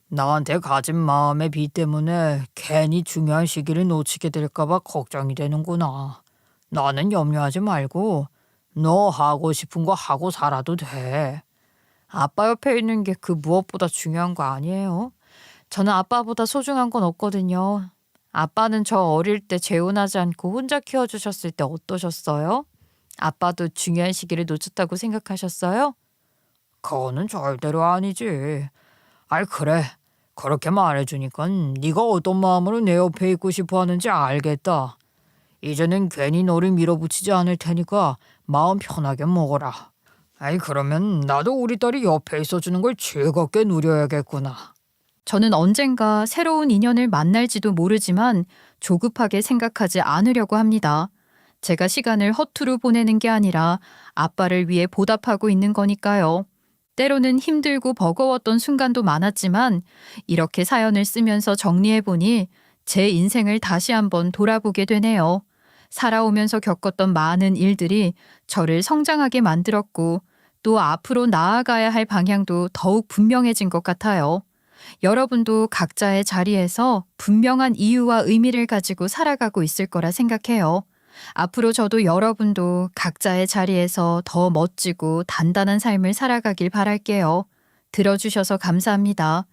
나한테 가진 마음의 빚 때문에 괜히 중요한 시기를 놓치게 될까 봐 걱정이 되는구나. 나는 염려하지 말고 너 하고 싶은 거 하고 살아도 돼. 아빠 옆에 있는 게 그 무엇보다 중요한 거 아니에요? 저는 아빠보다 소중한 건 없거든요. 아빠는 저 어릴 때 재혼하지 않고 혼자 키워주셨을 때 어떠셨어요? 아빠도 중요한 시기를 놓쳤다고 생각하셨어요? 그거는 절대로 아니지. 그래. 그렇게 말해주니까 네가 어떤 마음으로 내 옆에 있고 싶어 하는지 알겠다. 이제는 괜히 너를 밀어붙이지 않을 테니까 마음 편하게 먹어라. 그러면 나도 우리 딸이 옆에 있어주는 걸 즐겁게 누려야겠구나. 저는 언젠가 새로운 인연을 만날지도 모르지만 조급하게 생각하지 않으려고 합니다. 제가 시간을 허투루 보내는 게 아니라 아빠를 위해 보답하고 있는 거니까요. 때로는 힘들고 버거웠던 순간도 많았지만 이렇게 사연을 쓰면서 정리해보니 제 인생을 다시 한번 돌아보게 되네요. 살아오면서 겪었던 많은 일들이 저를 성장하게 만들었고 또 앞으로 나아가야 할 방향도 더욱 분명해진 것 같아요. 여러분도 각자의 자리에서 분명한 이유와 의미를 가지고 살아가고 있을 거라 생각해요. 앞으로 저도 여러분도 각자의 자리에서 더 멋지고 단단한 삶을 살아가길 바랄게요. 들어주셔서 감사합니다.